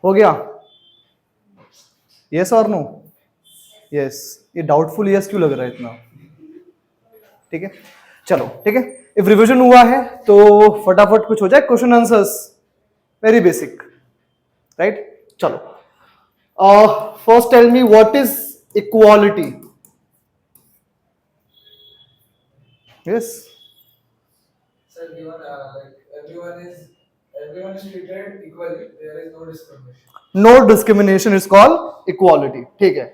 हो गया? यस और नो? यस। ये डाउटफुल यस क्यों लग रहा है इतना? ठीक है, चलो ठीक है। इफ रिवीजन हुआ है तो फटाफट कुछ हो जाए, question answers, very basic, right? चलो, first tell me what is equality? Yes Sir, given like everyone is treated equally, there is no discrimination. No discrimination is called equality, ठीक है।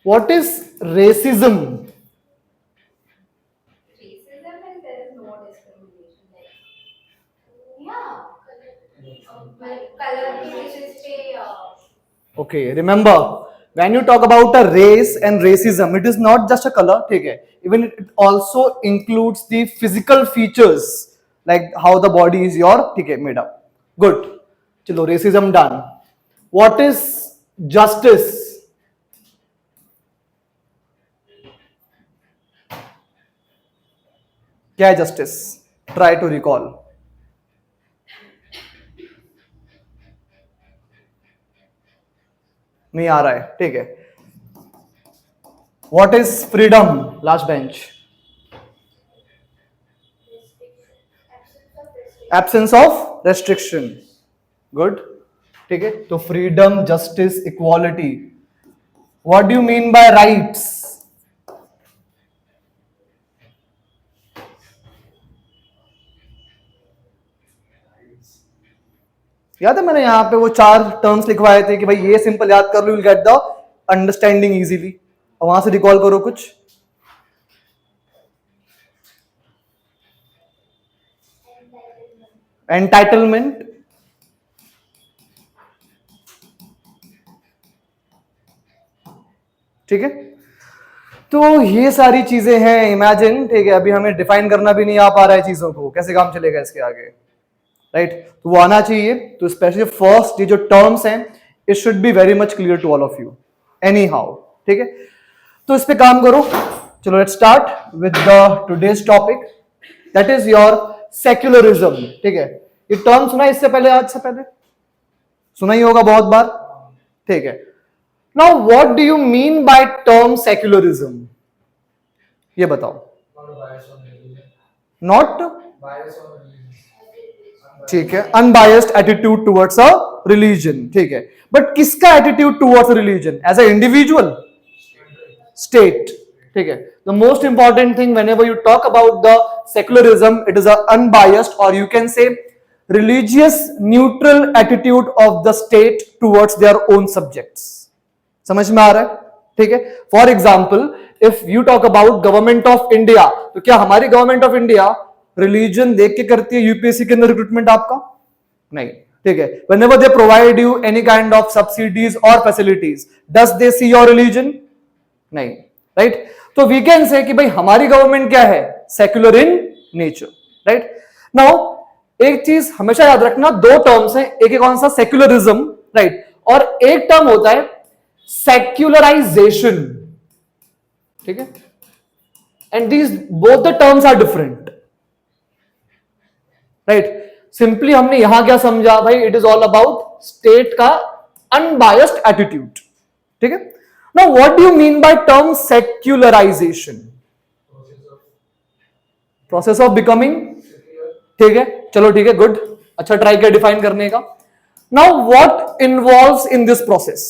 What is racism? Racism and there is no discrimination. Yeah, color की basis पे Okay, remember when you talk about a race and racism, it is not just a color, ठीक है, even it also includes the physical features like how the body is your, ठीक है, made up. Good. चलो, racism done. What is justice? क्या है justice? Try to recall. नहीं आ रहा है, ठीक है। What is freedom? Last bench. Absence of restriction. Good. ठीक है, तो freedom, justice, equality. What do you mean by rights? याद है मैंने यहाँ पे वो 4 टर्म्स लिखवाए थे कि भाई ये सिंपल याद कर लो, will get the understanding easily. और वहां से रिकॉल करो कुछ। एंटाइटलमेंट, ठीक है। तो ये सारी चीजें हैं, इमेजिन, ठीक है। अभी हमें डिफाइन करना भी नहीं आ पा रहा है चीजों को, कैसे काम चलेगा इसके आगे, राइट? तो वो आना चाहिए। तो स्पेशली फर्स्ट ये जो टर्म्स हैं, it should be very much clear to all of you anyhow, ठीक है। तो इस पे काम करो। चलो let's start with the today's topic, that is your secularism, ठीक है। ये टर्म सुना इससे पहले, आज से पहले सुना ही होगा बहुत बार, ठीक है। Now what do you mean by term secularism? ये बताओ। Not bias on religion. Not, Bias on religion. ठीक है, unbiased attitude towards a religion, ठीक है। बट किसका attitude towards religion? As a individual, state, ठीक है। The most important thing whenever you talk about the secularism, it is a unbiased और you can say religious neutral attitude of the state towards their own subjects. समझ में आ रहा है, ठीक है। For example, if you talk about government of India, तो क्या हमारी गवर्नमेंट ऑफ इंडिया रिलीजन देख के करती है यूपीएससी के अंदर रिक्रूटमेंट? आपका नहीं, ठीक है। Whenever they provide you any kind of subsidies और facilities, does they see your religion? नहीं, राइट? तो वी कैन से कि भाई हमारी गवर्नमेंट क्या है? Secular in nature, right? Now एक चीज हमेशा याद रखना, 2 टर्म्स हैं, एक है कौन सा? Secularism, right? और एक टर्म होता है सेक्युलराइजेशन, ठीक है। And these both the terms are different, right? Simply हमने यहां क्या समझा भाई? It is all about state का अनबायस्ड एटीट्यूड, ठीक है। Now what do you mean by term secularization? Process of becoming, ठीक है। चलो ठीक है, गुड, अच्छा ट्राई किया डिफाइन करने का। Now what involves in this process?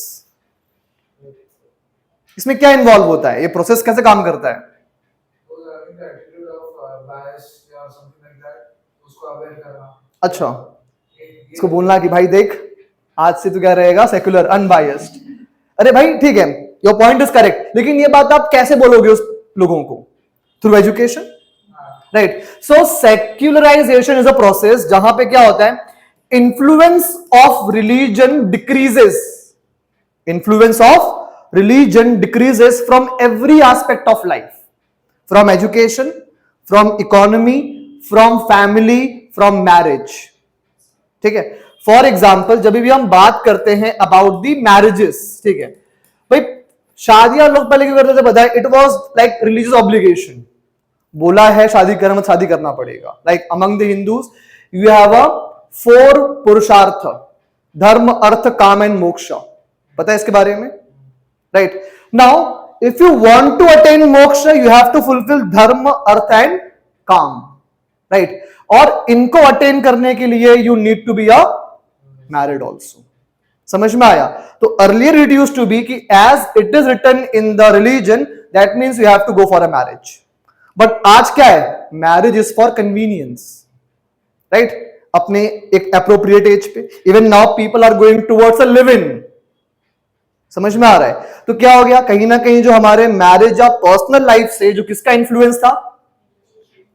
इसमें क्या इन्वॉल्व होता है? ये प्रोसेस कैसे काम करता है? Those are having the attitude of bias or something like that, उसको अवेयर करना। अच्छा, इसको बोलना कि भाई देख, आज से तू क्या रहेगा? Secular, unbiased. अरे भाई ठीक है, योर पॉइंट इज करेक्ट, लेकिन ये बात आप कैसे बोलोगे उस लोगों को? Through education, right? So secularisation is a process जहां पे क्या होता है? Influence of religion decreases, influence of religion decreases from every aspect of life, from education, from economy, from family, from marriage, ठीक है। फॉर एग्जाम्पल, जब भी हम बात करते हैं अबाउट दी मैरिजेस, ठीक है भाई, शादियां लोग पहले क्यों करते थे बताए? It was like religious obligation, बोला है शादी करना, शादी करना पड़ेगा। Like among the Hindus you have a four पुरुषार्थ, धर्म अर्थ काम एंड मोक्ष, पता है इसके बारे में, right? Now if you want to attain moksha you have to fulfil dharma artha and काम, राइट? और इनको अटेन करने के लिए you need to be a married also. समझ में आया? तो earlier it used to be कि as it is written in the religion that means you have to go for a marriage, but आज क्या है, marriage is for convenience, right? अपने एक अप्रोप्रिएट एज पे। Even now people are going towards a live in. समझ में आ रहा है? तो क्या हो गया, कहीं ना कहीं जो हमारे मैरिज या पर्सनल लाइफ से जो किसका इंफ्लुएंस था,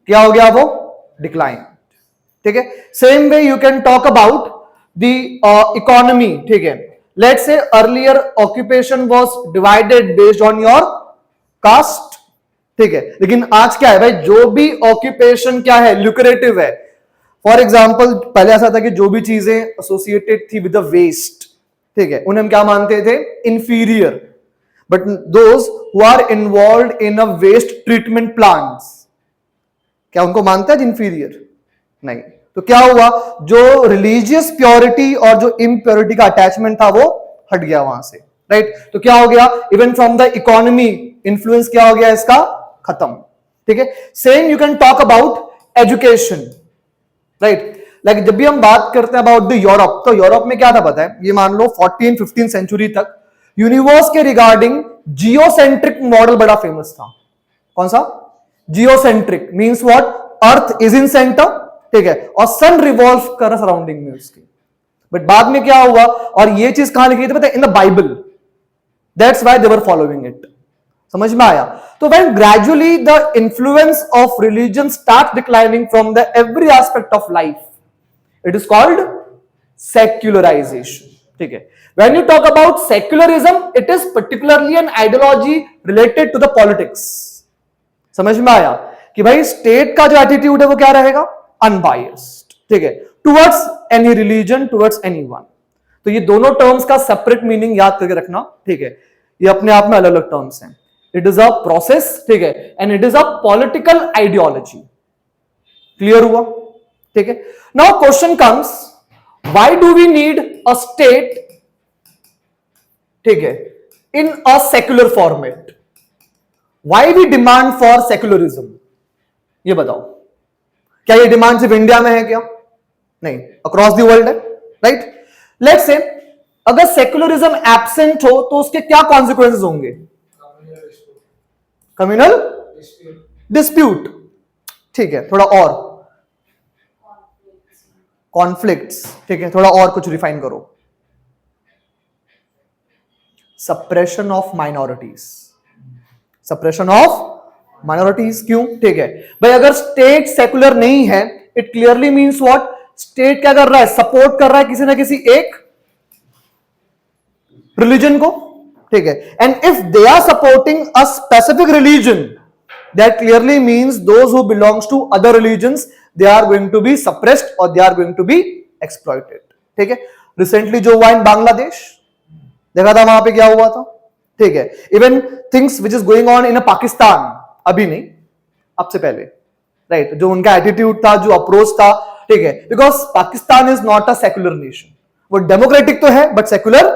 क्या हो गया, वो डिक्लाइन। ठीक है, same way you can talk about the economy. ठीक है, लेट्स से earlier occupation was divided based on your cast. ठीक है, लेकिन आज क्या है भाई, जो भी ऑक्यूपेशन क्या है, ल्यूक्रेटिव है। फॉर एग्जाम्पल पहले ऐसा था कि जो भी चीजें एसोसिएटेड थी विद द वेस्ट, ठीक है, उन्हें हम क्या मानते थे, inferior. But those who are involve in a waste treatment plants, क्या उनको मानते हैं इंफीरियर? नहीं। तो क्या हुआ, जो रिलीजियस प्योरिटी और जो इम्प्योरिटी का अटैचमेंट था वो हट गया वहां से, राइट? तो क्या हो गया, even from the economy influence क्या हो गया इसका, खत्म। ठीक है, same you can talk about education, right? Like जब भी हम बात करते हैं अबाउट द यूरोप, तो यूरोप में क्या था पता है, ये मान लो 14-15 सेंचुरी तक यूनिवर्स के रिगार्डिंग जियोसेंट्रिक मॉडल बड़ा फेमस था। कौन सा? Geocentric means what, earth is in centre, ठीक है, और सन रिवॉल्व कर रहा सराउंडिंग में उसकी। बट बाद में क्या हुआ, और ये चीज कहां लिखी थी पता है, in the Bible, that's why they were following it. समझ में आया? तो when gradually the influence of religion start declining from the every aspect of life, it is called secularization. ठीक है, when you talk about secularism, it is particularly an ideology related to the politics. समझ में आया कि भाई state का जो attitude है वो क्या रहेगा, अनबायस्ड, ठीक है, towards any religion, towards anyone. तो ये दोनों टर्म्स का सेपरेट मीनिंग याद करके रखना, ठीक है, ये अपने आप में अलग अलग टर्म्स हैं। इट इज अ प्रोसेस, ठीक है, and it is a political ideology. Clear हुआ? ठीक है, now question comes, why do we need a state, ठीक है, in a secular format? Why we demand for secularism? ये बताओ, क्या ये डिमांड सिर्फ इंडिया में है क्या? नहीं, अक्रॉस द वर्ल्ड है, राइट? लेट्स से अगर सेक्युलरिज्म एब्सेंट हो तो उसके क्या कॉन्सिक्वेंसेस होंगे? कम्युनल डिस्प्यूट, ठीक है, थोड़ा और कॉन्फ्लिक्ट्स, ठीक है, थोड़ा और कुछ रिफाइन करो। Suppression of minorities, suppression of minorities, क्यों? ठीक है भाई, अगर स्टेट सेकुलर नहीं है, it clearly means what, state क्या कर रहा है, सपोर्ट कर रहा है किसी ना किसी एक रिलीजन को, ठीक है, and if they are supporting a specific religion, that clearly means those who belongs to other religions, they are going to be suppressed और they are going to be exploited. ठीक है, रिसेंटली जो हुआ इन बांग्लादेश, देखा था वहां पे क्या हुआ था, ठीक है, even things which is going on in Pakistan, अभी नहीं, अब से पहले, राइट? जो उनका एटीट्यूड था, जो अप्रोच था, ठीक है, because Pakistan is not a secular nation, वो डेमोक्रेटिक तो है बट सेक्युलर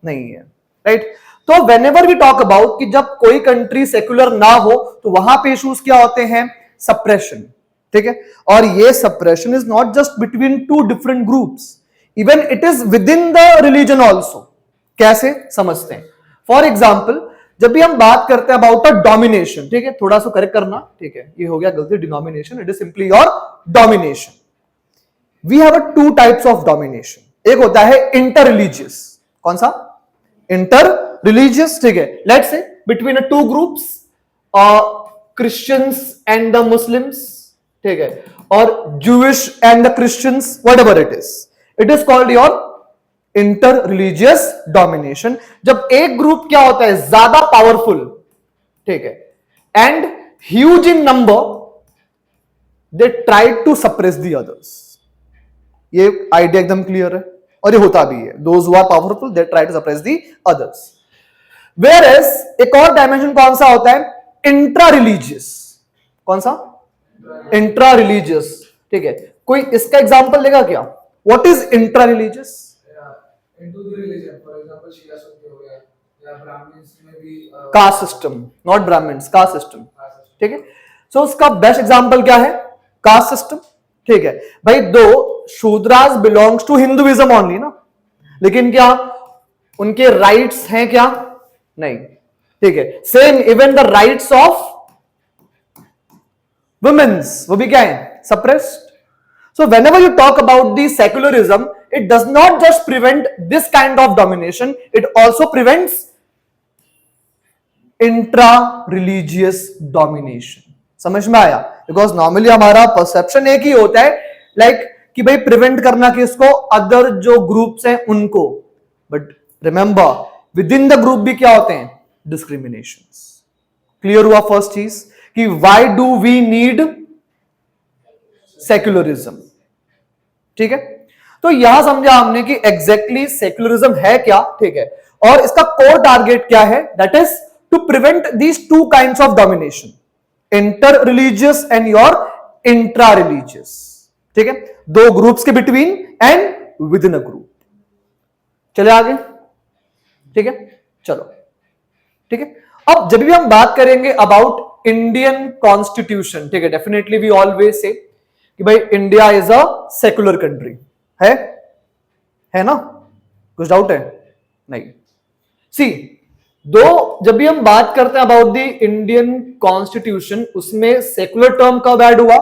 नहीं है, राइट? तो whenever we talk about कि जब कोई कंट्री सेक्युलर ना हो तो वहां पे इश्यूज क्या होते हैं, सप्रेशन, ठीक है, और ये suppression is not just between two different groups, even it is with in the religion also. कैसे समझते हैं? फॉर एग्जाम्पल, जब भी हम बात करते हैं अबाउट अ डोमिनेशन, ठीक है, थोड़ा सा करेक्ट करना, ठीक है, ये हो गया गलती, denomination, it is simply your domination. We have two types of domination, एक होता है इंटर रिलीजियस। कौन सा? इंटर रिलीजियस, ठीक है, लेट्स से between two groups, Christians and the Muslims, ठीक है, और Jewish and the Christians, whatever it is called your inter religious domination. जब एक ग्रुप क्या होता है, ज्यादा पावरफुल, ठीक है, and huge in number, they try to suppress the others. ये आइडिया एकदम क्लियर है, और ये होता भी है, those who are powerful they try to suppress the others. Whereas एक और डायमेंशन कौन सा होता है, इंट्रा रिलीजियस। कौन सा? इंट्रा रिलीजियस, ठीक है, कोई इसका एग्जांपल देगा क्या? What is intra religious? into the religion. For example, Shia Sunni हो गया या Brahmins में भी caste system, not Brahmins, caste system, caste system. ठीक है. सो उसका बेस्ट एग्जांपल क्या है? कास्ट सिस्टम, ठीक है भाई. Though Shudras belongs to Hinduism only ना, लेकिन क्या उनके राइट्स हैं क्या? नहीं, ठीक है. Same even the rights of womens, वो भी क्या है? Suppressed. So whenever you talk about the secularism, it does not just prevent this kind of domination, it also prevents intra-religious domination. समझ में आया? Because normally हमारा perception एक ही होता है, like कि भाई prevent करना किसको? other जो groups हैं उनको. But remember, within the group भी क्या होते हैं? Discriminations. Clear हुआ first चीज कि why do we need secularism? ठीक है. तो यहां समझा हमने कि एग्जैक्टली सेक्युलरिज्म है क्या, ठीक है, और इसका कोर टारगेट क्या है? That is to prevent these two kinds of domination, inter religious and your intra religious. ठीक है, दो ग्रुप्स के between and within a group. चले आगे, ठीक है, चलो, ठीक है. अब जब भी हम बात करेंगे अबाउट इंडियन कॉन्स्टिट्यूशन, ठीक है, डेफिनेटली वी ऑलवेज से कि भाई India is a secular country है ना? कुछ डाउट है? नहीं. सी जब भी हम बात करते हैं अबाउट द इंडियन कॉन्स्टिट्यूशन, उसमें सेकुलर टर्म कब ऐड हुआ?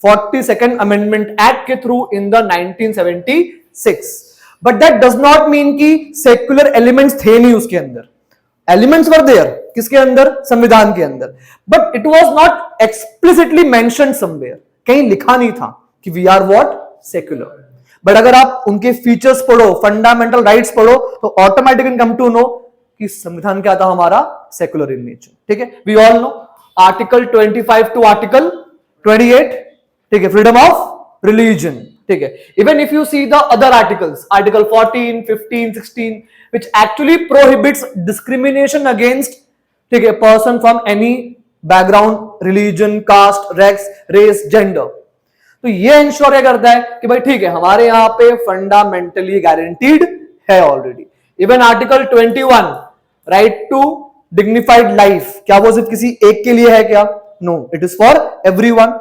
42nd अमेंडमेंट एक्ट के through in the 1976. But that does not mean कि सेकुलर एलिमेंट्स थे नहीं उसके अंदर. Elements were there. किसके अंदर? संविधान के अंदर. But it was not explicitly mentioned somewhere. कहीं लिखा नहीं था कि we are what? Secular. But अगर आप उनके फीचर्स पढ़ो, फंडामेंटल राइट्स पढ़ो, तो ऑटोमेटिकली कम टू नो कि संविधान क्या था हमारा? Secular in nature. ठीक है, we all know article 25 to article 28, ठीक है, फ्रीडम ऑफ रिलीजन. ठीक है, even if you see the other articles, article 14, 15, 16, which actually prohibits discrimination against, ठीक है, person from any background, religion, caste, race, gender. तो ये इंश्योर क्या करता है कि भाई ठीक है, हमारे यहां पे फंडामेंटली गारंटीड है already. Even article 21, right to dignified life, क्या वो सिर्फ किसी एक के लिए है क्या? No, it is for everyone.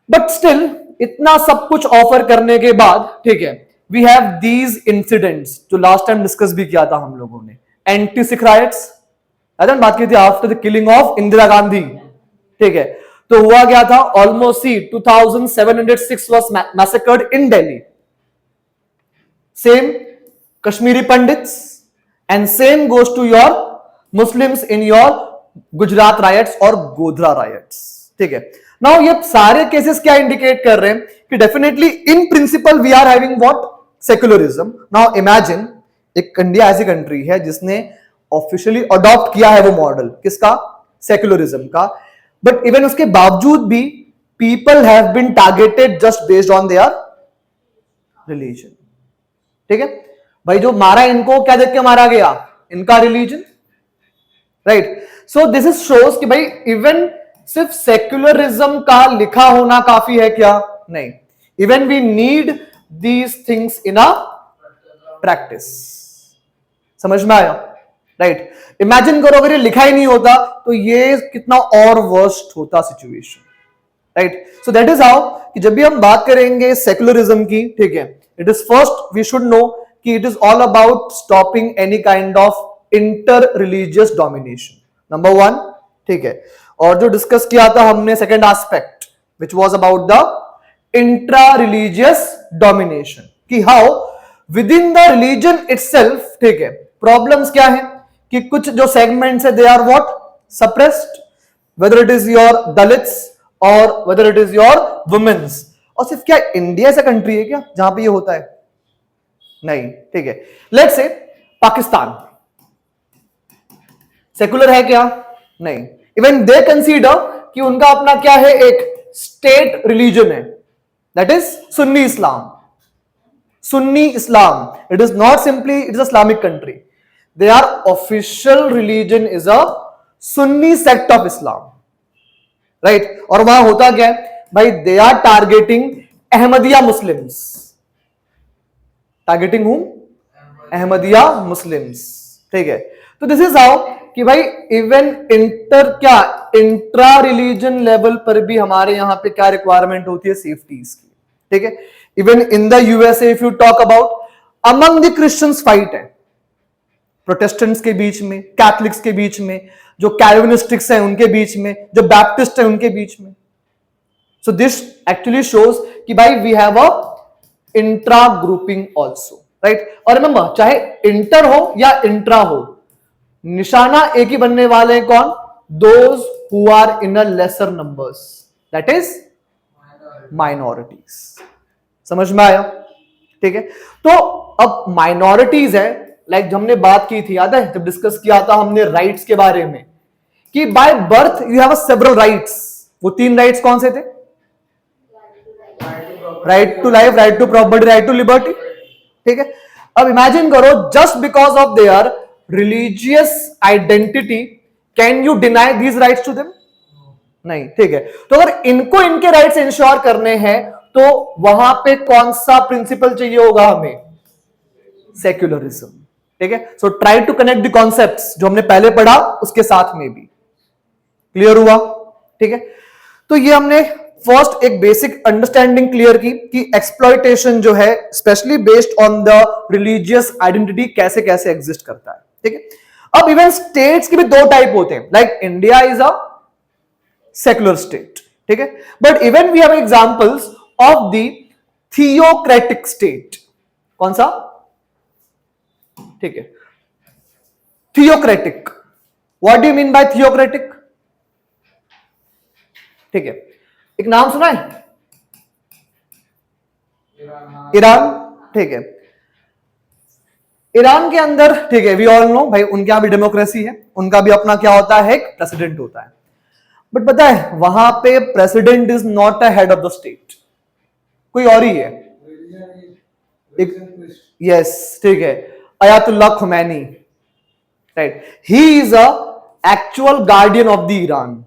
But still इतना सब कुछ ऑफर करने के बाद, ठीक है, वी हैव दीज इंसिडेंट्स जो लास्ट टाइम डिस्कस भी किया था हम लोगों ने. एंटी सिख राइट्स, बात की थी after the killing of Indira Gandhi. ठीक है, तो हुआ क्या था? ऑलमोस्ट सी 2706 was massacred in Delhi. Same Kashmiri Pandits and same goes to your Muslims in your Gujarat riots और गोधरा रायट्स. ठीक है, नाउ ये सारे केसेस क्या इंडिकेट कर रहे हैं कि definitely in principle we are having what? Secularism. Now imagine एक इंडिया ऐसी कंट्री है जिसने ऑफिशियली अडॉप्ट किया है वो मॉडल किसका? सेक्युलरिज्म का. बट इवन उसके बावजूद भी people have been targeted just based on their religion. ठीक है भाई, जो मारा इनको क्या देख के मारा गया? इनका religion. Right, so this is shows कि भाई इवन सिर्फ सेक्युलरिज्म का लिखा होना काफी है क्या? नहीं. Even we need these things in a practice. समझ में आया? राइट, इमेजिन करो अगर ये लिखा ही नहीं होता तो ये कितना और वर्स्ट होता situation. Right, so that is how कि जब भी हम बात करेंगे सेक्युलरिज्म की, ठीक है, it is first we should know कि it is all about stopping any kind of inter religious domination. Number 1. ठीक है, और जो डिस्कस किया था हमने second aspect which was about the intra religious domination, कि how within the religion itself, ठीक है, प्रॉब्लम्स क्या है कि कुछ जो सेगमेंट्स है they are what? Suppressed, whether it is your dalits और whether it is your womens. और सिर्फ क्या इंडिया ऐसा कंट्री है क्या जहां पे ये होता है? नहीं. ठीक है, लेट्स से पाकिस्तान सेकुलर है क्या? नहीं. इवन दे कंसीडर कि उनका अपना क्या है? एक स्टेट रिलीजन है, that is Sunni Islam. Sunni Islam, it is not simply it is Islamic country. Their official religion is a Sunni sect of Islam, right? और वहां होता क्या है भाई? They are targeting Ahmadiyya Muslims. Targeting whom, Ahmadiyya Muslims, ठीक है। तो दिस इज हाउ कि भाई इवन इंट्रा रिलीजन लेवल पर भी हमारे यहां पे क्या रिक्वायरमेंट होती है, सेफ्टीज की, ठीक है। Even in the USA if you talk about, among the Christians fight है, प्रोटेस्टेंट्स के बीच में, कैथलिक्स के बीच में, जो कैल्विनिस्टिक्स हैं उनके बीच में, जो बैप्टिस्ट हैं उनके बीच में। सो दिस एक्चुअली शोज कि भाई we have a intra grouping also, right. और रिमेंबर, चाहे इंटर हो या इंट्रा हो, निशाना एक ही बनने वाले हैं, कौन? Those who are in a lesser numbers, that is minorities. समझ में आया? ठीक है। तो अब माइनॉरिटीज है, लाइक हमने बात की थी, याद है जब डिस्कस किया था हमने राइट्स के बारे में, कि by birth you have several rights. वो 3 राइट्स कौन से थे? Right to life, right to property, right to liberty, ठीक है। अब इमेजिन करो, just because of their religious identity can you deny these rights to them? नहीं, ठीक है। तो अगर इनको इनके राइट्स इंश्योर करने हैं तो वहां पे कौन सा प्रिंसिपल चाहिए होगा हमें? सेक्युलरिज्म, ठीक है। So try to connect the concepts जो हमने पहले पढ़ा उसके साथ में भी। क्लियर हुआ? ठीक है। तो ये हमने फर्स्ट एक बेसिक अंडरस्टैंडिंग क्लियर की कि एक्सप्लॉयटेशन जो है specially based on the religious identity कैसे कैसे एग्जिस्ट करता है, ठीक है। अब इवन स्टेट्स के भी 2 टाइप होते हैं, like India is a secular state, ठीक है। But even we have examples of the theocratic state. कौन सा? ठीक है, theocratic. What do you mean by theocratic? ठीक है, एक नाम सुना है? ईरान, ठीक है। ईरान के अंदर, ठीक है, वी ऑल नो भाई, उनके यहां भी डेमोक्रेसी है, उनका भी अपना क्या होता है, एक प्रेसिडेंट होता है। बट पता है वहां पे president is not a head of the state, कोई और ही है। यस, ठीक है, Ayatollah Khomeini, right. He is a actual guardian of the Iran.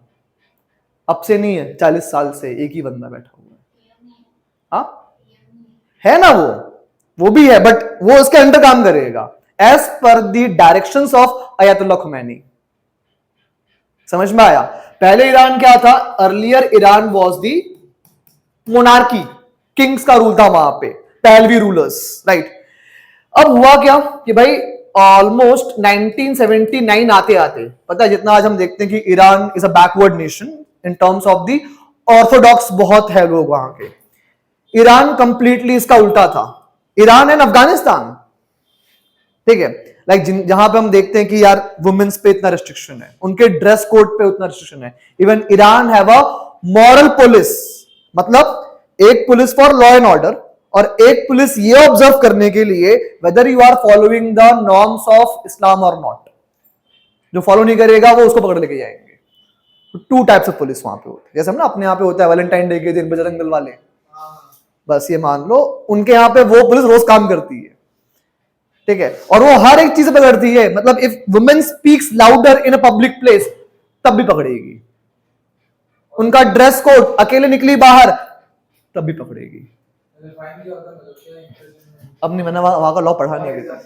अब से नहीं है, 40 साल से एक ही बंदा बैठा हुआ है। हाँ, है ना, वो भी है, बट वो उसके अंडर काम करेगा as per the directions of Ayatollah Khomeini. समझ में आया? पहले ईरान क्या था? Earlier Iran was the monarchy, kings का रूल था वहां पे, पहलवी रूलर्स, राइट। अब हुआ क्या कि भाई ऑलमोस्ट 1979 आते आते, पता है जितना आज हम देखते हैं कि Iran is a backward nation in terms of the Orthodox, बहुत है लोग वहां के। ईरान कंप्लीटली इसका उल्टा था। ईरान एंड अफगानिस्तान, ठीक है, लाइक जहां पे हम देखते हैं कि यार वुमेन्स पे इतना रिस्ट्रिक्शन है, उनके ड्रेस कोड पे उतना रिस्ट्रिक्शन है। Even Iran have a moral police, मतलब एक police for law and order और एक पुलिस ये ऑब्जर्व करने के लिए whether you are following the norms of Islam और नॉट। जो फॉलो नहीं करेगा वो उसको पकड़ लेके जाएंगे। 2 टाइप्स ऑफ पुलिस वहां पे होते हैं, जैसे हम ना अपने यहाँ पे होता है वैलेंटाइन डे के दिन बजरंग दल वाले, बस ये मान लो उनके यहाँ पे वो पुलिस रोज काम करती है, ठीक है। और वो हर एक चीज पकड़ती है, मतलब if women speaks louder in a public place तब भी पकड़ेगी, उनका ड्रेस कोड, अकेले निकली बाहर तब भी पकड़ेगी। अब नहीं, मैंने वहां का लॉ पढ़ा नहीं अभी तक,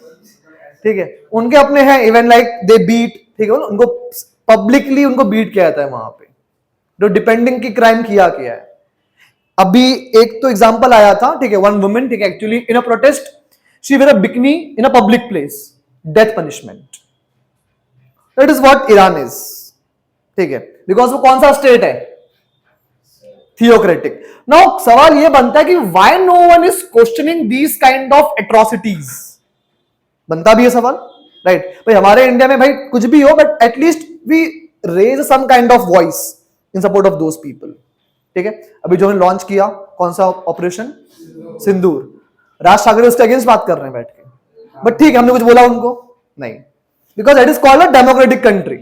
ठीक है। उनके अपने हैं, इवन लाइक दे बीट, ठीक है, उनको पब्लिकली उनको बीट किया जाता है वहां पे, जो डिपेंडिंग की क्राइम किया है। अभी एक तो एग्जांपल आया था, ठीक है, वन वुमेन, ठीक है, actually in a protest she where a bikini in a public place, death punishment. That is what Iran is, ठीक है, बिकॉज वो कौन सा स्टेट है? थियोक्रेटिक। नाउ सवाल ये बनता है कि why no one is questioning these kind of atrocities? बनता भी है सवाल, राइट। भाई हमारे इंडिया में भाई कुछ भी हो, but at least we raise some kind of voice in support of those people, ठीक है। अभी जो हमने लॉन्च किया, कौन सा ऑपरेशन सिंदूर, राज ठाकरे उसके अगेंस्ट बात कर रहे हैं बैठ के, बट ठीक है, हमने कुछ बोला उनको नहीं, because it is called a democratic country,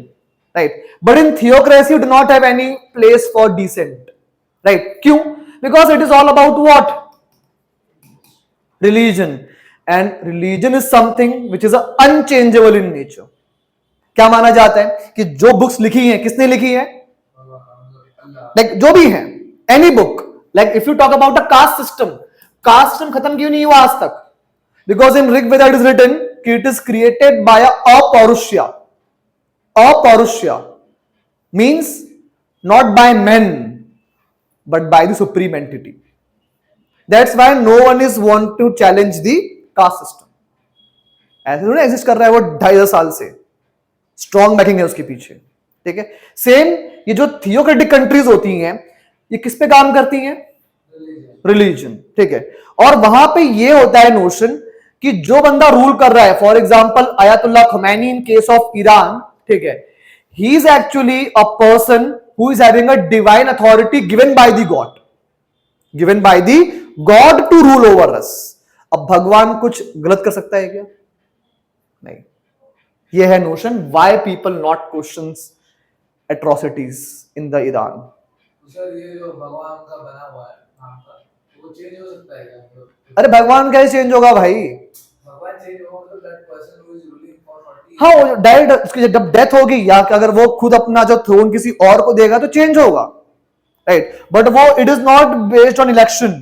right. But in theocracy you do not have any place for dissent, right. क्यों? Because it is all about what? Religion, and religion is something which is unchangeable in nature. क्या माना जाता है कि जो books लिखी हैं, किसने लिखी है? लाइक जो भी है, any book, like if you talk about a caste system, caste system खत्म क्यों नहीं हुआ आज तक? Because in Rigveda it is written कि it is created by apaurusheya. Apaurusheya means not by men but by the supreme entity. That's why no one is want to challenge the caste system. ऐसे थोड़ी exist कर रहा है वो 2.5 साल से, स्ट्रॉन्ग बैकिंग है उसके पीछे. ठीक है. सेम ये जो थियोक्रेटिक कंट्रीज होती हैं ये किस पे काम करती हैं? रिलीजन. ठीक है. और वहां पे ये होता है नोशन कि जो बंदा रूल कर रहा है, for example Ayatollah Khamenei in case of Iran, ठीक है, he is actually a person who is having a divine authority given by the God to rule over us. अब भगवान कुछ गलत कर सकता है क्या? नहीं. यह है notion why people not questions atrocities in the Iran. Sir ये जो भगवान का बना हुआ है नाम का, वो चेंज हो सकता है क्या? अरे भगवान कैसे चेंज होगा भाई? भगवान चेंज होगा तो that person who is ruling for 40. हाँ, वो डायरेक्ट उसकी जब डेथ होगी या अगर वो खुद अपना जो थ्रोन किसी और को देगा तो चेंज होगा, राइट. बट वो it is not based on election.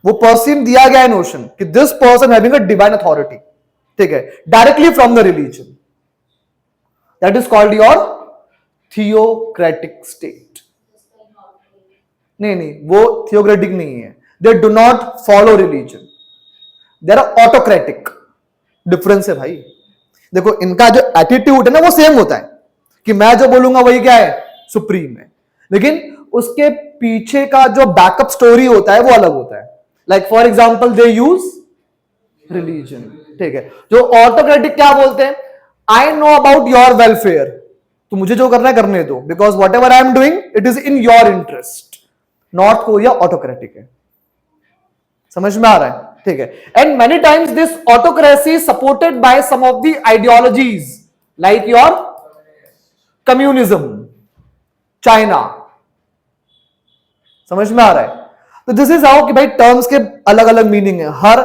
वो पर्सन दिया गया है नोशन कि this person having a divine authority, ठीक है, directly from the religion. That is called your theocratic state. नहीं, वो थियोक्रेटिक नहीं है. They do not follow religion. They are autocratic. Difference है भाई. देखो इनका जो एटीट्यूड है ना वो सेम होता है कि मैं जो बोलूंगा वही क्या है? सुप्रीम है. लेकिन उसके पीछे का जो बैकअप स्टोरी होता है वो अलग होता है. Like for example they use religion. ठीक है. जो ऑटोक्रेटिक क्या बोलते हैं? I know about your welfare, तो मुझे जो करना है करने दो, because whatever I am doing it is in your interest. North Korea autocratic है. समझ में आ रहा है? ठीक है. And many times this autocracy is supported by some of the ideologies like your communism, China. समझ में आ रहा है? तो दिस इज हाउ कि भाई टर्म्स के अलग अलग मीनिंग है. हर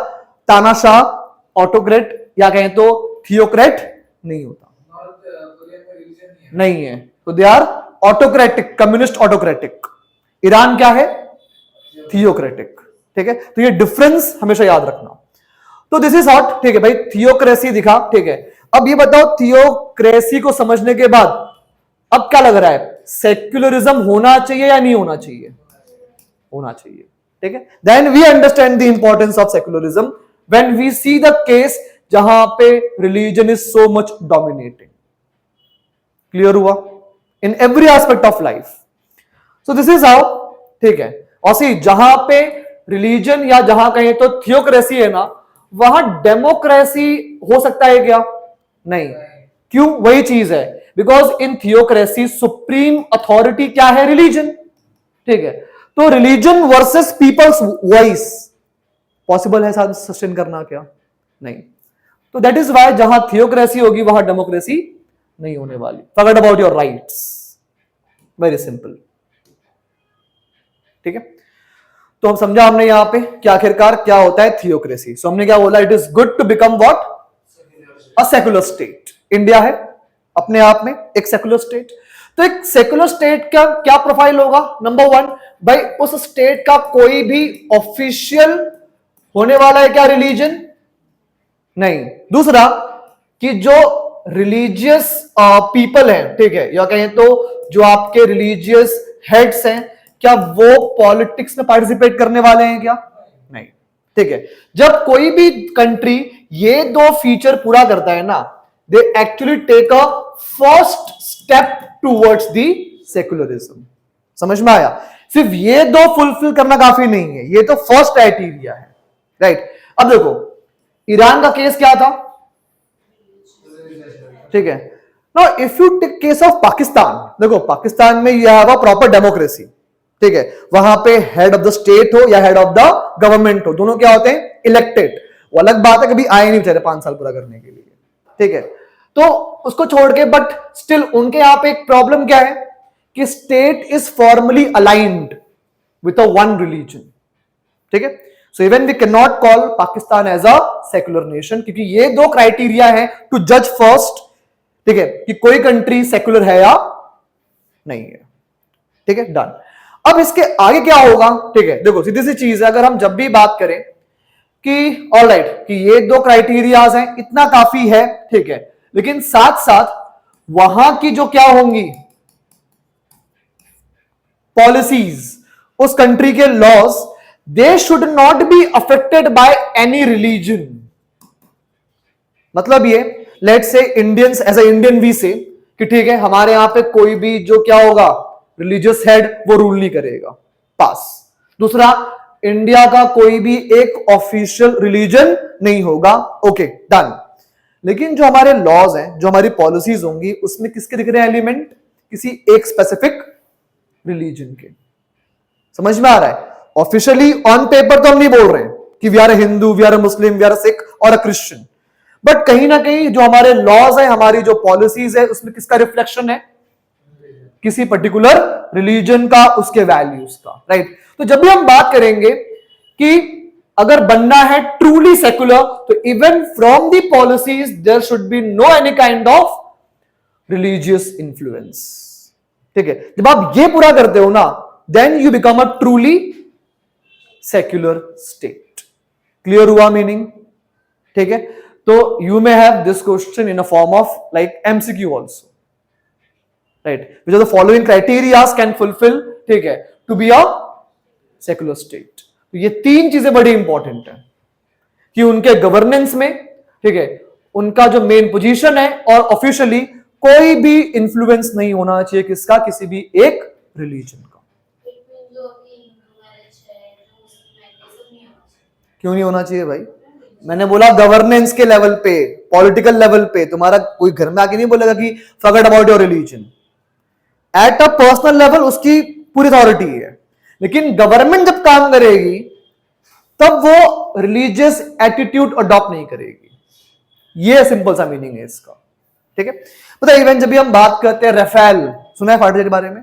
तानाशाह ऑटोक्रेट या कहें तो थियोक्रेट नहीं होता. नॉर्थ कोरिया में रिलीजन नहीं है. तो they are autocratic, communist autocratic. Iran क्या है? थियोक्रेटिक. ठीक है. तो ये डिफरेंस हमेशा याद रखना. तो दिस इज हॉट. ठीक है भाई, थियोक्रेसी दिखा. ठीक है. अब ये बताओ थियोक्रेसी को समझने के बाद अब क्या लग रहा है? सेक्युलरिज्म होना चाहिए या नहीं होना चाहिए? होना चाहिए. ठीक है. Then we understand the importance of secularism when we see the case जहां पे religion is so much dominating. Clear हुआ? In every aspect of life. So this is how. ठीक है. और सी जहां पे रिलीजन या जहां कहें तो थियोक्रेसी है ना, वहां डेमोक्रेसी हो सकता है क्या? नहीं. क्यों? वही चीज है. Because in theocracy supreme authority क्या है? रिलीजन. ठीक है. तो religion versus people's voice possible है साथ सस्टेन करना क्या? नहीं. तो दैट इज वाई जहां थियोक्रेसी होगी वहां डेमोक्रेसी नहीं होने वाली. Forget about your rights. Very simple. ठीक है. तो हम समझा हमने यहां पे कि आखिरकार क्या होता है थियोक्रेसी. सो हमने क्या बोला? It is good to become what? A secular state. India है अपने आप में एक सेकुलर स्टेट. तो एक सेकुलर स्टेट का क्या प्रोफाइल होगा? नंबर वन, भाई उस स्टेट का कोई भी ऑफिशियल होने वाला है क्या रिलीजन? नहीं. दूसरा कि जो रिलीजियस पीपल हैं, ठीक है, या कहें तो जो आपके रिलीजियस हेड्स हैं, क्या वो पॉलिटिक्स में पार्टिसिपेट करने वाले हैं क्या? नहीं. ठीक है. जब कोई भी कंट्री ये दो फीचर पूरा करता है ना, they actually take a first step towards the secularism. समझ में आया? सिर्फ ये दो फुलफिल करना काफी नहीं है, ये तो फर्स्ट क्राइटेरिया है, राइट. अब देखो ईरान का केस क्या था? ठीक है. Now if you take case of Pakistan, देखो पाकिस्तान में यह हैव अ प्रॉपर डेमोक्रेसी. ठीक है. वहां पे हेड ऑफ द स्टेट हो या हेड ऑफ द गवर्नमेंट हो, दोनों क्या होते हैं? इलेक्टेड. वो अलग बात है कभी आए नहीं बेचारे 5 साल पूरा करने के लिए. ठीक है. तो उसको छोड़ के बट स्टिल उनके यहां पे एक प्रॉब्लम क्या है कि state is formally aligned with a one religion. ठीक है. So even we can not call Pakistan as a secular nation, क्योंकि ये दो क्राइटेरिया है टू जज फर्स्ट. ठीक है, कि कोई कंट्री सेकुलर है या नहीं है. ठीक है. डन. अब इसके आगे क्या होगा? ठीक है. देखो सीधी सी चीज है, अगर हम जब भी बात करें कि ऑल राइट कि ये दो क्राइटेरियाज हैं, इतना काफी है, ठीक है, लेकिन साथ साथ वहां की जो क्या होंगी पॉलिसीज, उस कंट्री के laws, they should not be affected by any religion. मतलब ये let say Indians as a Indian we say कि ठीक है हमारे यहां पे कोई भी जो क्या होगा रिलीजियस हेड वो रूल नहीं करेगा, पास। दूसरा, इंडिया का कोई भी एक ऑफिशियल रिलीजन नहीं होगा, ओके डन। लेकिन जो हमारे लॉज हैं, जो हमारी पॉलिसीज होंगी, उसमें किसके दिख रहे हैं एलिमेंट? किसी एक स्पेसिफिक रिलीजन के। समझ में आ रहा है? ऑफिशियली ऑन पेपर तो हम नहीं बोल रहे हैं कि we are a Hindu, we are a Muslim, we are a Sikh और अ क्रिश्चियन, बट कहीं ना कहीं जो हमारे लॉज है, हमारी जो पॉलिसीज है, उसमें किसका रिफ्लेक्शन है? किसी पर्टिकुलर रिलीजन का, उसके वैल्यूज का, राइट। तो जब भी हम बात करेंगे कि अगर बनना है ट्रूली सेकुलर, तो even from the policies there should be no any kind of religious influence, ठीक है। जब आप ये पूरा करते हो ना, then you become a truly secular state. Clear हुआ मीनिंग? ठीक है। तो you may have this question in a form of like MCQ also, right, which are the following criterias can fulfil, ठीक है, to be a secular state. तो ये तीन चीजें बड़ी इंपॉर्टेंट है कि उनके गवर्नेंस में, ठीक है, उनका जो मेन पोजीशन है, और ऑफिशियली कोई भी इंफ्लुएंस नहीं होना चाहिए किसका? किसी भी एक रिलीजन का। क्यों नहीं होना चाहिए भाई? मैंने बोला गवर्नेंस के लेवल पे, पॉलिटिकल लेवल पे। तुम्हारा कोई घर में आके नहीं बोलेगा कि forget about your religion. At a personal level उसकी पूरी अथॉरिटी है, लेकिन गवर्नमेंट जब काम करेगी तब वो रिलीजियस एटीट्यूड अडॉप्ट नहीं करेगी। ये सिंपल सा मीनिंग है इसका, ठीक है। पता है, इवन जब भी हम बात करते हैं रफेल, सुना है फाइटर के बारे में,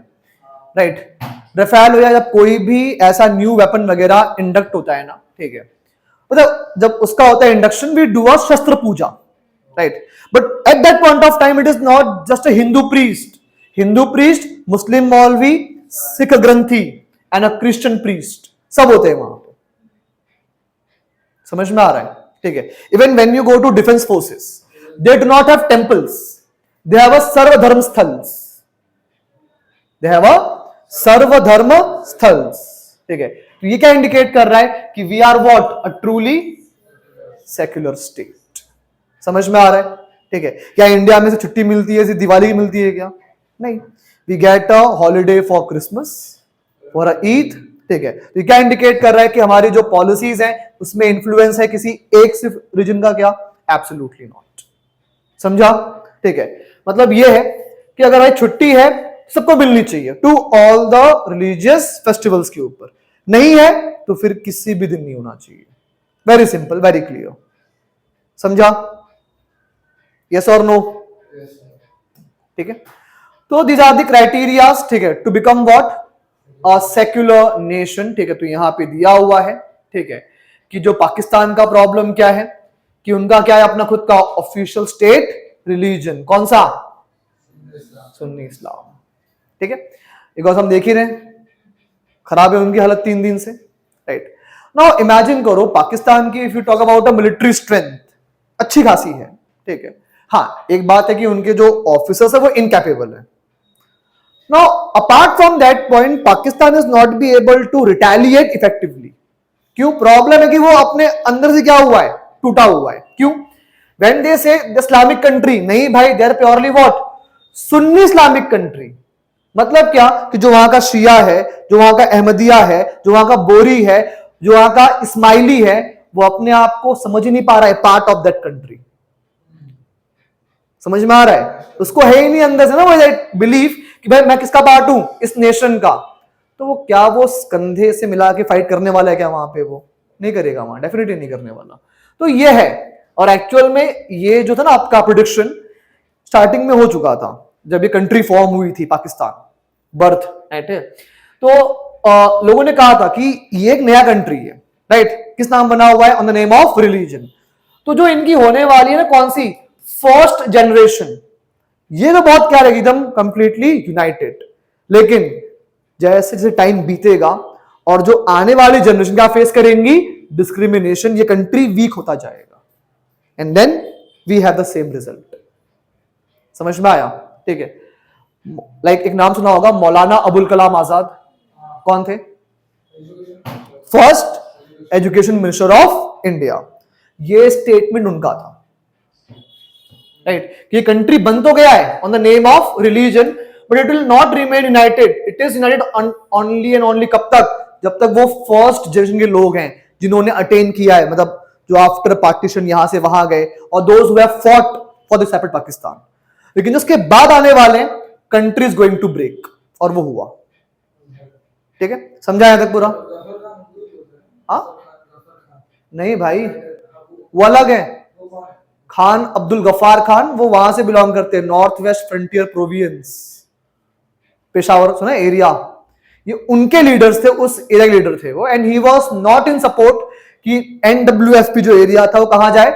राइट? रफेल हो या जब कोई भी ऐसा न्यू वेपन वगैरह इंडक्ट होता है ना, ठीक है, मतलब जब उसका होता है induction, we do a shastra puja, right? But at that point of time it is not just a Hindu priest, Muslim maulvi, Sikh granthi and a Christian priest, सब होते हैं वहां पे। समझ में आ रहा है? ठीक है। Even when you go to defence forces, they do not have temples, they have a सर्वधर्म स्थल्स, दे हैव अ सर्वधर्म स्थल्स, ठीक है। तो ये क्या इंडिकेट कर रहा है कि we are what? A truly secular state. समझ में आ रहा है? ठीक है। क्या इंडिया में से छुट्टी मिलती है, दिवाली की मिलती है क्या? नहीं। We get a holiday for Christmas, for a Eid, ठीक है। तो क्या इंडिकेट कर रहा है कि हमारी जो पॉलिसीज हैं उसमें इंफ्लुएंस है किसी एक सिर्फ रीजन का? क्या? Absolutely not. समझा? ठीक है। मतलब ये है कि अगर भाई छुट्टी है सबको मिलनी चाहिए to all the religious festivals के ऊपर, नहीं है तो फिर किसी भी दिन नहीं होना चाहिए। Very simple, very clear. समझा? यस और नो? ठीक है। तो दीज आर द क्राइटेरियाज, ठीक है, to become what? A secular nation, ठीक है। तो यहां पे दिया हुआ है, ठीक है, कि जो पाकिस्तान का प्रॉब्लम क्या है कि उनका क्या है? अपना खुद का ऑफिशियल स्टेट रिलीजन। कौन सा? सुन्नी इस्लाम, ठीक है। एक बार हम देख ही रहे हैं, खराब है उनकी हालत 3 दिन से, राइट। नाउ इमेजिन करो पाकिस्तान की, if you talk about a military strength, अच्छी खासी है, ठीक है। हाँ, एक बात है कि उनके जो ऑफिसर्स है वो इनकैपेबल है। Now apart from that point, Pakistan is not be able to retaliate effectively. क्यों? प्रॉब्लम है कि वो अपने अंदर से क्या हुआ है? टूटा हुआ है। क्यों? व्हेन दे से द इस्लामिक कंट्री, नहीं भाई, they are purely what? Sunni Islamic country. मतलब क्या? कि जो वहां का शिया है, जो वहां का अहमदिया है, जो वहां का बोरी है, जो वहां का इस्माइली है, वो अपने आप को समझ ही नहीं पा रहा है पार्ट ऑफ दैट कंट्री। समझ में आ रहा है? उसको है ही नहीं अंदर से ना वो बिलीफ कि भाई मैं किसका पार्ट हूं? इस नेशन का। तो वो क्या वो कंधे से मिला के फाइट करने वाला है क्या वहां पे? वो नहीं करेगा वहां, डेफिनेटली नहीं करने वाला। तो ये है। और एक्चुअल में ये जो था ना आपका प्रोडिक्शन स्टार्टिंग में हो चुका था जब ये कंट्री फॉर्म हुई थी, पाकिस्तान बर्थ, राइट है। तो लोगों ने कहा था कि ये एक नया कंट्री है, राइट। किस नाम बना हुआ है? On the name of religion. तो जो इनकी होने वाली है ना, कौन सी? फर्स्ट जनरेशन, ये तो बहुत क्या रहेगी? एकदम कंप्लीटली यूनाइटेड। लेकिन जैसे जैसे टाइम बीतेगा और जो आने वाली जनरेशन क्या फेस करेंगी? डिस्क्रिमिनेशन, ये कंट्री वीक होता जाएगा and then we have the same result. समझ में आया? ठीक है। लाइक एक नाम सुना होगा, मौलाना अबुल कलाम आजाद। कौन थे? First education minister of India. ये स्टेटमेंट उनका था, राइट, कि कंट्री बन तो गया है on the name of religion, but it will not remain United. It is United only and only कब तक? जब तक वो फर्स्ट जनरेशन के लोग हैं जिन्होंने अटेन किया है, मतलब जो आफ्टर पार्टीशन यहां से वहां गए, और those who have fought for the separate Pakistan. लेकिन उसके बाद आने वाले country is going to break, और वो हुआ। ठीक है, समझाया तक पूरा? हाँ नहीं भाई, वो अलग है। खान अब्दुल गफ्फार खान, वो वहां से बिलोंग करते हैं, north west frontier province, Peshawar सुना एरिया। ये उनके लीडर्स थे, उस एरिया के लीडर थे वो, and he was not in support कि एनडब्ल्यूएफपी जो एरिया था वो कहां जाए?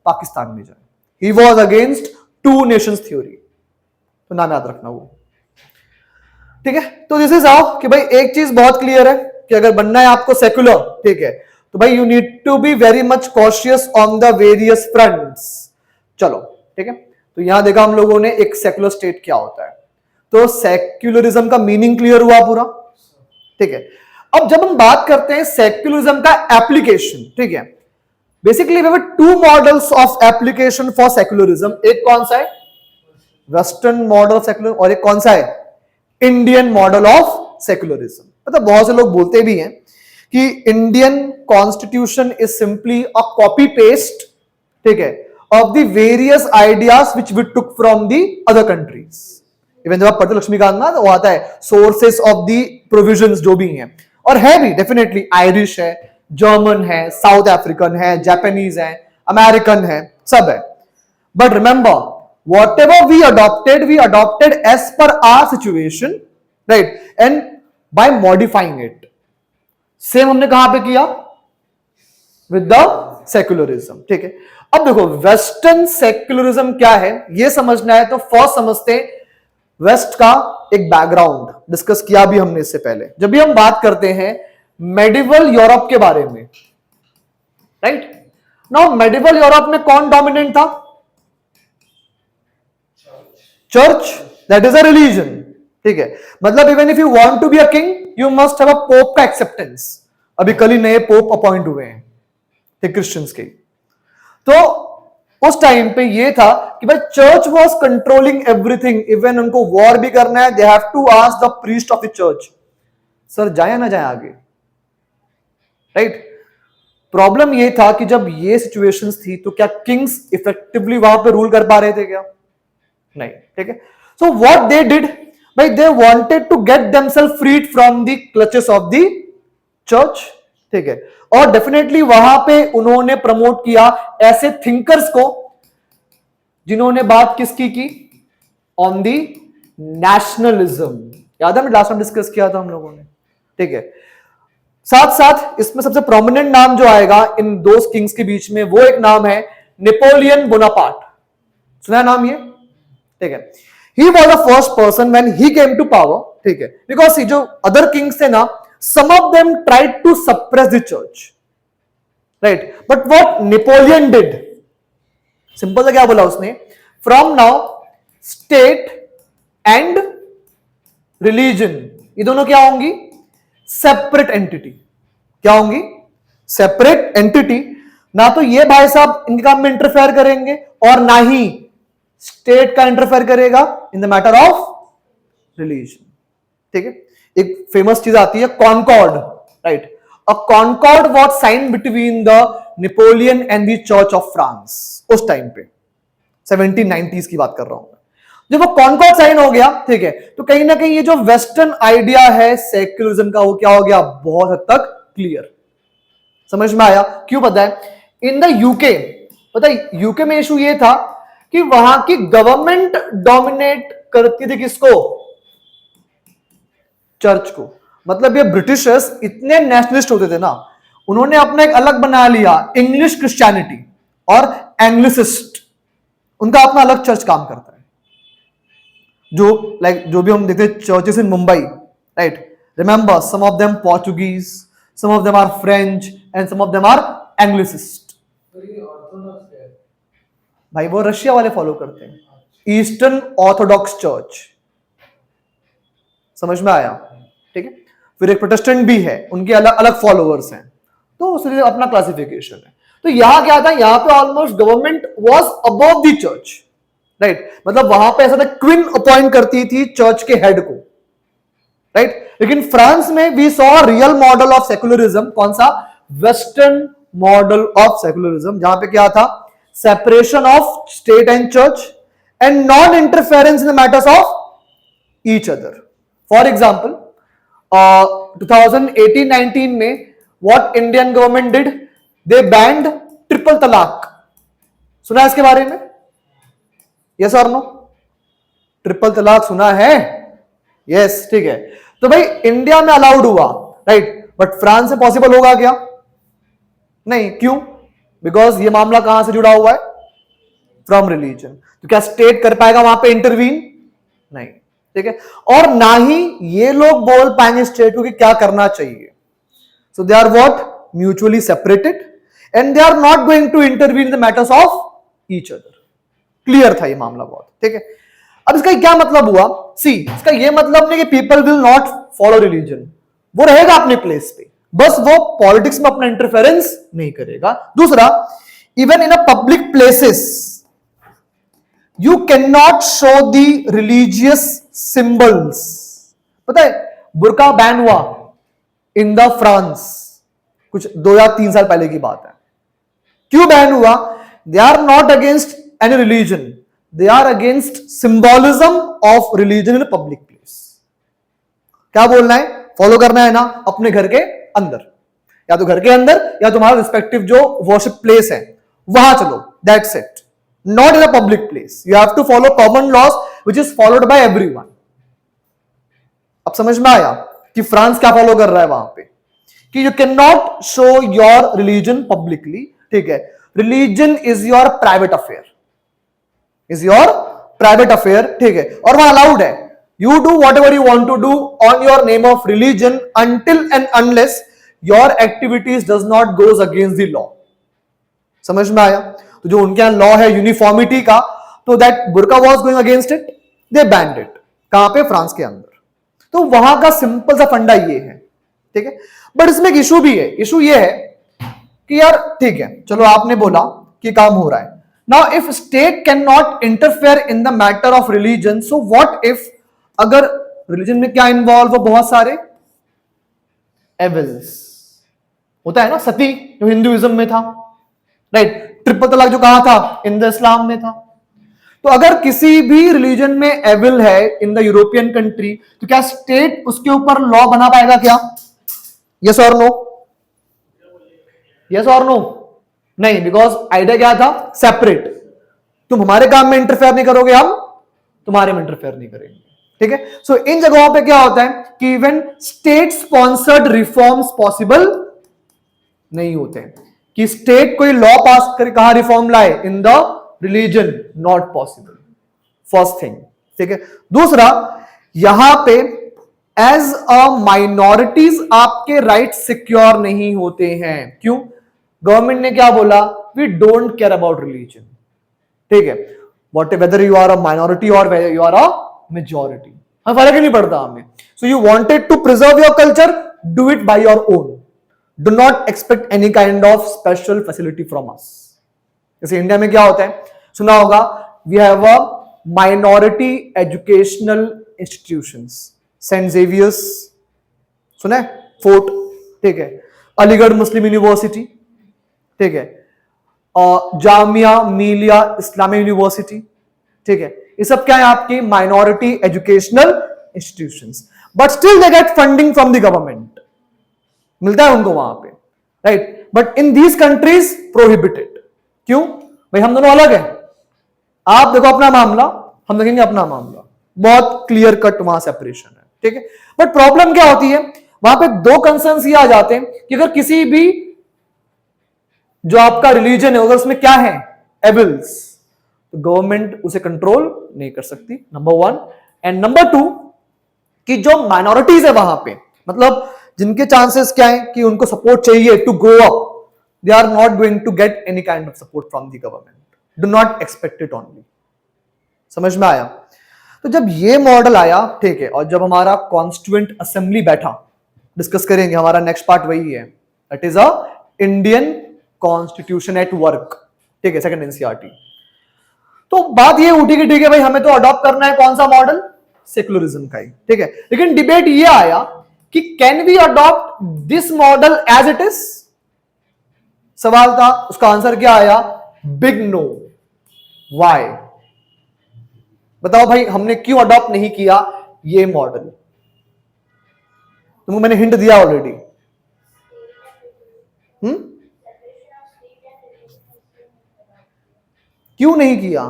पाकिस्तान में जाए। He was against two nations theory, तो नाम याद रखना वो। ठीक है, तो दिस इज हाउ कि भाई एक चीज बहुत क्लियर है कि अगर बनना है आपको सेक्युलर, ठीक है, तो भाई you need to be very much cautious on the various fronts. चलो ठीक है, तो यहां देखा हम लोगों ने एक सेक्युलर स्टेट क्या होता है, तो सेक्युलरिज्म का मीनिंग क्लियर हुआ पूरा। ठीक है, अब जब हम बात करते हैं सेक्युलरिज्म का एप्लीकेशन, ठीक है, basically we have two models of application for secularism. एक कौन सा है? वेस्टर्न मॉडल ऑफ सेक्युलर, और एक कौन सा है? Indian model of secularism. मतलब बहुत से लोग बोलते भी हैं कि Indian constitution is simply a copy paste, ठीक है, of the various ideas which we took from the other countries. Even जब आप पढ़ते लक्ष्मीकांत ना, तो आता है सोर्सेस ऑफ द प्रोविजंस जो भी हैं, और है भी डेफिनेटली, आयरिश है, जर्मन है, साउथ अफ्रीकन है, जापानीज है, अमेरिकन है, सब है। But remember, whatever we adopted as per our situation, right, and by modifying it. Same हमने कहां पे किया? With the secularism. ठीक है, अब देखो वेस्टर्न सेक्युलरिज्म क्या है ये समझना है, तो फर्स्ट समझते हैं वेस्ट का एक बैकग्राउंड। डिस्कस किया भी हमने इससे पहले, जब भी हम बात करते हैं मेडिवल यूरोप के बारे में, राइट। नाउ मेडिवल यूरोप में कौन डोमिनेंट था? Church, that is a religion. ठीक है, मतलब even if you want to be a king, you must have a pope का एक्सेप्टेंस। अभी कल ही नए पोप अपॉइंट हुए हैं, ठीक, क्रिश्चियंस के। तो उस टाइम पे ये था कि भाई church was controlling everything. Even उनको वॉर भी करना है, they have to ask the priest of the church, sir जाए ना जाए आगे, राइट। प्रॉब्लम ये था कि जब ये सिचुएशंस थी, तो क्या किंग्स इफेक्टिवली वहां पे रूल कर पा रहे थे क्या? नहीं। ठीक है, सो व्हाट दे डिड, भाई they wanted to get themselves freed from the clutches of the church. ठीक है, और डेफिनेटली वहां पे उन्होंने प्रमोट किया ऐसे थिंकर्स को जिन्होंने बात किसकी की? On the nationalism. याद है, लास्ट टाइम डिस्कस किया था हम लोगों ने। ठीक है, साथ साथ इसमें सबसे प्रोमिनेंट नाम जो आएगा इन दो किंग्स के बीच में, वो एक नाम है नेपोलियन बोनापार्ट। सुना है नाम ये? ठीक है, he was the first person when he came to power, ठीक है, because जो other kings थे ना, some of them tried to suppress the church, right, but what Napoleon did, simple सा क्या बोला उसने, from now state and religion ये दोनों क्या होंगी? Separate entity. क्या होंगी? Separate entity. ना तो ये भाई साहब इनके काम में इंटरफेयर करेंगे, और ना ही स्टेट का इंटरफेयर करेगा in the matter of religion. ठीक है, एक फेमस चीज आती है concord, right. A concord was sign between the Napoleon and the church of France उस टाइम पे, 1790s की बात कर रहा हूं। जब वो कॉनकॉर्ड साइन हो गया, ठीक है, तो कहीं ना कहीं ये जो वेस्टर्न आइडिया है सेक्युलरिज्म का, वो क्या हो गया? बहुत हद तक क्लियर। समझ में आया? क्यों पता है? इन द यूके, पता है यूके में इशू ये था कि वहां की गवर्नमेंट डोमिनेट करती थी किसको? चर्च को। मतलब ये ब्रिटिशर्स इतने नेशनलिस्ट होते थे ना, उन्होंने अपना एक अलग बना लिया, इंग्लिश क्रिश्चियनिटी और एंग्लिसिस्ट। उनका अपना अलग चर्च काम करता है। जो भी हम देखते हैं churches in Mumbai, right, remember some of them Portuguese, some of them are French, and some of them are Anglicist. Very orthodox है. भाई वो रशिया वाले फॉलो करते हैं, ईस्टर्न ऑर्थोडॉक्स चर्च, समझ में आया? ठीक है. फिर एक प्रोटेस्टेंट भी है, उनके अलग अलग फॉलोअर्स हैं, तो उसके लिए अपना क्लासिफिकेशन है. तो यहां क्या था, यहां पे almost government was above the church, right? मतलब वहां पे ऐसा था, क्वीन अपॉइंट करती थी चर्च के हेड को, राइट? लेकिन फ्रांस में we saw real model of secularism. कौन सा? वेस्टर्न मॉडल ऑफ सेकुलरिज्म, जहां पे क्या था, separation of state and church and non interference in the matters of each other. For example 2018-19 में what Indian government did, they band triple तलाक. सुना है इसके बारे में? यस और नो? ट्रिपल तलाक सुना है? यस, ठीक है. तो भाई इंडिया में अलाउड हुआ, राइट, बट फ्रांस में पॉसिबल होगा क्या? नहीं. क्यों? बिकॉज ये मामला कहां से जुड़ा हुआ है? From religion. तो क्या स्टेट कर पाएगा वहां पे इंटरवीन? नहीं. ठीक है. और ना ही ये लोग बोल पाएंगे स्टेट को कि क्या करना चाहिए. So they are what? Mutually separated and they are not going to intervene in the matters of each other. Clear था ये मामला बहुत. ठीक है. अब इसका क्या मतलब हुआ? सी, इसका ये मतलब नहीं कि people will not follow religion, वो रहेगा अपने प्लेस पे, बस वो पॉलिटिक्स में अपना इंटरफेरेंस नहीं करेगा. दूसरा, even in a public places you can not show the religious symbols. पता है बुर्का बैन हुआ इन द फ्रांस, कुछ 2 या 3 साल पहले की बात है. क्यों बैन हुआ? They are not against any religion, they are against symbolism of religion in a public place. क्या बोलना है? फॉलो करना है ना अपने घर के अंदर, या तो घर के अंदर या तुम्हारा रिस्पेक्टिव जो वर्शिप प्लेस है वहां चलो, that's it. Not in a public place. You have to follow common laws which is followed by everyone. अब समझ में आया कि फ्रांस क्या फॉलो कर रहा है वहां पे, कि you can not show your religion publicly. ठीक है. Religion is your private affair, is your private affair. ठीक है. और वहां अलाउड है, you do whatever you want to do on your name of religion until and unless your activities does not goes against the law. समझ में आया? तो जो उनके यहां लॉ है यूनिफॉर्मिटी का, तो that burqa was going against it, they banned it. कहां पे? फ्रांस के अंदर. तो वहां का सिंपल सा फंडा ये है. ठीक है. बट इसमें एक इशू भी है. इशू ये है कि यार ठीक है, चलो आपने बोला कि काम हो रहा है. Now, if state cannot interfere in the matter of religion, so what if अगर religion में क्या involve हो? बहुत सारे evils होता है ना. सती जो हिंदुइज्म में था, राइट. ट्रिपल तलाक जो कहा था इन द इस्लाम में था. तो अगर किसी भी रिलीजन में एविल है इन द यूरोपियन कंट्री, तो क्या स्टेट उसके ऊपर लॉ बना पाएगा क्या? यस और नो? यस और नो? नहीं. बिकॉज आइडिया क्या था? सेपरेट. तुम हमारे काम में इंटरफेयर नहीं करोगे, हम तुम्हारे में इंटरफेयर नहीं करेंगे. ठीक है. सो इन जगहों पे क्या होता है कि even state sponsored reforms possible नहीं होते, कि स्टेट कोई लॉ पास कर कहा रिफॉर्म लाए in the religion, not possible. First thing. ठीक है. दूसरा, यहां पे एज अ माइनॉरिटीज आपके राइट सिक्योर नहीं होते हैं. क्यों? गवर्नमेंट ने क्या बोला? We don't care about religion. ठीक है. What whether you are a minority और whether you are a majority, हमें फर्क ही नहीं पड़ता हमें. So you wanted to preserve your culture, do it by your own. Do not expect any kind of special facility from us. जैसे India में क्या होता है, सुना होगा, we have a minority educational institutions. Saint Xavier's सुना है? Fort. ठीक है. Aligarh Muslim University. ठीक है. Jamia Millia Islamic university. ठीक है. ये सब क्या है? आपकी minority educational institutions. But still they get funding from the government, मिलता है उनको वहां पे, right. But in these countries prohibited. क्यों भाई? हम दोनों अलग है. आप देखो अपना मामला, हम देखेंगे अपना मामला. बहुत क्लियर कट वहां सेपरेशन है. ठीक है. बट प्रॉब्लम क्या होती है वहां पे? 2 कंसर्न्स ये आ जाते हैं कि अगर किसी भी जो आपका रिलीजन है अगर उसमें क्या है? एविल्स, तो गवर्नमेंट उसे कंट्रोल नहीं कर सकती, नंबर 1. एंड नंबर 2 कि जो माइनॉरिटीज है वहां पे, मतलब जिनके चांसेस क्या है कि उनको सपोर्ट चाहिए to grow up, they are not going to get any kind of support from the government. Do not expect it only. समझ में आया? तो जब ये मॉडल आया, ठीक है, और जब हमारा कॉन्स्टिट्यूएंट असेंबली बैठा, डिस्कस करेंगे, हमारा नेक्स्ट पार्ट वही है, that is a Indian constitution at work. ठीक है, सेकंड एनसीईआरटी. तो बात ये उठी कि ठीक है भाई, हमें तो अडॉप्ट करना है कौन सा मॉडल, सेक्युलरिज्म का ही. ठीक है, लेकिन डिबेट ये आया कि can we adopt this model as it is. सवाल था, उसका आंसर क्या आया, बिग नो. व्हाई? बताओ भाई, हमने क्यों अडॉप्ट नहीं किया ये मॉडल? तुमको मैंने हिंट दिया ऑलरेडी. क्यों नहीं किया?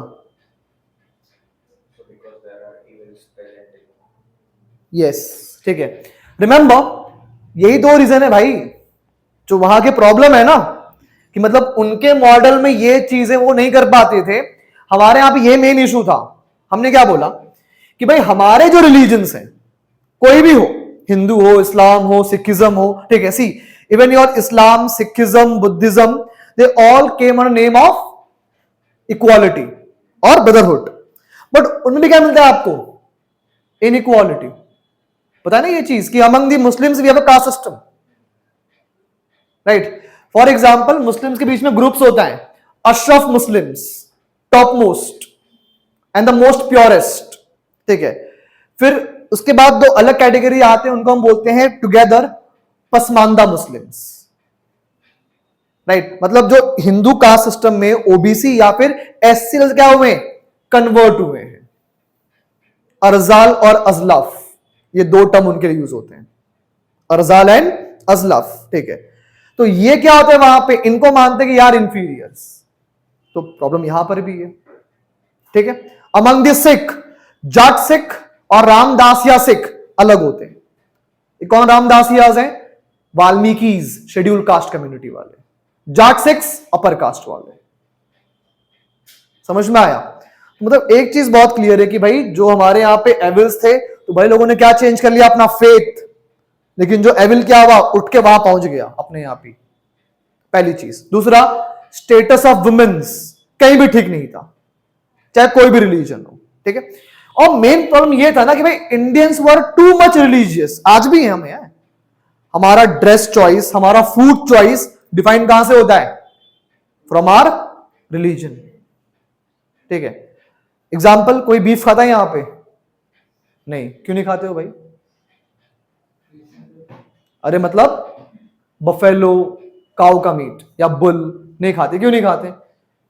यस, ठीक है. रिमेंबर, यही दो रीजन है भाई. जो वहां के प्रॉब्लम है ना, कि मतलब उनके मॉडल में ये चीजें वो नहीं कर पाते थे, हमारे यहां पे ये मेन इशू था. हमने क्या बोला कि भाई हमारे जो रिलीजन्स हैं, कोई भी हो, हिंदू हो, इस्लाम हो, सिखिज्म हो, ठीक है, see even your Islam, Sikhism, Buddhism, they all came on name of equality और ब्रदरहुड. बट उनमें भी क्या मिलता है आपको, इनइक्वालिटी. पता है ना ये चीज कि among the Muslims we have a caste system, right. For example, Muslims के बीच में ग्रुप्स होता है, Ashraf Muslims, top most and the most purest. ठीक है, फिर उसके बाद दो अलग कैटेगरी आते हैं, उनको हम बोलते हैं टुगेदर पसमानदा मुस्लिम्स, राइट. मतलब जो हिंदू कास्ट सिस्टम में ओबीसी या फिर एससी क्या हुए, कन्वर्ट हुए हैं. अरजाल और अजलाफ, ये दो टर्म उनके लिए यूज होते हैं, अरजाल एंड अजलाफ. ठीक है, तो ये क्या होता है वहां पे, इनको मानते हैं कि यार इंफीरियर्स. तो प्रॉब्लम यहां पर भी है. ठीक है, अमंग द सिख, जाट सिख और रामदासिया सिख अलग होते हैं. ये कौन रामदासियास हैं, वाल्मीकिस, शेड्यूल कास्ट कम्युनिटी वाले. जाट सिख्स अपर कास्ट वाले. समझ में आया? मतलब एक चीज बहुत क्लियर है कि भाई जो हमारे यहां पे एविल्स थे, तो भाई लोगों ने क्या चेंज कर लिया, अपना फेथ. लेकिन जो एविल क्या हुआ, उठ के वहां पहुंच गया अपने यहां पे. पहली चीज. दूसरा, स्टेटस ऑफ वुमेन्स कहीं भी ठीक नहीं था, चाहे कोई भी रिलीजन हो. ठीक है, और मेन प्रॉब्लम यह था ना कि भाई Indians were too much religious. आज भी है हमें. हमारा ड्रेस चॉइस, हमारा फूड चॉइस डिफाइन कहां से होता है, फ्रॉम आवर रिलीजन. ठीक है, एग्जाम्पल, कोई बीफ खाता है यहां पे? नहीं. क्यों नहीं खाते हो भाई? अरे मतलब बफेलो, काउ का मीट या बुल नहीं खाते. क्यों नहीं खाते?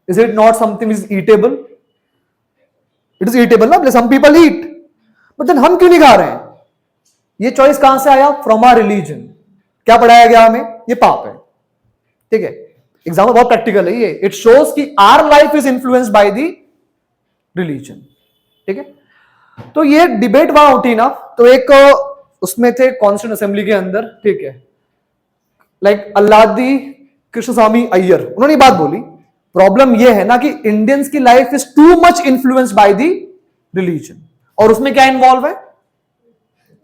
Is it not something is eatable? It is eatable ना, some people eat, but then हम क्यों नहीं खा रहे हैं? ये चॉइस कहां से आया, फ्रॉम आवर रिलीजन. क्या पढ़ाया गया हमें, ये पाप है. ठीक है, एग्जाम्पल बहुत प्रैक्टिकल है ये. इट शोज कि our life is influenced by the religion. ठीक है, तो ये डिबेट वहां उठी ना, तो एक उसमें थे कॉन्स्टिट्यूंट असेंबली के अंदर. ठीक है, लाइक अल्लादी कृष्णस्वामी अय्यर, उन्होंने बात बोली, प्रॉब्लम यह है ना कि इंडियंस की life is too much influenced by the religion. और उसमें क्या इन्वॉल्व है,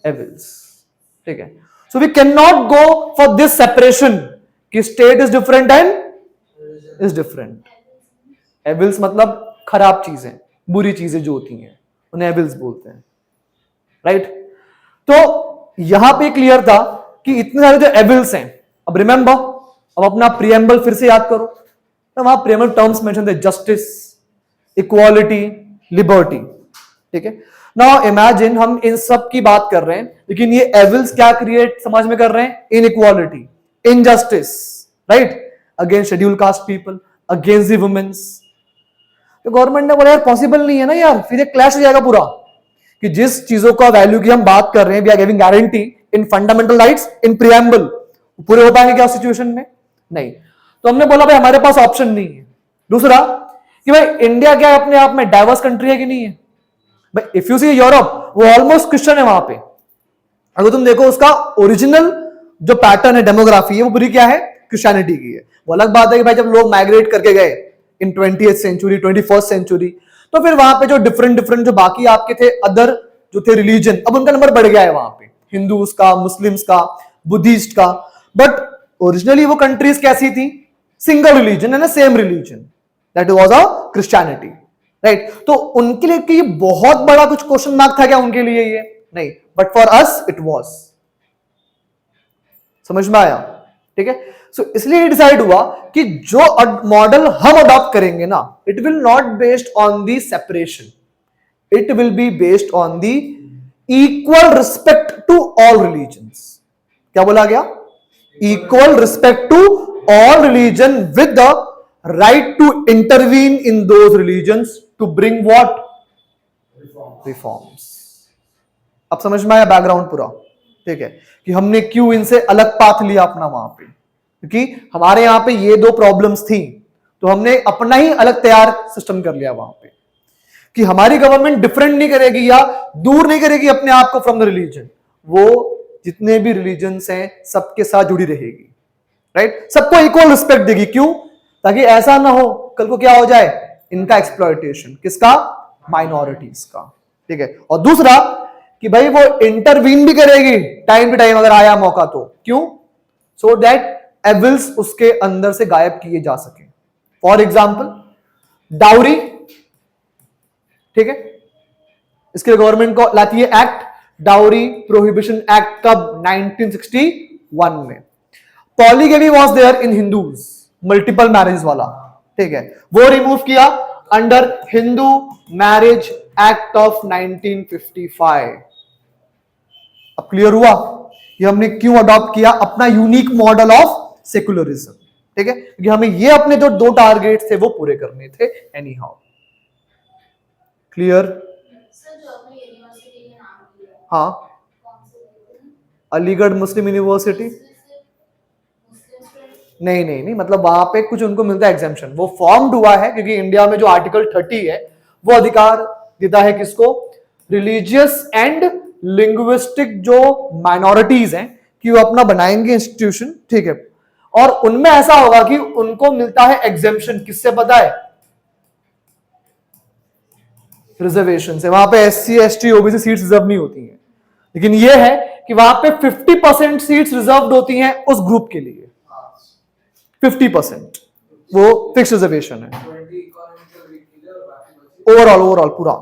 एविल्स. ठीक है, so we can not go for this separation कि state is different and is different. Evils मतलब खराब चीजें, बुरी चीजें जो होती हैं, उन्हें एविल्स बोलते हैं, राइट. तो यहां पे क्लियर था कि इतने सारे जो एविल्स हैं. अब रिमेंबर, अब अपना प्रियम्बल फिर से याद करो, तो वहां प्रियम्बल टर्म्स मेंशन थे, जस्टिस, इक्वालिटी, लिबर्टी. ठीक है, नाउ इमेजिन हम इन सब की बात कर रहे हैं, लेकिन ये एविल्स क्या क्रिएट समाज में कर रहे हैं, inequality, injustice, right, against schedule caste people, against the womens. तो गवर्नमेंट ने बोला यार पॉसिबल नहीं है ना यार, फिर एक क्लैश हो जाएगा पूरा, कि जिस चीजों का वैल्यू की हम बात कर रहे हैं, we are giving guarantee in fundamental rights in preamble, पूरे हो पाएंगे क्या सिचुएशन में, नहीं. तो हमने बोला भाई हमारे पास ऑप्शन नहीं है. दूसरा कि भाई इंडिया क्या अपने आप में डाइवर्स कंट्री है कि नहीं है भाई. इफ यू सी यूरोप, वो ऑलमोस्ट क्रिश्चियन है वहां पे. अगर तुम देखो उसका ओरिजिनल जो पैटर्न है, डेमोग्राफी है, वो पूरी क्या है, क्रिश्चियनिटी की है. वो अलग बात है कि भाई जब लोग माइग्रेट करके गए इन 20th सेंचुरी, 21st सेंचुरी, तो फिर वहां पे जो डिफरेंट जो बाकी आपके थे अदर जो थे रिलीजन, अब उनका नंबर बढ़ गया है वहां पे, हिंदूज का, मुस्लिम्स का, बुद्धिस्ट का, बट ओरिजिनली वो कंट्रीज कैसी थी? Single religion and same religion, that was a Christianity, right? तो उनके लिए कि ये बहुत बड़ा कुछ क्वेश्चन मार्क था क्या उनके लिए? ये नहीं, but for us it was. समझ में आया? ठीक है। सो इसलिए डिसाइड हुआ कि जो मॉडल हम अडॉप्ट करेंगे ना, it will not based on the separation, it will be based on the equal respect to all religions. क्या बोला गया? Equal respect to all religion with the right to intervene in those religions to bring what? Reforms. अब समझ में आया background पूरा? ठीक है, कि हमने क्यों इनसे अलग पाथ लिया अपना वहां पे, क्योंकि हमारे यहां पे ये दो प्रॉब्लम्स थी, तो हमने अपना ही अलग तैयार सिस्टम कर लिया वहां पे, कि हमारी गवर्नमेंट डिफरेंट नहीं करेगी या दूर नहीं करेगी अपने आप को फ्रॉम द रिलीजन, वो जितने भी रिलीजन्स हैं सबके साथ जुड़ी रहेगी, राइट? सबको इक्वल रिस्पेक्ट देगी। क्यों? ताकि ऐसा ना हो कल को क्या हो जाए, इनका एक्सप्लॉयटेशन, किसका? माइनॉरिटीज का। ठीक है। और दूसरा कि भाई वो इंटरवीन भी करेगी टाइम टू टाइम अगर आया मौका तो। क्यों? सो दैट एविल्स उसके अंदर से गायब किए जा सके। फॉर एग्जाम्पल डाउरी, ठीक है, इसके गवर्नमेंट को लाती है एक्ट, डाउरी प्रोहिबिशन एक्ट, कब? 1961 में। Polygamy was there in Hindus, multiple marriage वाला, ठीक है, वो रिमूव किया under Hindu marriage act of 1955। अब क्लियर हुआ कि हमने क्यों अडॉप्ट किया अपना यूनिक मॉडल ऑफ सेकुलरिज्म। ठीक है, क्योंकि हमें ये अपने जो दो टारगेट थे वो पूरे करने थे एनी हाउ। क्लियर? हाँ, अलीगढ़ मुस्लिम यूनिवर्सिटी, नहीं नहीं नहीं, मतलब वहां पे कुछ उनको मिलता है एग्जेम्पशन, वो फॉर्म्ड हुआ है क्योंकि इंडिया में जो आर्टिकल 30 है वो अधिकार देता है किसको? रिलीजियस एंड लिंग्विस्टिक जो माइनॉरिटीज हैं कि वो अपना बनाएंगे इंस्टीट्यूशन, ठीक है, और उनमें ऐसा होगा कि उनको मिलता है एग्जेम्पशन, किससे पता है? रिजर्वेशन से। वहां पे SC ST OBC seats reserve नहीं होती हैं, लेकिन ये है कि वहां पे 50% सीट्स रिजर्व होती हैं उस ग्रुप के लिए, 50% वो फिक्स रिजर्वेशन है ओवरऑल पूरा।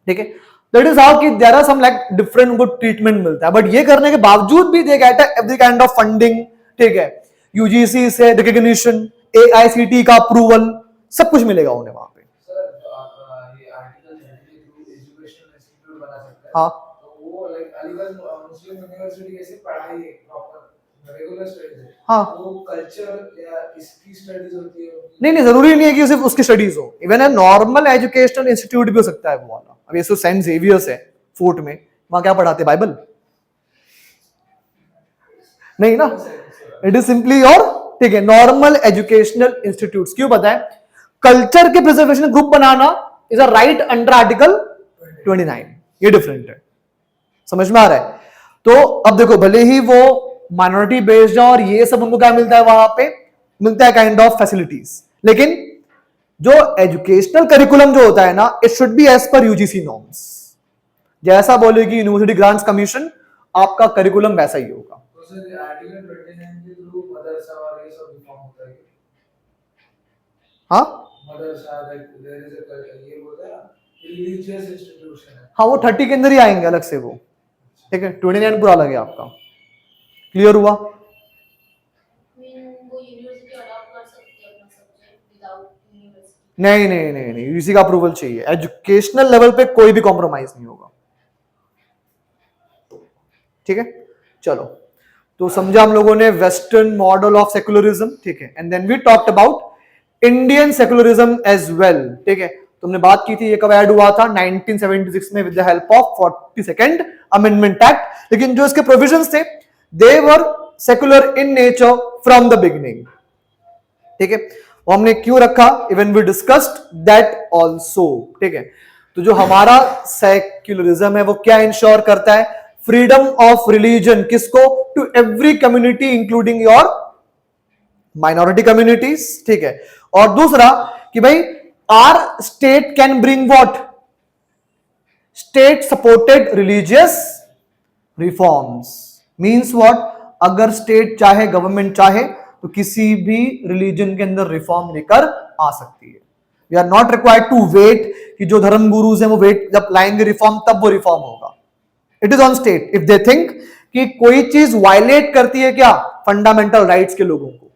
ठीक है, दैट इज हाउ कि there are some like different उनको ट्रीटमेंट मिलता है, बट ये करने के बावजूद भी they get every kind of funding, ठीक है, UGC से रिकॉग्निशन, AICT का अप्रूवल, सब कुछ मिलेगा उन्हें वहां पे। ये आर्टिकल 30 के थ्रू एजुकेशन इंस्टीट्यूट बना सकता है। हाँ, तो वो लाइक अलीगढ़ मुस्लिम यूनिवर्सिटी कैसे पढ़ाई है प्रॉपर रेगुलर स्टडीज है। हाँ, वो कल्चर या इसकी स्टडीज होती है। नहीं जरूरी नहीं है कि सिर्फ उसकी स्टडीज हो, even a normal educational institute भी हो सकता है वो वाला। अब ये सेंट जेवियर्स है फोर्ट में, वहां क्या पढ़ाते? बाइबल नहीं ना, इट इज सिंपली योर, ठीक है, नॉर्मल एजुकेशनल इंस्टीट्यूट्स। क्यों पता है? कल्चर के preservation group banana is a right under article 29, ये डिफरेंट है। समझ में आ रहा है? तो अब देखो, भले ही वो माइनॉरिटी बेस्ड है और ये सब उनको क्या मिलता है वहां पे? मिलता है काइंड ऑफ फैसिलिटीज, लेकिन जो एजुकेशनल करिकुलम जो होता है ना, it should be as per UGC norms. जैसा बोलेगी यूनिवर्सिटी ग्रांट्स कमीशन, आपका करिकुलम वैसा ही होगा। तो सर आर्टिकल 29 के थ्रू मदरसा और ये सब रिफॉर्म होता है। हाँ, मदरसा देयर इज अ ये बोलते हैं रिलीजियस इंस्टीट्यूशन है। हाँ, वो 30 के अंदर ही आएंगे अलग से वो, ठीक है, 29 पूरा अलग है आपका। क्लियर हुआ? नहीं नहीं नहीं नहीं, UGC का अप्रूवल चाहिए। एजुकेशनल लेवल पे कोई भी कॉम्प्रोमाइज नहीं होगा। ठीक है, चलो, तो समझा हम लोगों ने वेस्टर्न मॉडल ऑफ सेकुलरिज्म, ठीक है, and then we talked about Indian secularism as well. ठीक है, तुमने बात की थी ये कब ऐड हुआ था? 1976 में with the help of 42nd amendment act. लेकिन जो इसके प्रोविजंस थे they were secular in nature from the beginning. ठीक है, वो हमने क्यों रखा? Even we discussed that also. ठीक है, तो जो हमारा सेक्युलरिज्म है वो क्या इंश्योर करता है? फ्रीडम ऑफ रिलीजन, किसको? To every community including your minority communities. ठीक है, और दूसरा कि भाई our state can bring what? State supported religious reforms. Means what, अगर स्टेट चाहे, गवर्नमेंट चाहे तो किसी भी रिलीजन के अंदर रिफॉर्म लेकर आ सकती है. We are not required to wait कि जो धर्म गुरुज हैं वो वेट जब लाएंगे रिफॉर्म तब वो रिफॉर्म होगा. It is on state if they think कि कोई चीज वायलेट करती है क्या फंडामेंटल राइट्स के लोगों को,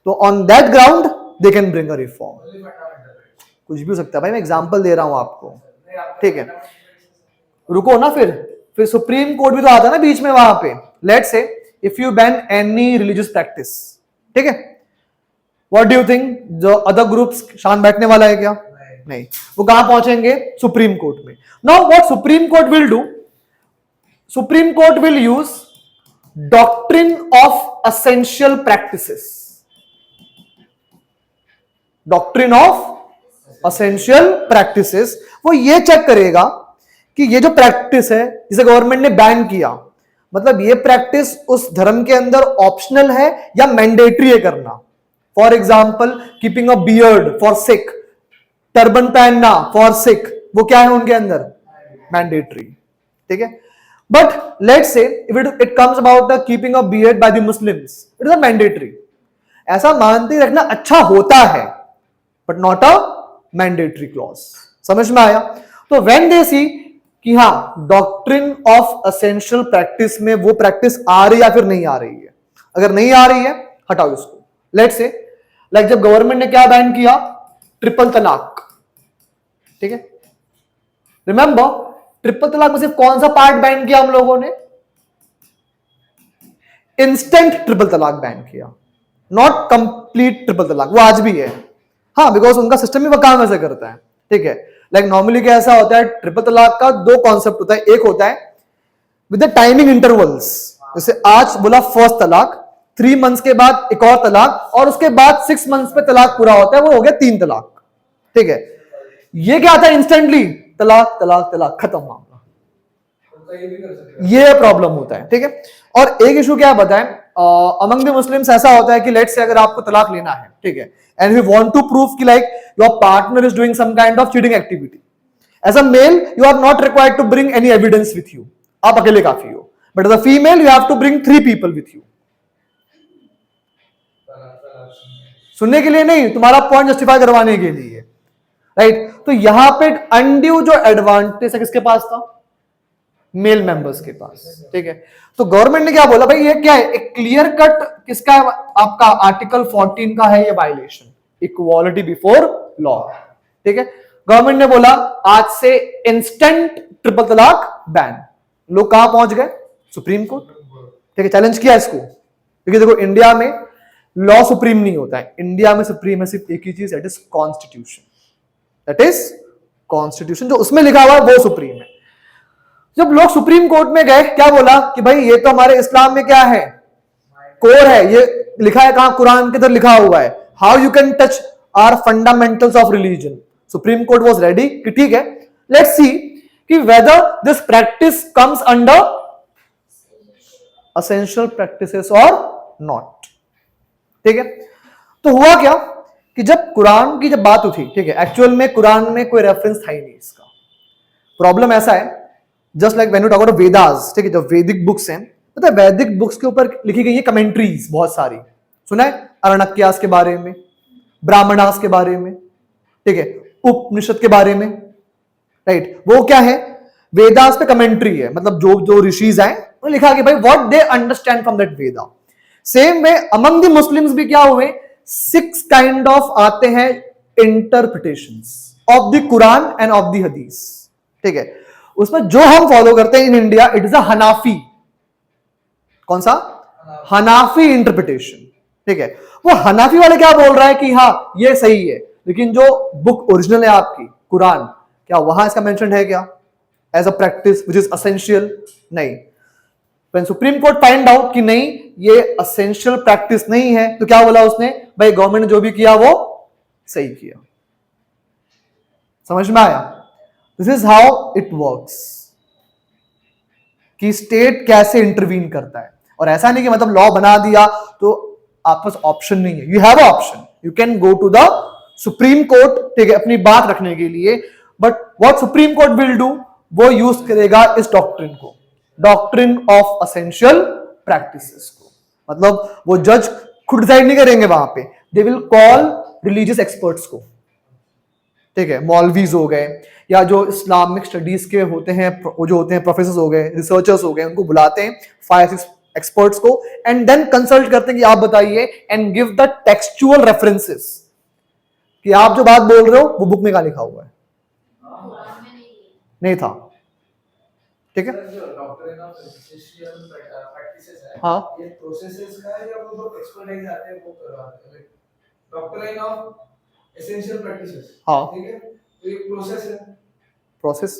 तो on that ground they can bring a reform. Only fundamental rights. कुछ भी हो सकता है भाई, मैं एग्जांपल दे रहा हूं आपको. नहीं, आपका ठीक है, fundamental रुको ना, फिर सुप्रीम कोर्ट भी तो आता है ना बीच में वहां पे. Let's say if you ban any religious practice, ठीक है, व्हाट डू यू थिंक, जो अदर ग्रुप्स शांत बैठने वाला है क्या? नहीं. वो कहां पहुंचेंगे? सुप्रीम कोर्ट में. Now what Supreme Court will do, supreme Court will use doctrine of essential practices. Doctrine of essential practices, वो ये चेक करेगा कि ये जो प्रैक्टिस है जिसे गवर्नमेंट ने बैन किया, मतलब ये प्रैक्टिस उस धर्म के अंदर ऑप्शनल है या मैंडेटरी है करना. For example keeping a beard for Sikh, turban पहनना फॉर सिख, वो क्या है उनके अंदर? मैंडेटरी. ठीक है, but let's say if it comes about the keeping a beard by the Muslims, it is a mandatory. ऐसा मानते रखना अच्छा होता है but not a mandatory clause. समझ में आया? तो व्हेन दे सी कि हाँ डॉक्ट्रिन ऑफ एसेंशियल प्रैक्टिस में वो प्रैक्टिस आ रही या फिर नहीं आ रही है, अगर नहीं आ रही है हटाओ इसको. लेट्स से लाइक जब गवर्नमेंट ने क्या बैन किया? ट्रिपल तलाक. ठीक है, रिमेंबर ट्रिपल तलाक में सिर्फ कौन सा पार्ट बैन किया हम लोगों ने? इंस्टेंट ट्रिपल तलाक बैन किया, नॉट कंप्लीट ट्रिपल तलाक. वो आज भी है, हाँ, बिकॉज उनका सिस्टम ही वो काम ऐसे करता है. ठीक है, लाइक नॉर्मली क्या ऐसा होता है, ट्रिपल तलाक का दो कॉन्सेप्ट होता है. एक होता है विद द टाइमिंग इंटरवल्स, जैसे आज बोला फर्स्ट तलाक, 3 मंथ्स के बाद एक और तलाक, और उसके बाद 6 मंथ्स पे तलाक पूरा होता है, वो हो गया 3 तलाक. ठीक है, ये क्या आता है? इंस्टेंटली तलाक तलाक तलाक, खत्म मामला. तो ये भी कर सकते हैं. ये प्रॉब्लम होता है. ठीक है, और एक इशू क्या बताएं, अमंग द मुस्लिम्स ऐसा होता है कि लेट्स से अगर आपको तलाक लेना है, ठीक है, and we want to prove कि like your partner is doing some kind of cheating activity, as a male you are not required to bring any evidence with you, आप अकेले काफी हो. But as a female you have to bring 3 people with you. सुनने के लिए नहीं, तुम्हारा point justify करवाने के लिए, राइट? तो यहां पे अनड्यू जो एडवांटेज है किसके पास था? मेल मेंबर्स के पास. ठीक है, तो गवर्नमेंट ने क्या बोला भाई, ये क्या है? एक क्लियर कट किसका है? आपका आर्टिकल 14 का है ये वायलेशन, इक्वालिटी बिफोर लॉ. ठीक है, गवर्नमेंट ने बोला आज से इंस्टेंट ट्रिपल तलाक बैन. लोग कहां पहुंच गए? Supreme Court. ठीक है, चैलेंज किया इसको, क्योंकि देखो इंडिया में लॉ सुप्रीम नहीं होता है. इंडिया में सुप्रीम है सिर्फ एक ही चीज, that is constitution. That is constitution, जो उसमें लिखा हुआ है वो सुप्रीम है. जब लोग सुप्रीम कोर्ट में गए, क्या बोला कि भाई ये तो हमारे इस्लाम में क्या है? कोर है, ये लिखा है कहां? कुरान के अंदर लिखा हुआ है. How you can touch our fundamentals of religion? Supreme Court was ready कि ठीक है, लेट्स सी कि whether this practice comes under essential practices और नॉट. ठीक है, तो हुआ क्या कि जब कुरान की जब बात उठी, ठीक है, एक्चुअल में कुरान में कोई रेफरेंस था ही नहीं इसका. प्रॉब्लम ऐसा है, just like when you talk about Vedas, ठीक है, जो वैदिक बुक्स हैं, पता है वैदिक बुक्स के ऊपर लिखी गई है कमेंट्रीज बहुत सारी. सुना है अरण्यक्यास के बारे में, ब्राह्मणास के बारे में, ठीक है, उपनिषद के बारे में, राइट? वो क्या है? वेदास पे कमेंट्री है, मतलब जो जो ऋषिज आए उन्होंने लिखा कि भाई what they understand from that Veda. Same way among the Muslims भी क्या हुए? 6 काइंड ऑफ आते हैं interpretations of the Quran end of the हदीस. ठीक है, उसमें जो हम फॉलो करते हैं in India, it is a Hanafi. कौन सा? Hanafi interpretation. ठीक है, वो हनाफी वाले क्या बोल रहा है कि हाँ ये सही है, लेकिन जो बुक ओरिजिनल है आपकी कुरान, क्या वहां इसका मेंशन है क्या as a practice which is essential? नहीं. When supreme court find out कि नहीं ये असेंशियल प्रैक्टिस नहीं है, तो क्या बोला उसने? भाई गवर्नमेंट ने जो भी किया वो सही किया. समझ में आया? This is how it works, कि स्टेट कैसे इंटरवीन करता है. और ऐसा नहीं कि मतलब लॉ बना दिया तो आपके पास ऑप्शन नहीं है. You have a option, you can go to the Supreme Court, ठीक है, अपनी बात रखने के लिए. But what Supreme Court will do, वो यूज करेगा इस डॉक्ट्रिन को, डॉक्ट्रिन ऑफ एसेंशियल प्रैक्टिसेस को। मतलब वो जज खुद डिसाइड नहीं करेंगे वहां पे, they will call religious experts को, ठीक है, मौलवीज हो गए या जो इस्लामिक स्टडीज के होते हैं, वो जो होते हैं प्रोफेसर हो गए, रिसर्चर्स हो गए, उनको बुलाते हैं 5-6 एक्सपर्ट्स को एंड देन कंसल्ट करते हैं कि आप बताइए and give the textual references कि आप जो बात बोल रहे हो वो बुक में क्या लिखा हुआ है, कुरान में नहीं है। नहीं था, ठीक है। सर जो डॉक्टरिन ऑफ एसेंशियल प्रैक्टिसेस है, हाँ। ये प्रोसेसेस का है या वो जो एक्सपर्टाइज आते हैं वो करवाते हैं? डॉक्टरिन ऑफ एसेंशियल प्रैक्टिसेस, हाँ। ठीक है, तो ये प्रोसेस है। प्रोसेस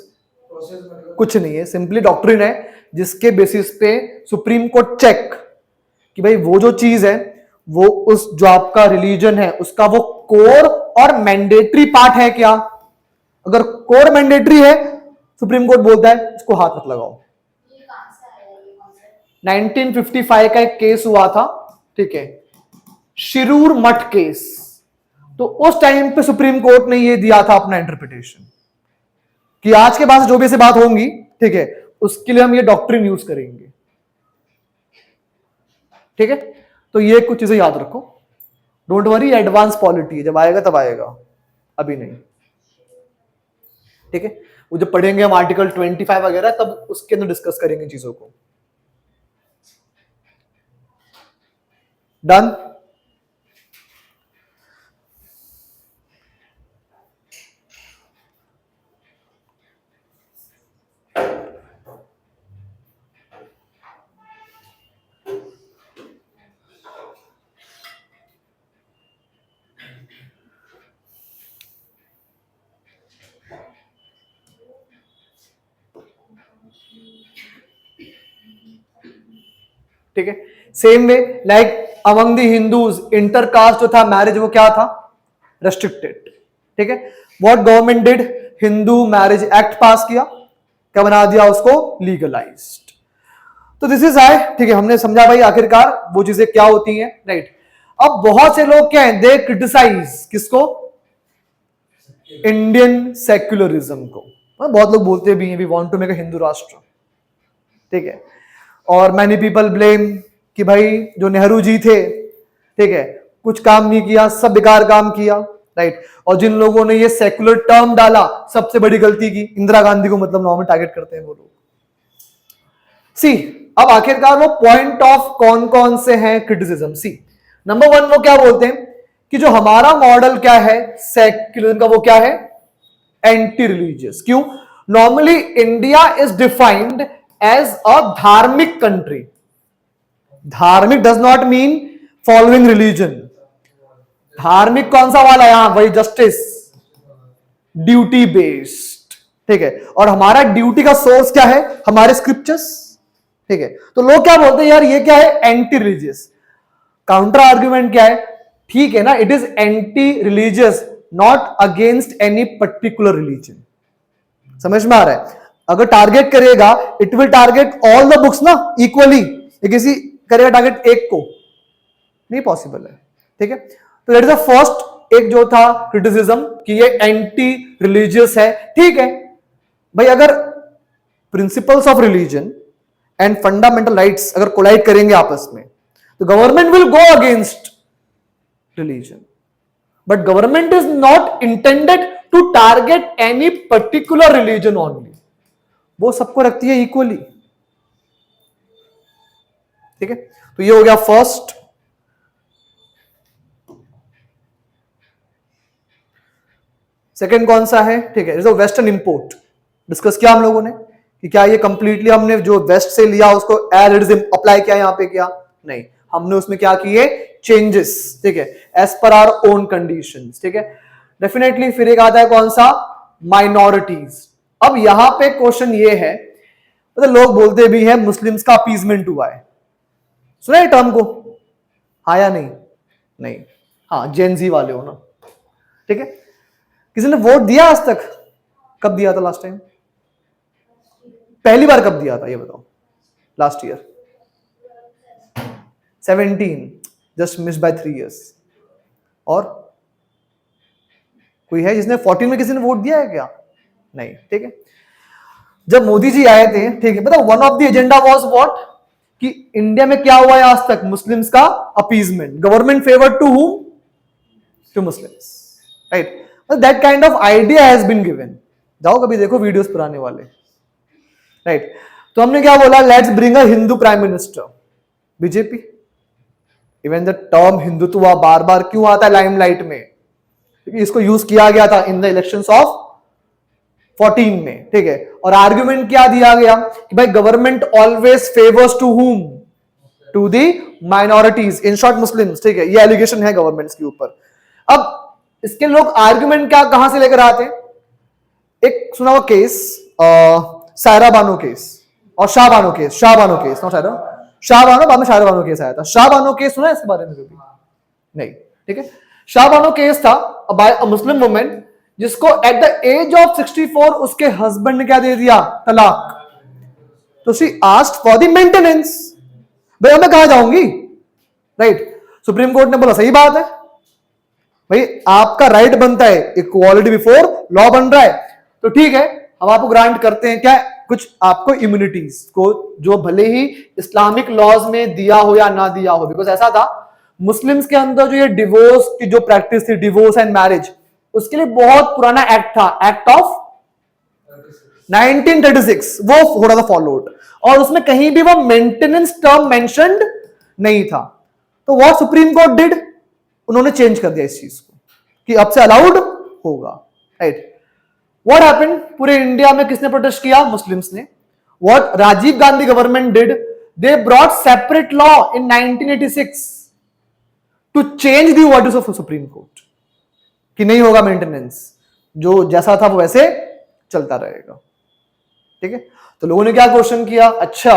प्रोसेस मतलब कुछ नहीं है, सिंपली डॉक्ट्रिन है जिसके बेसिस पे सुप्रीम कोर्ट चेक कि भाई वो जो चीज है वो उस जो आपका रिलीजन है उसका वो कोर और मैंडेटरी पार्ट है क्या। अगर कोर मैंडेटरी है सुप्रीम कोर्ट बोलता है इसको हाथ मत लगाओ। ये कहाँ से आया ये कॉन्सेप्ट? 1955 का एक केस हुआ था, ठीक है, शिरूर मठ केस। तो उस टाइम पे सुप्रीम कोर्ट ने ये दिया था अपना इंटरप्रिटेशन कि आज के बाद जो भी ऐसी बात होंगी, ठीक है, उसके लिए हम ये डॉक्ट्रिन यूज करेंगे, ठीक है। तो ये कुछ चीजें याद रखो, डोंट वरी, एडवांस पॉलिटी जब आएगा तब आएगा, अभी नहीं, ठीक है। वो जब पढ़ेंगे हम आर्टिकल 25 वगैरह तब उसके अंदर डिस्कस करेंगे चीजों को। डन। ठीक है, same way like among the Hindus intercaste जो था मैरिज वो क्या था, रेस्ट्रिक्टेड, ठीक है। What government did, Hindu marriage act पास किया, क्या बना दिया उसको, लीगलाइज्ड। तो दिस इज आई, ठीक है, हमने समझा भाई आखिरकार वो चीजें क्या होती हैं, राइट। अब बहुत से लोग क्या है, दे क्रिटिसाइज किसको, इंडियन सेक्युलरिज्म को। बहुत लोग बोलते भी हैं we want to make a Hindu Rashtra, ठीक है। और मैनी पीपल ब्लेम कि भाई जो नेहरू जी थे, ठीक है, कुछ काम नहीं किया, सब बेकार काम किया, राइट। और जिन लोगों ने ये सेक्युलर टर्म डाला सबसे बड़ी गलती की, इंदिरा गांधी को मतलब नॉर्मल टारगेट करते हैं वो लोग। सी अब आखिरकार वो पॉइंट ऑफ कौन कौन से हैं क्रिटिसिज्म। सी नंबर 1 वो क्या बोलते हैं कि जो हमारा मॉडल क्या है सेक्युलरिज्म का, वो क्या है, एंटी रिलीजियस। क्यों, normally India is defined as a dharmik country. Dharmik does not mean following religion. धार्मिक कौन सा वाला, यहां वही जस्टिस, ड्यूटी बेस्ड, ठीक है। और हमारा ड्यूटी का सोर्स क्या है, हमारे स्क्रिप्चर्स, ठीक है। तो लोग क्या बोलते हैं यार ये क्या है, एंटी रिलीजियस। काउंटर आर्ग्यूमेंट क्या है, ठीक है ना, it is anti religious not against any particular religion. समझ में आ रहा है, अगर टारगेट करेगा it will target all the books ना इक्वली, ये किसी करेगा टारगेट एक को, नहीं पॉसिबल है, ठीक है। तो दैट इज द फर्स्ट एक जो था क्रिटिसिज्म कि ये एंटी रिलीजियस है, ठीक है भाई। अगर principles of religion and fundamental rights अगर कोलाइड करेंगे आपस में तो government will go against religion, but government is not intended to target any particular religion only, वो सबको रखती है इक्वली, ठीक है। तो ये हो गया फर्स्ट। सेकंड कौन सा है, ठीक है, वेस्टर्न इंपोर्ट। डिस्कस किया हम लोगों ने कि क्या ये कंप्लीटली हमने जो वेस्ट से लिया उसको एज इट इज अप्लाई किया यहां पे, क्या नहीं, हमने उसमें क्या किए चेंजेस, ठीक है, as per hour own conditions, ठीक है। डेफिनेटली फिर एक आता है कौन सा, माइनॉरिटीज। अब यहां पे क्वेश्चन ये है, मतलब लोग बोलते भी हैं मुस्लिम्स का अपीजमेंट हुआ है, सुना है टर्म को, हाँ या नहीं, नहीं, हाँ जेनजी वाले हो ना, ठीक है। किसी ने वोट दिया आज तक, कब दिया था लास्ट टाइम, पहली बार कब दिया था ये बताओ, last year 17, just miss by 3 years। और कोई है जिसने 14 में किसी ने वोट दिया है क्या, नहीं, ठीक है। जब मोदी जी आए थे, ठीक है, पता one of the agenda was what, कि इंडिया में क्या हुआ है आज तक, मुस्लिम्स का appeasement, government favour to whom, to Muslims, right, that kind of idea has been given. जाओ कभी देखो वीडियोस पुराने वाले, राइट। तो हमने क्या बोला, let's bring a Hindu prime minister, BJP. Even the term Hindutva बार बार क्यों आता है लाइमलाइट में, क्योंकि इसको यूज किया गया था इन द इलेक्शंस ऑफ 14 में, ठीक है। और आर्ग्यूमेंट क्या दिया गया कि भाई government always favours to whom, to the minorities, in short Muslims, ठीक है। ये एलिगेशन है गवर्नमेंट्स के ऊपर। अब इसके लोग आर्ग्यूमेंट क्या कहां से लेकर आते हैं, एक सुना हुआ केस, सायरा बानो केस और Shah Bano case, Shah Bano case, not Saira, Shah Bano, बाद में शायरा बानो केस आया था। शाहबानो केस सुना है इसके बारे में कभी? नहीं, ठीक है। शाहबानो केस था बाय अ मुस्लिम वुमेन जिसको एट द एज ऑफ 64 उसके हस्बैंड ने क्या दे दिया, तलाक। तो she asked for the maintenance, भाई मैं कहां जाऊंगी, राइट। सुप्रीम कोर्ट ने बोला सही बात है भाई, आपका राइट बनता है, इक्वालिटी बिफोर लॉ बन रहा है, तो ठीक है हम आपको ग्रांट करते हैं क्या, कुछ आपको इम्यूनिटीज को, जो भले ही इस्लामिक लॉज में दिया हो या ना दिया हो। बिकॉज ऐसा था मुस्लिम्स के अंदर जो ये डिवोर्स की जो प्रैक्टिस थी, डिवोर्स एंड मैरिज, उसके लिए बहुत पुराना एक्ट था, एक्ट ऑफ 1936, वो थोड़ा सा फॉलोड, और उसमें कहीं भी वो मेंटेनेंस टर्म मेंशन्ड नहीं था। तो व्हाट सुप्रीम कोर्ट डिड, उन्होंने चेंज कर दिया इस चीज को कि अब से अलाउड होगा, राइट। व्हाट हैपेंड, पूरे इंडिया में किसने प्रोटेस्ट किया, मुस्लिम्स ने। What Rajiv Gandhi government did, they brought separate law in 1986 to change the orders of Supreme Court कि नहीं होगा मेंटेनेंस, जो जैसा था वो वैसे चलता रहेगा, ठीक है। तो लोगों ने क्या क्वेश्चन किया, अच्छा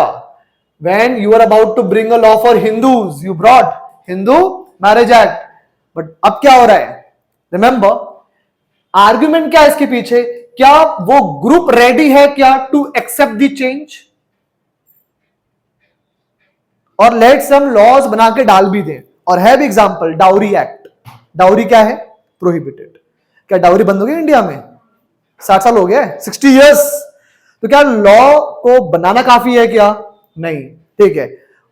when you are about to bring a law for Hindus, you brought Hindu marriage act, but अब क्या हो रहा है, रिमेंबर आर्ग्यूमेंट क्या है इसके पीछे, क्या वो ग्रुप रेडी है क्या टू एक्सेप्ट द चेंज, और लेट सम लॉज बना के डाल भी दें। और है भी एग्जांपल, डाउरी एक्ट, डाउरी क्या है, प्रोहिबिटेड। क्या डाउरी बंद हो गई इंडिया में, 60 साल हो गया है, 60 इयर्स। तो क्या लॉ को बनाना काफी है क्या, नहीं, ठीक है।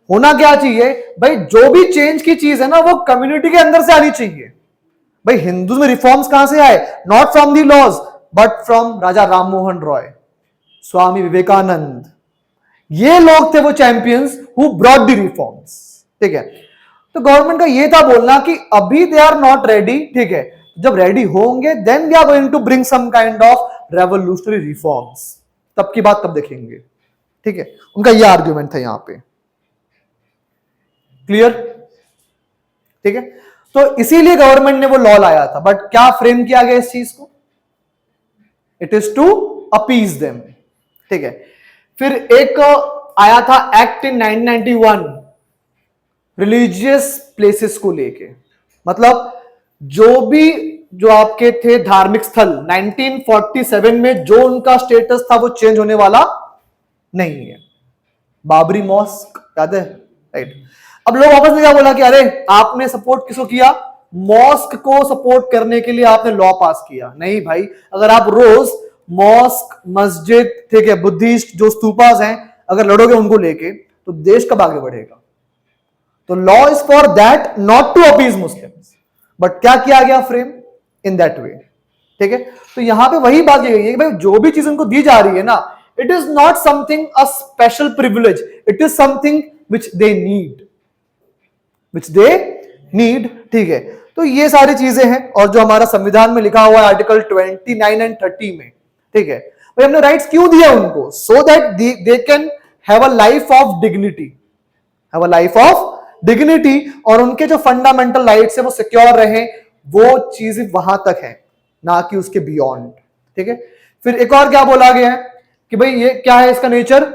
होना क्या चाहिए भाई, जो भी चेंज की चीज है ना वो कम्युनिटी के अंदर से आनी चाहिए। भाई हिंदू में रिफॉर्म्स कहां से आए, not from the laws but from Raja Ram Mohan Roy, Swami Vivekananda, ये लोग थे वो champions who brought the reforms, ठीक है। तो गवर्नमेंट का ये था बोलना कि अभी दे आर नॉट रेडी, ठीक है, जब रेडी होंगे then they are going to bring some kind of revolutionary reforms, तब की बात तब देखेंगे, ठीक है। उनका ये आर्ग्यूमेंट था यहां पे, क्लियर, ठीक है। तो इसीलिए गवर्नमेंट ने वो लॉ लाया था, बट क्या फ्रेम किया गया इस चीज को, it is to appease them, ठीक है। फिर एक आया था एक्ट इन 1991 रिलीजियस प्लेसेस को लेके, मतलब जो आपके थे धार्मिक स्थल 1947 में जो उनका स्टेटस था वो चेंज होने वाला नहीं है। बाबरी मॉस्क याद है, राइट। अब लोग वापस में क्या बोला कि अरे आपने सपोर्ट किसको किया, मॉस्क को सपोर्ट करने के लिए आपने लॉ पास किया। नहीं भाई, अगर आप रोज मॉस्क, मस्जिद, ठीक है, बुद्धिस्ट जो स्तूपास हैं, अगर लड़ोगे उनको लेके तो देश कब आगे बढ़ेगा। तो law is for that, not to appease Muslims, but क्या किया गया फ्रेम इन दैट वे, ठीक है। तो यहां पे वही बात की गई है कि भाई जो भी चीज उनको दी जा रही है ना, it is not something a special privilege, it is something which they need, ठीक है। तो ये सारी चीजें हैं, और जो हमारा संविधान में लिखा हुआ है आर्टिकल 29 एंड 30 में, ठीक है, भाई हमने राइट्स क्यों दिया उनको, so that they can have a life of dignity, और उनके जो फंडामेंटल राइट्स है वो सिक्योर रहे, वो चीज वहां तक है, ना कि उसके बियॉन्ड, ठीक है। फिर एक और क्या बोला गया है कि भाई ये क्या है इसका नेचर,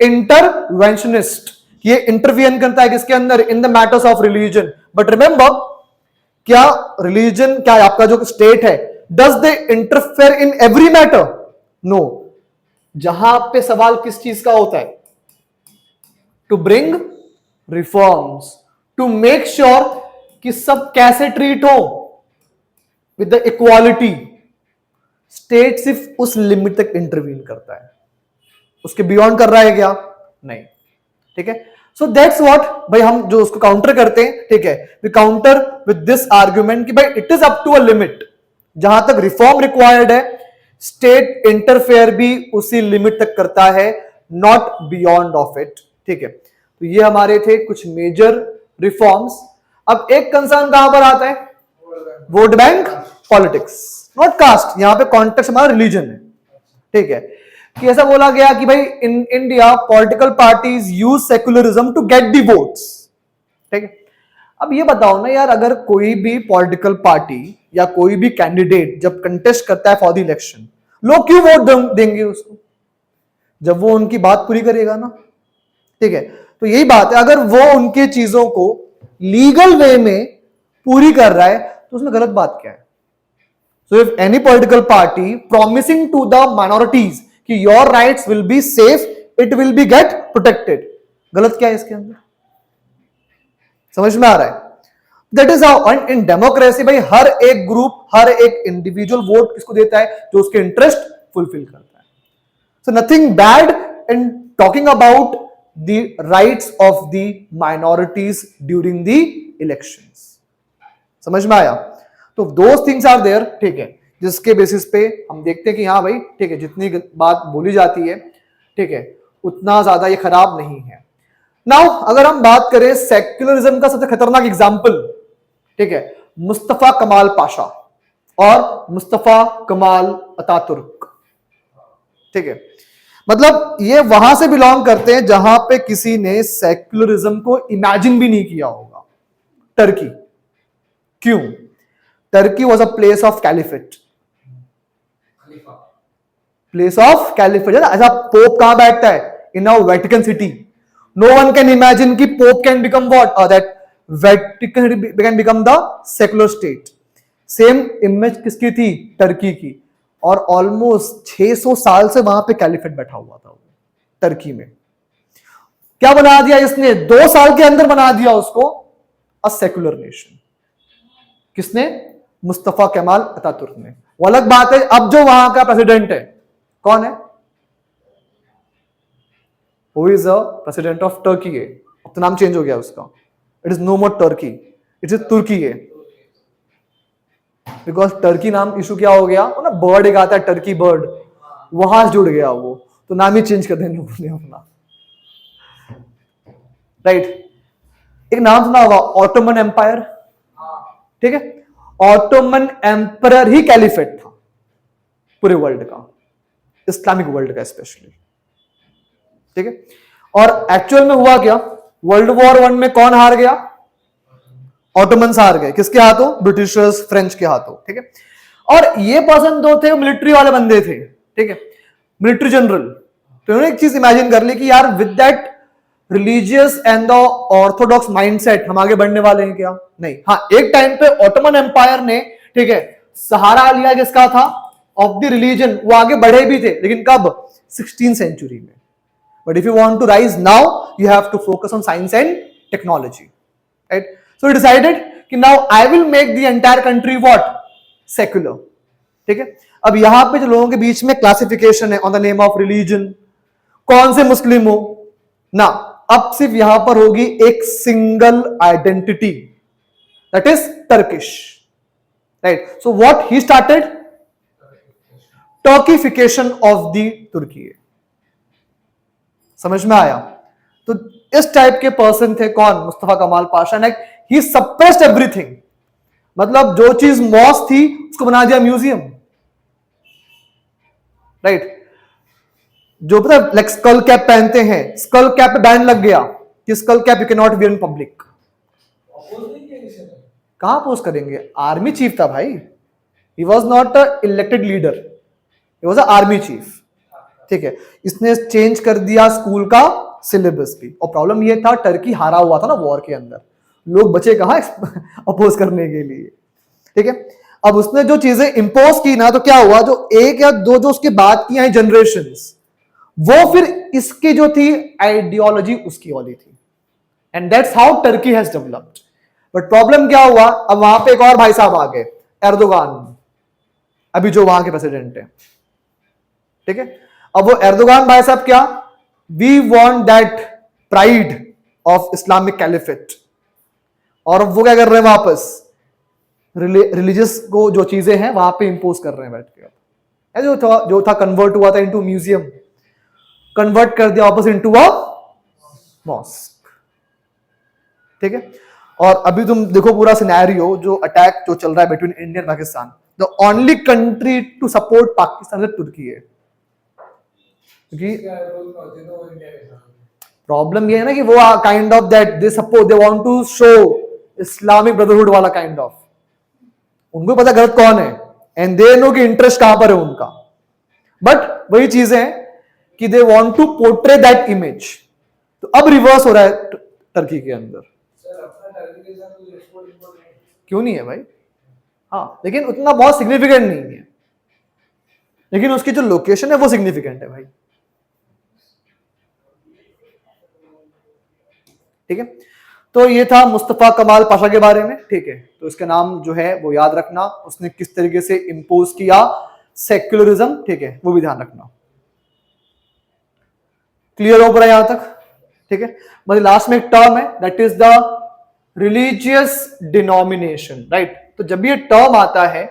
इंटरवेंशनिस्ट, ये इंटरवियन करता है किसके अंदर, in the matters of religion. But remember, क्या रिलीजन, क्या आपका जो स्टेट है, does they interfere in every matter, no. जहां पे सवाल किस चीज का होता है, to bring reforms, to make sure कि सब कैसे ट्रीट हो विद द इक्वालिटी। स्टेट सिर्फ उस लिमिट तक इंटरवीन करता है, उसके बियॉन्ड कर रहा है क्या, नहीं, ठीक है। सो दैट्स व्हाट भाई, हम जो उसको काउंटर करते हैं, ठीक है, we counter with this argument कि भाई it is up to a limit, जहां तक रिफॉर्म रिक्वायर्ड है स्टेट इंटरफेयर भी उसी लिमिट तक करता है, नॉट बियॉन्ड ऑफ इट, ठीक है। तो ये हमारे थे कुछ मेजर रिफॉर्म्स। अब एक कंसर्न कहां पर आता है, vote bank politics, not caste, यहां पे कॉन्टेक्स्ट हमारा रिलीजन है, ठीक है। कि ऐसा बोला गया कि भाई in India political parties use secularism to get the votes, ठीक है। अब ये बताओ ना यार, अगर कोई भी पॉलिटिकल पार्टी या कोई भी कैंडिडेट जब कंटेस्ट करता है फॉर द इलेक्शन, लोग क्यों वोट देंगे उसको? जब वो उनकी बात पूरी करेगा ना, ठीक है। तो यही बात है, अगर वो उनके चीजों को लीगल वे में पूरी कर रहा है तो उसमें गलत बात क्या है? So if any political party promising to the minorities कि your rights will be safe, it will be get protected, गलत क्या है इसके अंदर? समझ में आ रहा है? That is how in democracy भाई हर एक ग्रुप, हर एक इंडिविजुअल वोट किसको देता है? जो उसके इंटरेस्ट फुलफिल करता है। So nothing bad in talking about the rights of the minorities during the elections. समझ में आया? तो दोज थिंग्स आर देयर, ठीक है, जिसके बेसिस पे हम देखते हैं कि हाँ भाई ठीक है, जितनी बात बोली जाती है, ठीक है, उतना ज्यादा ये खराब नहीं है। नाउ अगर हम बात करें सेक्युलरिज्म का सबसे खतरनाक एग्जाम्पल, ठीक है, मुस्तफा कमाल पाशा और मुस्तफा कमाल अतातुर्क, ठीक है। मतलब ये वहां से बिलोंग करते हैं जहां पे किसी ने सेक्युलरिज्म को इमेजिन भी नहीं किया होगा। टर्की, क्यों? Turkey was a place of caliphate, place of caliphate. ऐसा पोप कहां बैठता है? In a Vatican City. No one can imagine कि pope can become what, that Vatican can become the secular state. Same image किसकी थी? Turkey की। और almost 600 साल से वहां पे कैलिफेट बैठा हुआ था टर्की में। क्या बना दिया इसने? 2 साल के अंदर बना दिया उसको अ सेकुलर नेशन। किसने? मुस्तफा कमाल अतातुर्क ने। वो अलग बात है, अब जो वहां का प्रेसिडेंट है कौन है? Who is a president of Turkey है। अब तो नाम चेंज हो गया उसका, it is no more Turkey, it is Turkiye है। बिकॉज टर्की नाम इशू क्या हो गया, वो ना बर्ड एक आता है टर्की बर्ड, वहां से जुड़ गया वो, तो नाम ही चेंज कर देने उसने अपना, राइट। एक नाम सुना होगा ऑटोमन एम्पायर, ठीक है। ऑटोमन एम्परर ही कैलिफेट था पूरे वर्ल्ड का, इस्लामिक वर्ल्ड का स्पेशली, ठीक है। और एक्चुअल में हुआ क्या? वर्ल्ड वॉर 1 में कौन हार गया? ऑटोमन्स हार गए। किसके हाथों? ब्रिटिशर्स, फ्रेंच के हाथों, ठीक है। और ये पर्सन दो थे, मिलिट्री वाले बंदे थे, ठीक है, मिलिट्री जनरल। तो उन्होंने एक चीज इमेजिन कर ली कि यार with that religious and the Orthodox mindset हम आगे बढ़ने वाले हैं क्या? नहीं। हाँ, एक टाइम पे ऑटोमन एम्पायर ने, ठीक है, सहारा लिया किसका था? Of the religion. वो आगे बढ़े भी थे, लेकिन कब? 16th सेंचुरी में। But if you want to rise now, you have to focus on science and technology, right. So he decided कि now I will make the entire country what? Secular, ठीक है। अब यहां पे जो लोगों के बीच में क्लासिफिकेशन है on the name of religion, कौन से मुस्लिम हो ना, अब सिर्फ यहां पर होगी एक single identity, that is Turkish, right. So what he started? Turkification of the Turkiye. समझ में आया? तो इस टाइप के पर्सन थे कौन? मुस्तफा कमाल पाशा ने। ही सप्रेस्ड एवरीथिंग, मतलब जो चीज मॉस थी उसको बना दिया म्यूजियम, राइट। जो पता लाइक स्कल कैप पहनते हैं, स्कल कैप पे बैन लग गया कि school cap you can not wear in public. कहां अपोज करेंगे? आर्मी चीफ था भाई, he was not a elected leader, he was a army chief, ठीक है। इसने चेंज कर दिया स्कूल का सिलेबस भी। और प्रॉब्लम ये था, टर्की हारा हुआ था ना वॉर के अंदर, लोग बचे कहां अपोज करने के लिए, ठीक है। अब उसने जो चीजें इंपोज की ना, तो क्या हुआ, जो एक या दो जो उसके बाद की आई जनरेशंस, वो फिर इसकी जो थी आइडियोलॉजी उसकी वाली थी, and that's how Turkey has developed. But problem क्या हुआ, अब वहां पे एक और भाई साहब आ गए, एर्दोगान, अभी जो वहां के प्रेसिडेंट है, ठीक है। अब वो एर्दोगान भाई साहब क्या, we want that pride of Islamic caliphate, और वो क्या कर रहे हैं वापस रिलीजियस को जो चीजें हैं वहां पे इंपोज कर रहे हैं बैठ के। जो था कन्वर्ट हुआ था इनटू म्यूजियम, कन्वर्ट कर दिया वापस इनटू अ मॉस्क। ठीक है, और अभी तुम देखो पूरा सिनेरियो जो अटैक जो चल रहा है between India and Pakistan, the only country to support Pakistan is Turkiye है, क्योंकि प्रॉब्लम ये है ना कि वो kind of that they support, they want to show Islamic brotherhood वाला काइंड ऑफ, उनको पता गलत कौन है एंड दे नो कि इंटरेस्ट कहां पर है उनका, बट वही चीजें हैं कि they want to portray that image. तो अब रिवर्स हो रहा है टर्की के अंदर। सर अपना टर्की के साथ कोई एक्सपोर्ट इंपोर्ट नहीं है। क्यों नहीं है भाई? हाँ, लेकिन उतना बहुत सिग्निफिकेंट नहीं है, लेकिन उसकी जो लोकेशन है वो सिग्निफिकेंट है भाई। ठीक है, तो ये था मुस्तफा कमाल पाशा के बारे में। ठीक है, तो इसका नाम जो है वो याद रखना, उसने किस तरीके से इंपोज किया सेक्युलरिज्म। ठीक है, वो भी ध्यान रखना। क्लियर हो पूरा यहां तक? ठीक है, मतलब लास्ट में एक टर्म है that is the religious denomination, right. तो जब ये टर्म आता है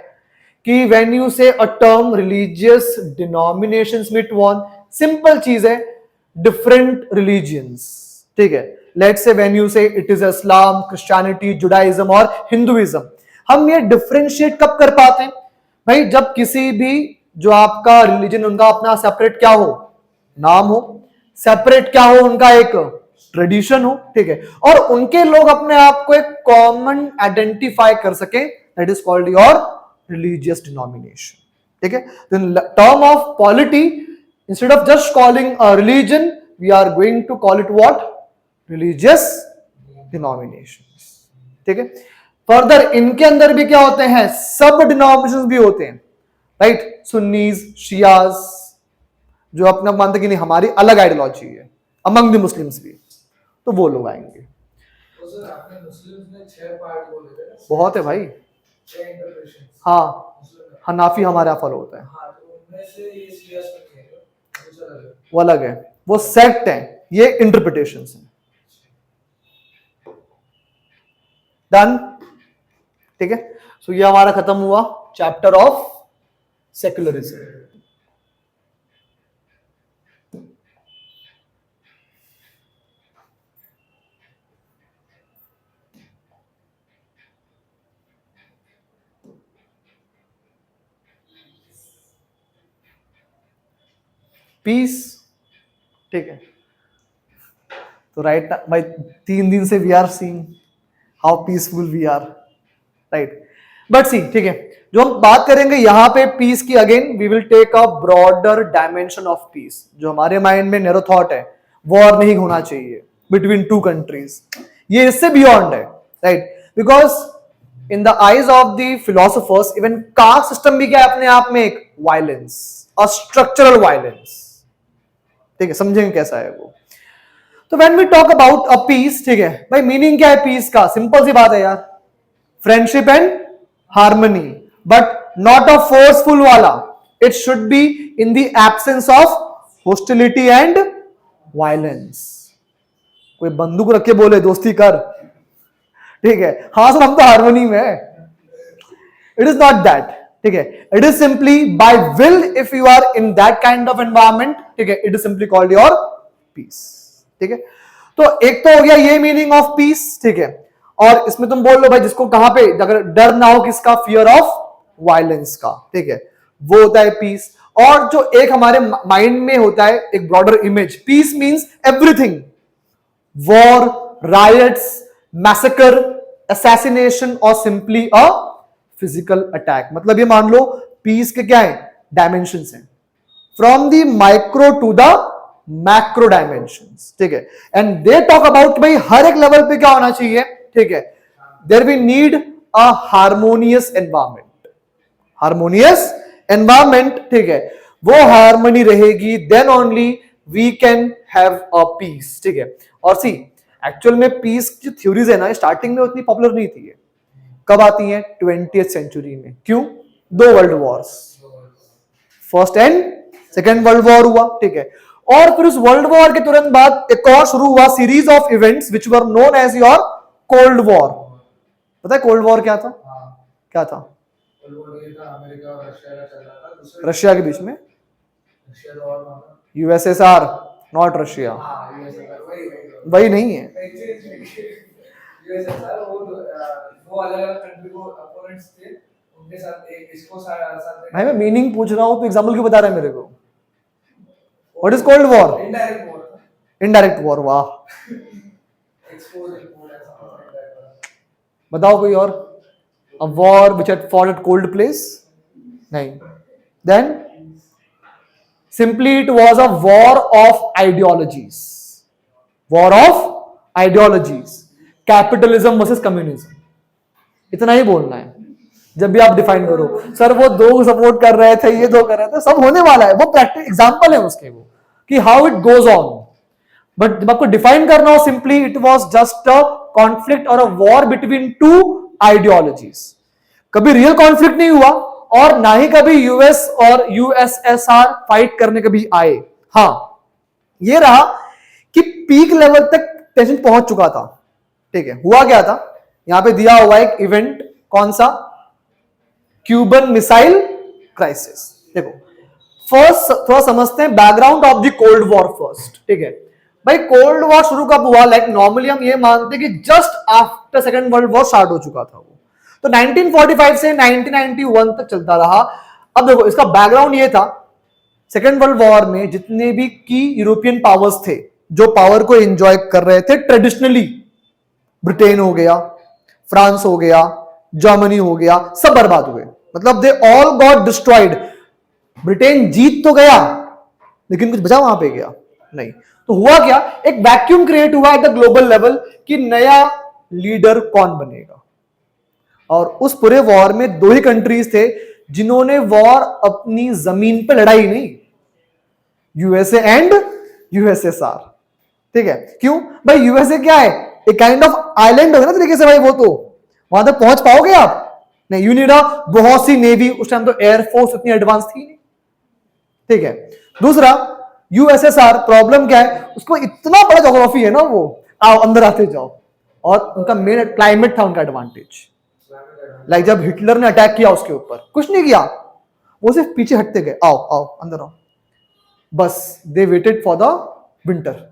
कि when you say a term religious denominations meet one, simple चीज है, डिफरेंट रिलीजियंस। ठीक है, let's say when you say it is Islam, Christianity, Judaism और हिंदुइज्म, हम ये डिफरेंशिएट कब कर पाते हैं भाई? जब किसी भी जो आपका रिलीजन उनका अपना सेपरेट क्या हो, नाम हो, सेपरेट क्या हो उनका एक ट्रेडिशन हो। ठीक है, और उनके लोग अपने आप को एक कॉमन आइडेंटिफाई कर सके, that is called your religious denomination. ठीक है, term of polity, instead of just calling a religion, we are going to call it what? Religious denominations. ठीक है, फर्दर इनके अंदर भी क्या होते हैं? सब डिनोमिनेशंस भी होते हैं, राइट। सुन्नीज, शियाज, जो अपना मानते कि नहीं हमारी अलग आइडियोलॉजी है, अमंग द मुस्लिम्स भी, तो वो लोग आएंगे। तो सर आपने मुस्लिम्स में 6 पार्ट बोले थे ना? बहुत है भाई। 6 इंटरप्रिटेशंस। हाँ, हनाफी हमारा फॉलो होता है, हाँ, तो उनमें से ये शिया में है दूसरा अलग है। वो अलग है, वो सेक्ट है, ये इंटरप्रिटेशंस है। डन? ठीक है, सो ये हमारा खत्म हुआ चैप्टर ऑफ सेक्युलरिज्म। पीस। ठीक है, तो राइट भाई 3 दिन से we are seeing how peaceful we are, right. But see, ठीक है, जो हम बात करेंगे यहां पे पीस की, again we will take a broader dimension of peace. जो हमारे माइंड में नैरो थॉट है, वॉर नहीं होना चाहिए बिटवीन 2 कंट्रीज, ये इससे बियॉन्ड है, right. Because in the eyes of the philosophers even caste system भी क्या है अपने आप में? एक वायलेंस, अ स्ट्रक्चरल वायलेंस। ठीक है, समझेंगे कैसा है वो। तो when we talk about a peace, ठीक है भाई, मीनिंग क्या है पीस का? सिंपल सी बात है यार, friendship and harmony, but not a forceful वाला। It should be in the absence of hostility and violence. कोई बंदूक रख के बोले दोस्ती कर, ठीक है, हाँ सर हम तो हार्मनी में है, इट इज नॉट दैट। ठीक है, it is simply by will, if you are in that kind of environment, ठीक है, it is simply called your peace. ठीक है, तो एक तो हो गया ये मीनिंग ऑफ पीस। ठीक है, और इसमें तुम बोल लो भाई जिसको कहां पे अगर डर ना हो किसका? फियर ऑफ वायलेंस का। ठीक है, वो होता है पीस। और जो एक हमारे माइंड में होता है एक broader image, peace means everything, war, riots, massacre, assassination और सिंपली अ फिजिकल अटैक। मतलब ये मान लो पीस के क्या है? डायमेंशंस हैं, from the micro to the macro dimensions. ठीक है, एंड दे टॉक अबाउट भाई हर एक लेवल पे क्या होना चाहिए? ठीक है, there we need a harmonious environment, harmonious environment. ठीक है, वो हार्मनी रहेगी, then only we can have a peace. ठीक है, और सी एक्चुअल में पीस की थ्योरीज है ना, स्टार्टिंग में उतनी पॉपुलर नहीं थी। कब आती हैं? 20th सेंचुरी में। क्यों? 2 world Wars, first and second world war हुआ। ठीक है, और फिर उस वर्ल्ड वॉर के तुरंत बाद एक और शुरू हुआ series of events which were known as your cold war. पता है कोल्ड वॉर क्या था? हाँ, क्या था? कोल्ड वॉर ये था, अमेरिका और रशिया का चल रहा था। दूसरे रशिया के बीच में, रशिया तो और वहाँ था। USSR, not Russia. हाँ, यूएसएसआर, वही वही नहीं है। यूएसएसआर वो दो अलग-अलग कंट्री को अपोनेंट्स थे, उनके साथ एक इसको साथ भाई मैं मीनिंग पूछ रहा हूँ तो एग्जाम्पल क्यों बता रहा है मेरे को? What is cold war? Indirect war था, इनडायरेक्ट वॉर, वाह। एक्सपोज इम्पोर्ट ऐसा था। बताओ कोई और। A war which had fought at cold place? नहीं। Then simply it was a war of ideologies, war of ideologies, capitalism versus communism. इतना ही बोलना है जब भी आप डिफाइन करो। सर वो दो सपोर्ट कर रहे थे, ये दो कर रहे थे, सब होने वाला है, वो प्रैक्टिस एग्जांपल है उसके, वो कि how it goes on. But जब आपको डिफाइन करना हो, simply it was just a conflict और a war between two ideologies. कभी रियल कॉन्फ्लिक्ट नहीं हुआ और ना ही कभी यूएस और यूएसएसआर फाइट करने कभी आए। हाँ, ये रहा कि पीक लेवल तक टेंशन पहुंच चुका था। ठीक है, हुआ क्या था, यहां पे दिया हुआ एक इवेंट, कौन सा? Cuban missile crisis. देखो फर्स्ट थोड़ा समझते हैं background of the cold war first. ठीक है भाई, कोल्ड वॉर शुरू कब हुआ? लाइक नॉर्मली हम ये मानते हैं कि just after second world war start हो चुका था वो, तो 1945 से 1991 तक चलता रहा। अब देखो इसका बैकग्राउंड ये था, सेकेंड वर्ल्ड वॉर में जितने भी की यूरोपियन पावर्स थे जो पावर को एंजॉय कर रहे थे ट्रेडिशनली, ब्रिटेन हो गया, फ्रांस हो गया, जर्मनी हो गया, सब बर्बाद हुए। मतलब they all got destroyed. Britain जीत तो गया लेकिन कुछ बचा वहां पे गया नहीं। तो हुआ क्या, एक वैक्यूम क्रिएट हुआ एट द ग्लोबल लेवल कि नया लीडर कौन बनेगा। और उस पूरे वॉर में दो ही कंट्रीज थे जिन्होंने वॉर अपनी जमीन पे लड़ाई नहीं, यूएसए एंड यूएसएसआर। ठीक है, क्यों भाई? यूएसए क्या है, एक काइंड ऑफ आइलैंड हो गया ना तरीके से भाई, वो तो वहां तक पहुंच पाओगे आप नहीं, यू नीड अ बहुत सी नेवी। उस टाइम तो एयरफोर्स इतनी एडवांस थी नहीं। ठीक है, दूसरा यूएसएसआर, प्रॉब्लम क्या है, उसको इतना बड़ा ज्योग्राफी है ना, वो आओ अंदर आते जाओ, और उनका मेन क्लाइमेट था उनका एडवांटेज। लाइक जब हिटलर ने अटैक किया उसके ऊपर, कुछ नहीं किया, वो सिर्फ पीछे हटते गए, आओ आओ अंदर आओ, बस they waited for the winter.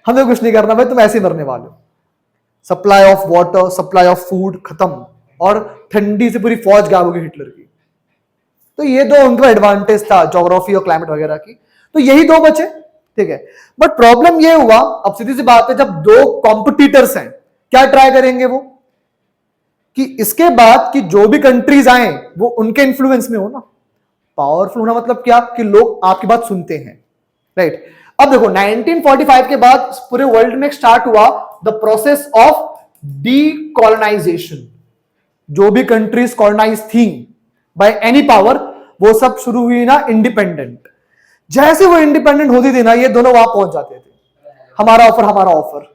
हमें कुछ नहीं करना भाई, तुम ऐसे ही मरने वाले हो। Supply of water, supply of food खत्म, और ठंडी से पूरी फौज गायब होगी हिटलर की। तो ये दो उनका एडवांटेज था, ज्योग्राफी और क्लाइमेट वगैरह की, तो यही दो बचे। ठीक है, बट प्रॉब्लम ये हुआ, अब सीधी सी बात है, जब दो कॉम्पिटिटर्स हैं, क्या ट्राई करेंगे वो कि इसके बाद कि जो भी कंट्रीज आए वो उनके इन्फ्लुएंस में हो ना। पावरफुल होना मतलब क्या, कि लोग आपकी बात सुनते हैं, राइट। अब देखो 1945 के बाद पूरे वर्ल्ड में स्टार्ट हुआ द प्रोसेस ऑफ डीकॉलोनाइजेशन। जो भी कंट्रीज कॉलोनाइज थी बाय एनी पावर, वो सब शुरू हुई ना इंडिपेंडेंट। जैसे वो इंडिपेंडेंट होती थी ना, ये दोनों वहां पहुंच जाते थे, हमारा ऑफर हमारा ऑफर।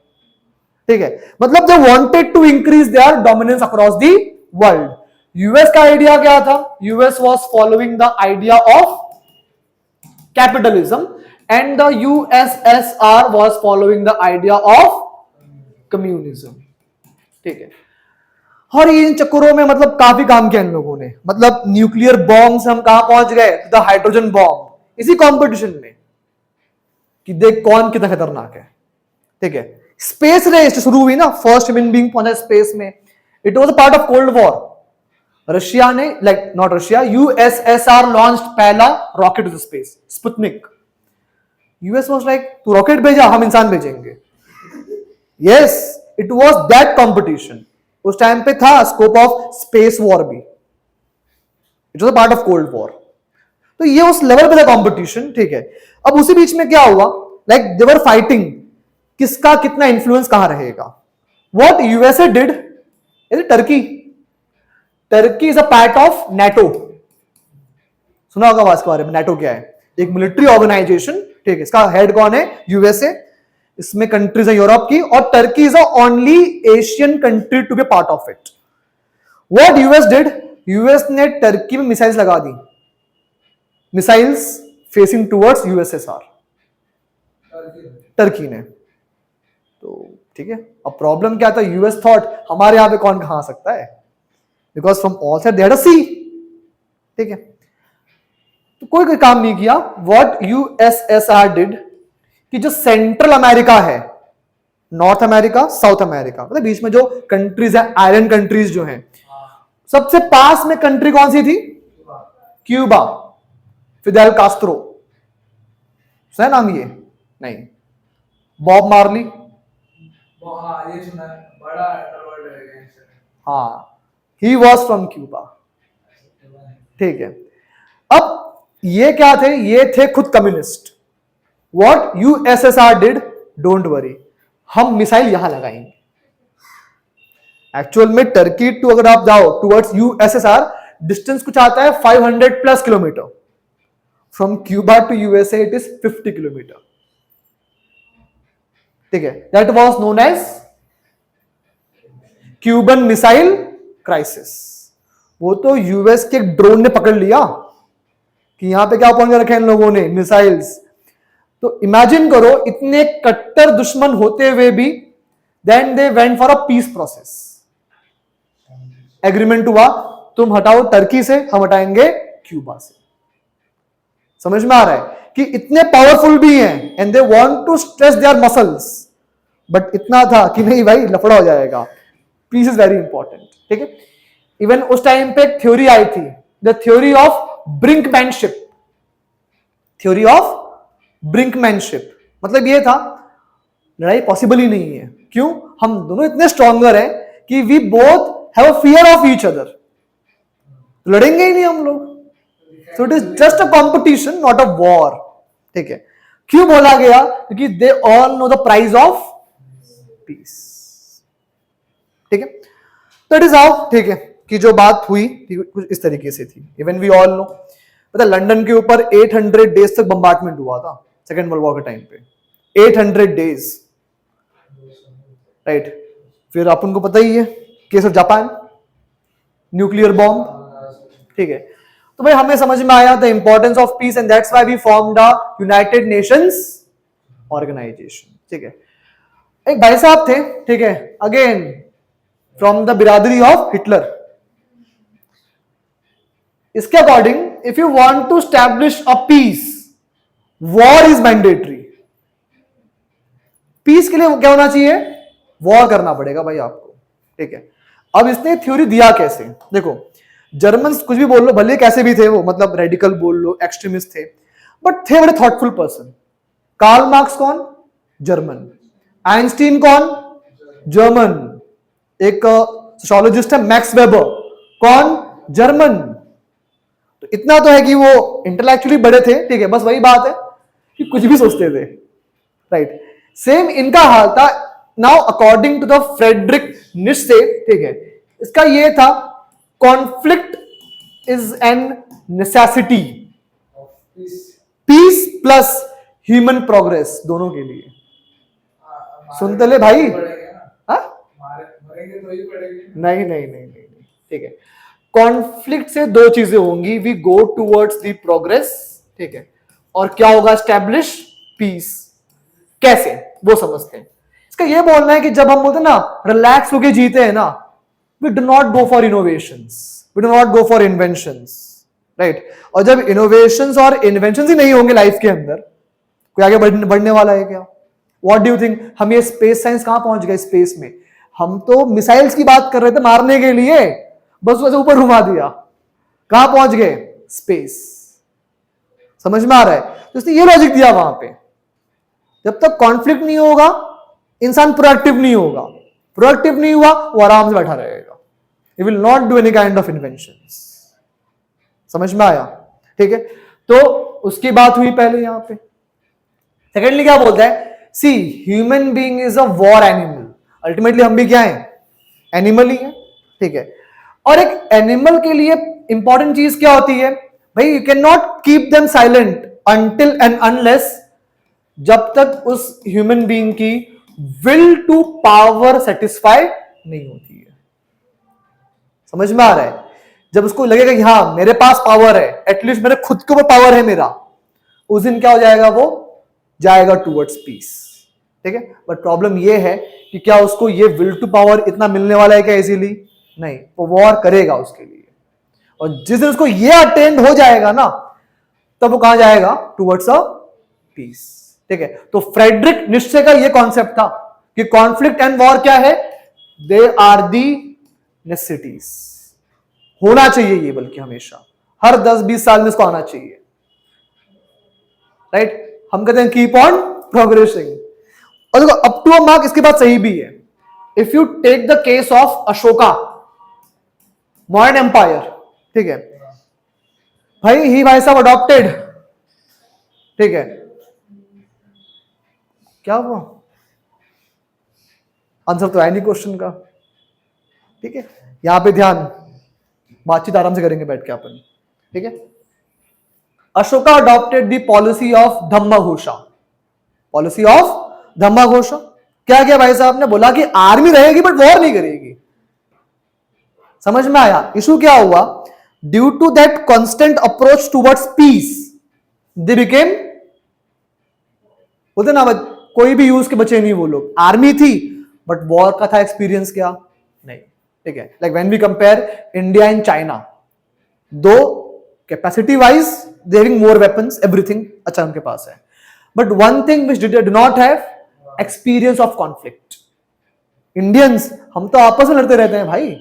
ठीक है, मतलब they wanted to increase their dominance across the world. US का आइडिया क्या था? US was following the idea of capitalism and the USSR was following the idea of communism. ठीक है, और इन चक्करों में मतलब काफी काम किया इन लोगों ने। मतलब न्यूक्लियर बॉम्ब से हम कहां पहुंच गए, द हाइड्रोजन बॉम्ब, इसी कंपटीशन में कि देख कौन कितना खतरनाक है। ठीक है, स्पेस रेस शुरू हुई ना, फर्स्ट ह्यूमन बीइंग पहुंचा स्पेस में, it was a part of cold war. Russia ने, like not Russia, USSR launched पहला rocket to space, Sputnik. US was like तू रॉकेट भेजा, हम इंसान भेजेंगे। Yes, it was that competition. उस टाइम पे था स्कोप ऑफ स्पेस वॉर भी, it was a part of cold war. तो ये उस लेवल पे था कंपटीशन। ठीक है, अब उसी बीच में क्या हुआ, लाइक दे वर फाइटिंग किसका कितना इंफ्लुएंस कहां रहेगा। What USA did is Turkey. Turkey is a part of NATO, सुना होगा आवाज के बारे में। नेटो क्या है? एक मिलिट्री ऑर्गेनाइजेशन। ठीक है, इसका हेड कौन है? यूएसए। इसमें कंट्रीज है यूरोप की, और Turkey is the only Asian country to be part of it. What US did, US ने टर्की में मिसाइल्स लगा दी, missiles facing towards USSR, Turkey ने। तो ठीक है, अब प्रॉब्लम क्या था, यूएस थॉट हमारे यहां पे कौन कहां आ सकता है, because from all side they had a sea. ठीक है, तो कोई काम नहीं किया। व्हाट यूएसएसआर डिड, कि जो सेंट्रल अमेरिका है, नॉर्थ अमेरिका, साउथ अमेरिका, मतलब बीच में जो कंट्रीज है, आयरन कंट्रीज जो हैं, सबसे पास में कंट्री कौन सी थी, क्यूबा, फिदेल कास्ट्रो, सुना है नाम ये? नहीं। बॉब मार्ली, हाँ ये सुना है, बड़ा अंडरवर्ल्ड है gangster। हाँ, ही वॉज फ्रॉम क्यूबा। ठीक है, अब ये क्या थे, ये थे खुद communist. What USSR did, don't worry, हम मिसाइल यहां लगाएंगे। एक्चुअल में टर्की टू अगर आप जाओ टुवर्ड्स यूएसएसआर, डिस्टेंस कुछ आता है 500 plus kilometre. From Cuba to USA it is 50 kilometre. ठीक है, that was known as Cuban missile crisis. वो तो यूएस के ड्रोन ने पकड़ लिया कि यहां पे क्या पहुंच रखे इन लोगों ने, मिसाइल्स। तो इमेजिन करो, इतने कट्टर दुश्मन होते हुए भी then they went for a peace process. Agreement हुआ, तुम हटाओ टर्की से, हम हटाएंगे क्यूबा से। समझ में आ रहा है कि इतने पावरफुल भी हैं and they want to stress their muscles, but इतना था कि नहीं भाई लफड़ा हो जाएगा, पीस इज वेरी इंपॉर्टेंट। ठीक है, इवन उस टाइम पे एक थ्योरी आई थी, the theory of brinkmanship. Theory of brinkmanship मतलब ये था, लड़ाई पॉसिबल ही नहीं है। क्यों? हम दोनों इतने स्ट्रॉन्गर हैं कि we both have a fear of each other, लड़ेंगे ही नहीं हम लोग। So it is just a competition, not a war. ठीक है, क्यों बोला गया? क्योंकि they all know the price of peace. ठीक है, तो इट इज हाउ, ठीक है, कि जो बात हुई कुछ इस तरीके से थी। इवन वी ऑल नो, पता लंदन के ऊपर 800 डेज तक बम्बार्टमेंट हुआ था सेकेंड वर्ल्ड वॉर के टाइम पे। 800 डेज, राइट। फिर अपन को पता ही है case of Japan, nuclear bomb. ठीक है, तो भाई हमें समझ में आया the importance of peace and that's why we formed a United Nations Organization. ठीक है, एक भाई साहब थे, ठीक है, अगेन फ्रॉम द बिरादरी ऑफ हिटलर। इसके according if you want to establish a peace, war is mandatory. Peace के लिए क्या होना चाहिए? वॉर करना पड़ेगा भाई आपको। ठीक है, अब इसने थ्योरी दिया कैसे? देखो, जर्मन्स कुछ भी बोल लो, भले कैसे भी थे वो, मतलब रेडिकल बोल लो, एक्सट्रीमिस्ट थे, बट थे बड़े थॉटफुल पर्सन। कार्ल मार्क्स कौन? जर्मन। आइंस्टीन कौन? जर्मन। एक सोशियोलॉजिस्ट है मैक्स वेबर, कौन? जर्मन। तो इतना तो है कि वो इंटेलेक्चुअली बड़े थे। ठीक है, बस वही बात है कि कुछ भी सोचते थे, राइट। सेम इनका हाल था। Now according to the Friedrich Nietzsche, ठीक है, इसका ये था, conflict is an necessity, peace plus human progress, दोनों के लिए। सुनते ले भाई, हाँ? मरेंगे तो ही पड़ेंगे। नहीं नहीं नहीं नहीं, ठीक है। कॉन्फ्लिक्ट से दो चीजें होंगी, we go towards the progress, ठीक है, और क्या होगा? Establish peace. कैसे? वो समझते हैं। इसका ये बोलना है कि जब हम बोलते हैं ना रिलैक्स होके जीते हैं ना, we do not go for innovations, we do not go for inventions, right. और जब इनोवेशंस और इन्वेंशंस ही नहीं होंगे लाइफ के अंदर, कोई आगे बढ़ने वाला है क्या? What do you think? हम ये स्पेस साइंस कहां पहुंच गए? स्पेस में हम तो मिसाइल्स की बात कर रहे थे मारने के लिए, बस वैसे ऊपर घुमा दिया, कहां पहुंच गए? स्पेस। समझ में आ रहा है? तो इसने ये लॉजिक दिया वहां पे, जब तक कॉन्फ्लिक्ट नहीं होगा इंसान प्रोएक्टिव नहीं होगा, प्रोएक्टिव नहीं हुआ वो आराम से बैठा रहेगा, he will not do any kind of inventions. समझ में आया? ठीक है, तो उसकी बात हुई पहले यहां पे। सेकेंडली क्या बोलता है? See human being is a war animal. Ultimately हम भी क्या है? एनिमल ही है। ठीक है, और एक एनिमल के लिए इंपॉर्टेंट चीज क्या होती है भाई? You can not keep them silent until and unless, जब तक उस ह्यूमन बीइंग की विल टू पावर सेटिस्फाई नहीं होती है। समझ में आ रहा है? जब उसको लगेगा कि हाँ मेरे पास पावर है, एटलीस्ट मेरे खुद के ऊपर पावर है मेरा, उस दिन क्या हो जाएगा, वो जाएगा टूवर्ड्स पीस, ठीक है। बट प्रॉब्लम ये है कि क्या उसको ये विल टू पावर इतना मिलने वाला है क्या इजीली? नहीं, वो वॉर करेगा उसके लिए, और जिस दिन उसको ये अटेंड हो जाएगा ना, तब वो कहां जाएगा, टूवर्ड्स अ पीस, ठीक है। तो फ्रेडरिक निश्चे का ये कॉन्सेप्ट था कि कॉन्फ्लिक्ट एंड वॉर क्या है, दे आर दी नेसेसिटीज, होना चाहिए ये, बल्कि हमेशा हर 10-20 साल में इसको आना चाहिए, राइट। हम कहते हैं कीप ऑन प्रोग्रेसिंग। और देखो अप टू अ मार्क इसके बाद सही भी है। If you take the case of Ashoka modern empire, ठीक है भाई, ही भाई साहब अडॉप्टेड, ठीक है। क्या हुआ, आंसर तो है नहीं क्वेश्चन का, ठीक है। यहां पे ध्यान, बातचीत आराम से करेंगे बैठ के अपन, ठीक है। Ashoka adopted the policy of Dhammaghosha, policy of Dhammaghosha. क्या किया भाई साहब ने, बोला कि आर्मी रहेगी बट वॉर नहीं करेगी। समझ में आया इशू क्या हुआ? Due to that constant approach towards peace they became, बोलते ना कोई भी यूज के बचे नहीं वो लोग। आर्मी थी बट वॉर का था एक्सपीरियंस क्या, नहीं, ठीक है। Like when we compare India and China, दो capacity wise they having more weapons, everything अच्छा उनके पास है, but one thing which they do not have, experience of conflict. Indians हम तो आपस में लड़ते रहते हैं भाई,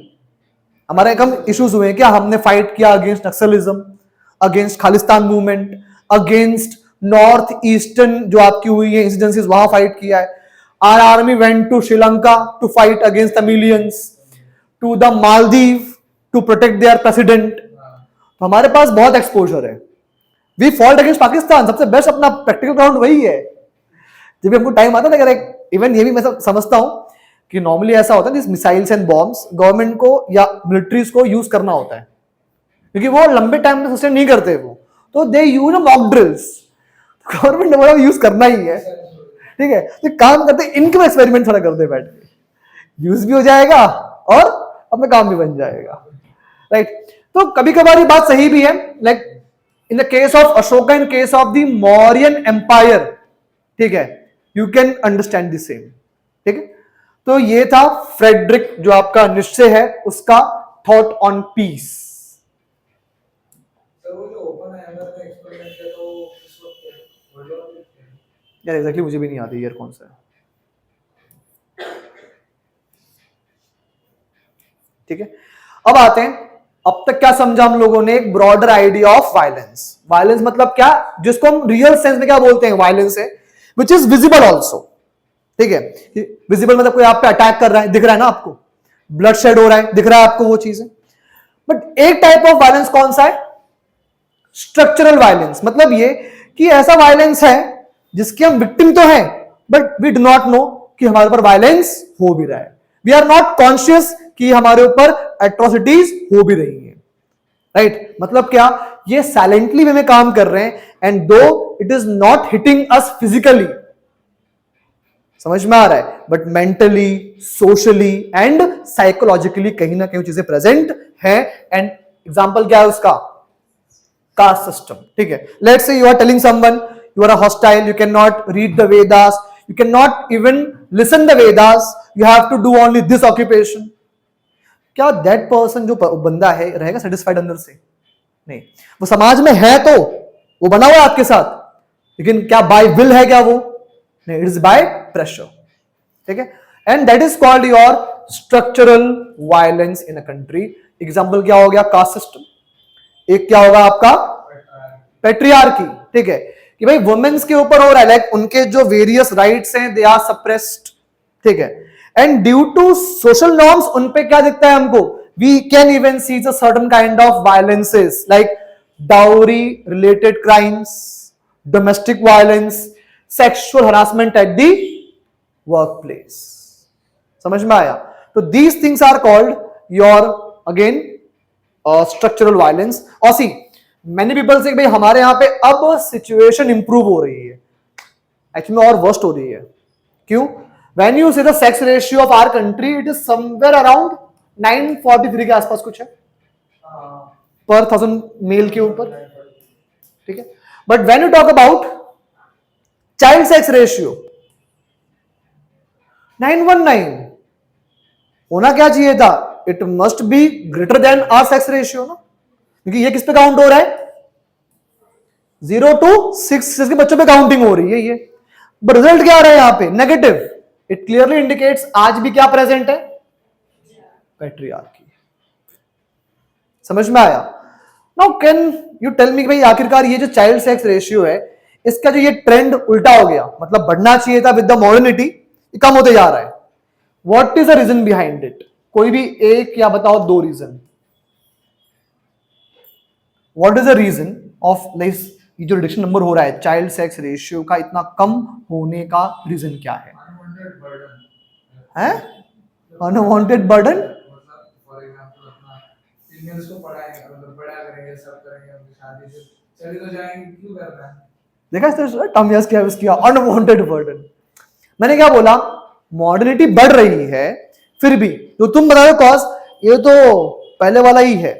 हमारे कम इश्यूज हुए हैं क्या? हमने फाइट किया against Naxalism, against Khalistan movement, against north eastern जो आपकी हुई है इंसिडेंसेस, वहां फाइट किया है। Our army went to Sri Lanka to fight against Tamilians, to the Maldives to protect their president. हमारे पास बहुत एक्सपोजर है। वी फॉल्ट अगेंस्ट पाकिस्तान, सबसे बेस्ट अपना प्रैक्टिकल ग्राउंड वही है। जब भी हमको टाइम आता है ना, इवन ये भी मैं समझता हूं कि नॉर्मली ऐसा होता है this missiles and bombs government को या मिलिट्रीज को यूज करना होता है, क्योंकि वो लंबे टाइम में सस्टेन नहीं करते वो, तो दे यूज मॉक ड्रिल्स। गवर्नमेंट ने बोला यूज करना ही है, ठीक है, तो काम करते इनके एक्सपेरिमेंट थोड़ा करते बैठ के, यूज भी हो जाएगा और अपना काम भी बन जाएगा, राइट। तो कभी कभार ये बात सही भी है, like in the case of Ashoka, in case of the Mauryan empire, ठीक है, you can understand the same, ठीक है। तो ये था फ्रेडरिक जो आपका निश्चय है उसका थॉट ऑन पीस। सर वो जो ओपन हैमर में एक्सपेरिमेंट किया तो इस वक्त वर्ल्ड वॉर यार एग्जैक्टली मुझे भी नहीं आती ईयर कौन सा है, ठीक है। अब आते हैं, अब तक क्या समझा हम लोगों ने, एक broader idea of violence. Violence मतलब क्या, जिसको हम रियल सेंस में क्या बोलते हैं, वायलेंस है विच इज विजिबल ऑल्सो, ठीक है। विजिबल मतलब कोई आप पे अटैक कर रहा है, दिख रहा है ना आपको, ब्लड शेड हो रहा है, दिख रहा है आपको वो चीजें। बट एक टाइप ऑफ वायलेंस कौन सा है, स्ट्रक्चरल वायलेंस। मतलब ये कि ऐसा वायलेंस है जिसके हम विक्टिम तो हैं but we do not know कि हमारे ऊपर वायलेंस हो भी रहा है, वी आर नॉट कॉन्शियस कि हमारे ऊपर एट्रोसिटीज हो भी रही हैं, राइट। मतलब क्या, ये साइलेंटली वे में काम कर रहे हैं and though it is not hitting us physically, समझ में आ रहा है, but mentally, socially and psychologically कहीं ना कहीं चीजें प्रेजेंट है। एंड एग्जांपल क्या है उसका, कास्ट सिस्टम, ठीक है। Let's say you are telling someone you are a hostile, you cannot read the Vedas, you cannot even listen the Vedas, you have to do only this occupation. क्या that person जो बंदा है रहेगा satisfied अंदर से? नहीं, वो समाज में है तो वो बना हुआ है आपके साथ, लेकिन क्या by will है क्या वो? नहीं, it is by pressure, ठीक है। and that is called your structural violence in a country. Example क्या हो गया, कास्ट सिस्टम। एक क्या होगा आपका, पेट्रियार्की, ठीक है, कि भाई वुमेन्स के ऊपर हो रहा है, लाइक उनके जो वेरियस राइट्स हैं दे आर सप्रेस्ड, ठीक है। And due to social norms उन पे क्या दिखता है हमको, we can even see a certain kind of violences like dowry related crimes, domestic violence, sexual harassment at the work place. समझ में आया? तो these things are called your again structural violence. और सी मैनी पीपल से भाई हमारे यहां पे अब सिचुएशन इंप्रूव हो रही है, एक्चुअली और वर्स्ट हो रही है। क्यों? When you see the sex ratio of our country, it is somewhere around 943 के आसपास कुछ है पर 1000 मेल के ऊपर, ठीक है। But when you talk about child sex ratio 919 होना क्या चाहिए था? It must be greater than our sex ratio ना, क्योंकि ये किस पे काउंट हो रहा है? 0 to 6 के बच्चों पे काउंटिंग हो रही है ये, बट रिजल्ट क्या आ रहा है यहां पे? नेगेटिव. इट क्लियरली इंडिकेट्स आज भी क्या प्रेजेंट है? पैट्रियार्की. समझ में आया? Now can you tell me भाई आखिरकार ये जो चाइल्ड सेक्स रेशियो है इसका जो ये ट्रेंड उल्टा हो गया, मतलब बढ़ना चाहिए था विद द मॉडर्निटी, ये कम होते जा रहा है. What is the reason behind it? कोई भी एक या बताओ दो reason. What is the reason of this? ये जो रिडक्शन नंबर हो रहा है चाइल्ड सेक्स रेशियो का इतना कम होने का रीजन क्या है? अनवांटेड बर्डन है अनवांटेड बर्डन. मतलब फॉर एग्जांपल अपना फीमेल्स को पढ़ाएंगे, मतलब बड़ा करेंगे, सब करेंगे, उनकी शादी से चली तो जाएंगे, क्यों करना है? देखा टर्म यूज किया उसकी, अनवांटेड बर्डन. मैंने क्या बोला? मॉडर्निटी बढ़ रही है, फिर भी जो तुम बता रहे हो कॉज, ये तो पहले वाला ही है.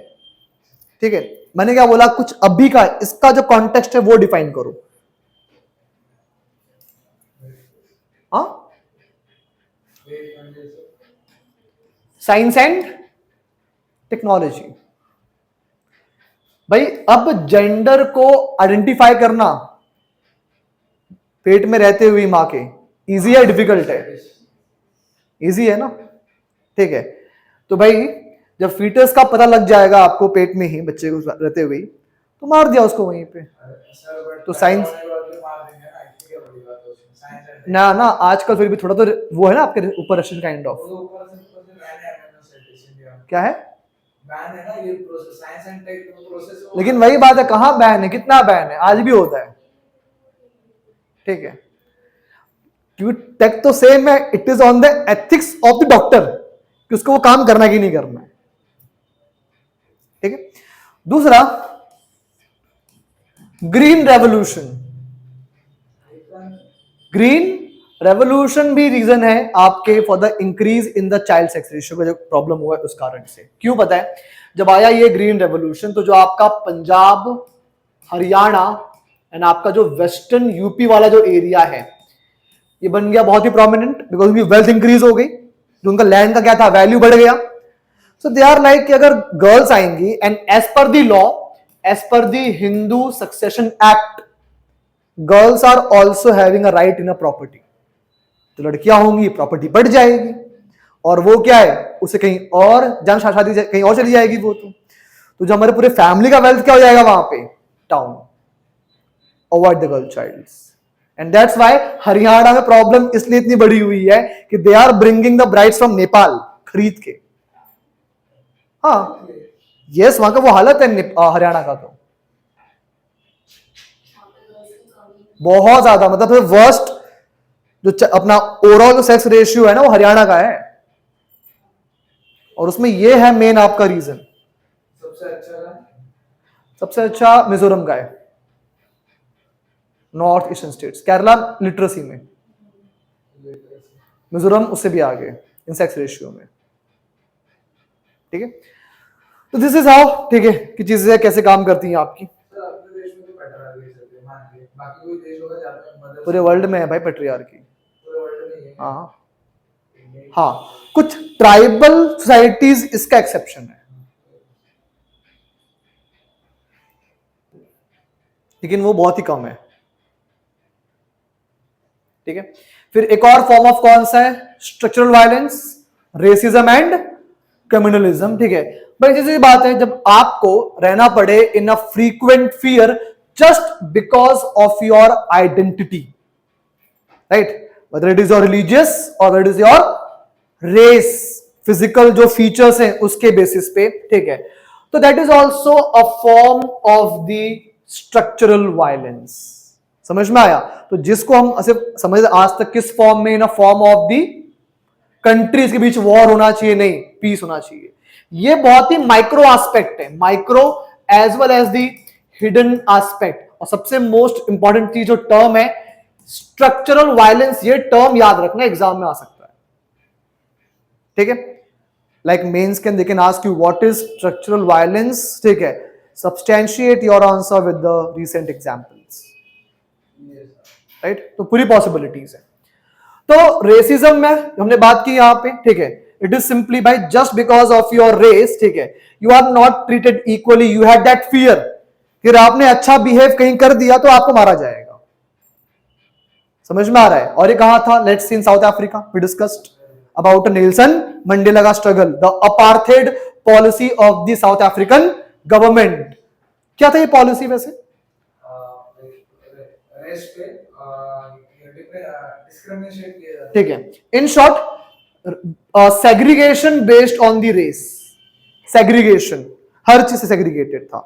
ठीक है, मैंने क्या बोला? कुछ अभी का इसका जो कॉन्टेक्स्ट है वो डिफाइन करो. हाँ, साइंस एंड टेक्नोलॉजी. भाई अब जेंडर को आइडेंटिफाई करना पेट में रहते हुए मां के इजी है डिफिकल्ट है? इजी है ना. ठीक है, तो भाई जब फीटस का पता लग जाएगा आपको पेट में ही बच्चे को रहते हुए, तो मार दिया उसको वहीं पे. तो साइंस ना ना आजकल फिर भी थोड़ा तो वो है ना आपके ऊपर रशियन काइंड ऑफ. क्या है? बैन है ना ये process, science and tech process. लेकिन वही बात है, कहाँ बैन है? कितना बैन है? आज भी होता है. ठीक है, क्योंकि टेक तो सेम है. It is on the ethics of the doctor कि उसको वो काम करना कि नहीं करना है. ठीक है. दूसरा, ग्रीन रेवोल्यूशन. ग्रीन रेवोल्यूशन भी रीजन है आपके for the increase in the child sex ratio का जो प्रॉब्लम हुआ है उस कारण से. क्यों पता है? जब आया ये ग्रीन रेवोल्यूशन तो जो आपका पंजाब, हरियाणा एंड आपका जो वेस्टर्न यूपी वाला जो एरिया है ये बन गया बहुत ही प्रोमिनेंट, बिकॉज उनकी वेल्थ इंक्रीज हो गई, जो उनका लैंड का क्या था वैल्यू बढ़ गया. सो दे आर लाइक कि अगर गर्ल्स आएंगी and as per the law, as per the Hindu succession act, girls are also having a right in a property. तो लड़कियां होंगी, प्रॉपर्टी बढ़ जाएगी, और वो क्या है उसे कहीं और जन शादी कहीं और चली जाएगी वो. तो जो हमारे पूरे फैमिली का वेल्थ क्या हो जाएगा वहां पे? Town. Avoid the girl childs. And that's why Haryana में प्रॉब्लम इसलिए इतनी बड़ी हुई है कि they are bringing the brides from Nepal खरीद के. हाँ यस, वहां का वो हालत है हरियाणा का तो बहुत ज्यादा, मतलब वर्स्ट जो अपना ओवरऑल जो सेक्स रेशियो है ना वो हरियाणा का है, और उसमें ये है मेन आपका रीजन. सबसे अच्छा मिजोरम का है, north eastern states. Kerala literacy में, मिजोरम उससे भी आगे इन सेक्स रेशियो में. ठीक है, तो दिस इज हाउ, ठीक है, कि चीजें कैसे काम करती हैं आपकी. सर अपने देश में तो पैटर्नाइज है, मान लीजिए बाकी कोई देश होगा जहां पे मदर पूरे वर्ल्ड में है भाई पैट्रियार्की. पूरे वर्ल्ड में ही है. हाँ हाँ, कुछ ट्राइबल सोसाइटीज इसका एक्सेप्शन है, लेकिन वो बहुत ही कम है. ठीक है, फिर एक और फॉर्म ऑफ कौन सा है? Structural violence, racism and communalism. ठीक है भाई, जैसे बात है जब आपको रहना पड़े in a frequent fear just because of your identity, right, whether it is your religious or whether it is your race, physical जो फीचर्स हैं उसके बेसिस पे. ठीक है, तो that is also a form of the structural violence. समझ में आया? तो जिसको हम ऐसे समझ आज तक किस फॉर्म में, in a form of the countries के बीच वॉर होना चाहिए, नहीं पीस होना चाहिए. ये बहुत ही माइक्रो एस्पेक्ट है, micro as well as the hidden aspect. और सबसे मोस्ट इंपॉर्टेंट चीज जो टर्म है स्ट्रक्चरल वायलेंस, ये टर्म याद रखना, एग्जाम में आ सकता है. ठीक है, like mens can they can ask you what is structural violence. ठीक है, substantiate your answer with the recent examples. Yes, sir. Right, तो पूरी पॉसिबिलिटीज है. तो रेसिज्म में हमने बात की यहाँ पे, ठीक है, it is simply by just because of your race, ठीक है, you are not treated equally, you had that fear, फिर आपने अच्छा बिहेव कहीं कर दिया तो आपको मारा जाएगा. समझ में आ रहा है? और ये कहा था, let's see in South Africa, we discussed about Nelson Mandela का struggle, the apartheid policy of the South African government. क्या था ये पॉलिसी वैसे? रेस पे डिस्क्रिमिनेशन किया जाता है. ठीक है, in short segregation based on the race. Segregation, हर चीज से सेग्रीगेटेड था,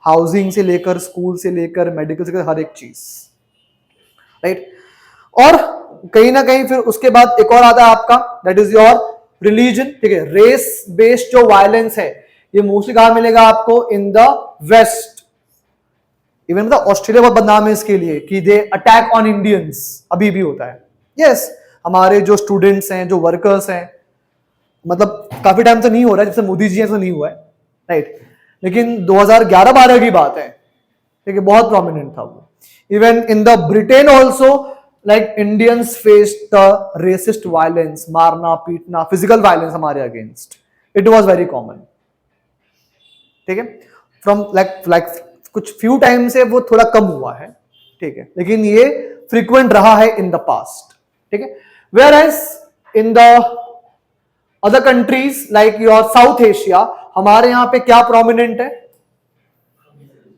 हाउसिंग से लेकर, स्कूल से लेकर, मेडिकल से लेकर, हर एक चीज. राइट, और कहीं ना कहीं फिर उसके बाद एक और आता है आपका, दैट इज योर रिलीजन. ठीक है, रेस बेस्ड जो वायलेंस है ये मोस्टली कहां मिलेगा आपको? In the west. इवन मतलब ऑस्ट्रेलिया बहुत बदनाम है इसके लिए कि दे अटैक ऑन इंडियंस, अभी भी होता है. यस, हमारे जो स्टूडेंट्स हैं, जो वर्कर्स हैं, मतलब काफी टाइम से नहीं हो रहा है, जब से मोदी जी हैं तो नहीं हुआ है, राइट, लेकिन 2011-12 की बात है, ठीक है, बहुत प्रोमिनेंट था वो. Even in the Britain also, like Indians face the racist violence, मारना पीटना, फिजिकल वायलेंस हमारे against, it was very common. ठीक है, फ्रॉम लाइक कुछ फ्यू टाइम से वो थोड़ा कम हुआ है, ठीक है, लेकिन ये फ्रीक्वेंट रहा है इन द पास्ट. ठीक है, whereas in the other countries like your South Asia, हमारे यहां पे क्या प्रोमिनेंट है?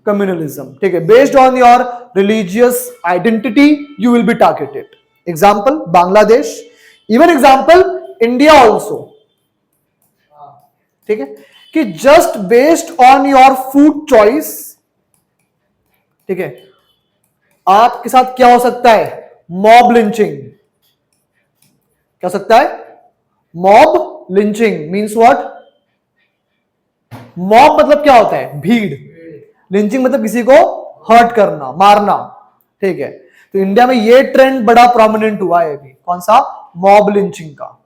कम्युनलिज्म. ठीक है, based on your religious identity you will be targeted. Example Bangladesh, even example India also. ठीक है, कि just based on your food choice, ठीक है, आपके साथ क्या हो सकता है? Mob lynching. क्या हो सकता है? Mob lynching means what? Mob मतलब क्या होता है? भीड़. लिंचिंग मतलब किसी को हर्ट करना, मारना. ठीक है, तो इंडिया में ये ट्रेंड बड़ा प्रोमिनेंट हुआ है अभी. कौन सा? मॉब लिंचिंग का.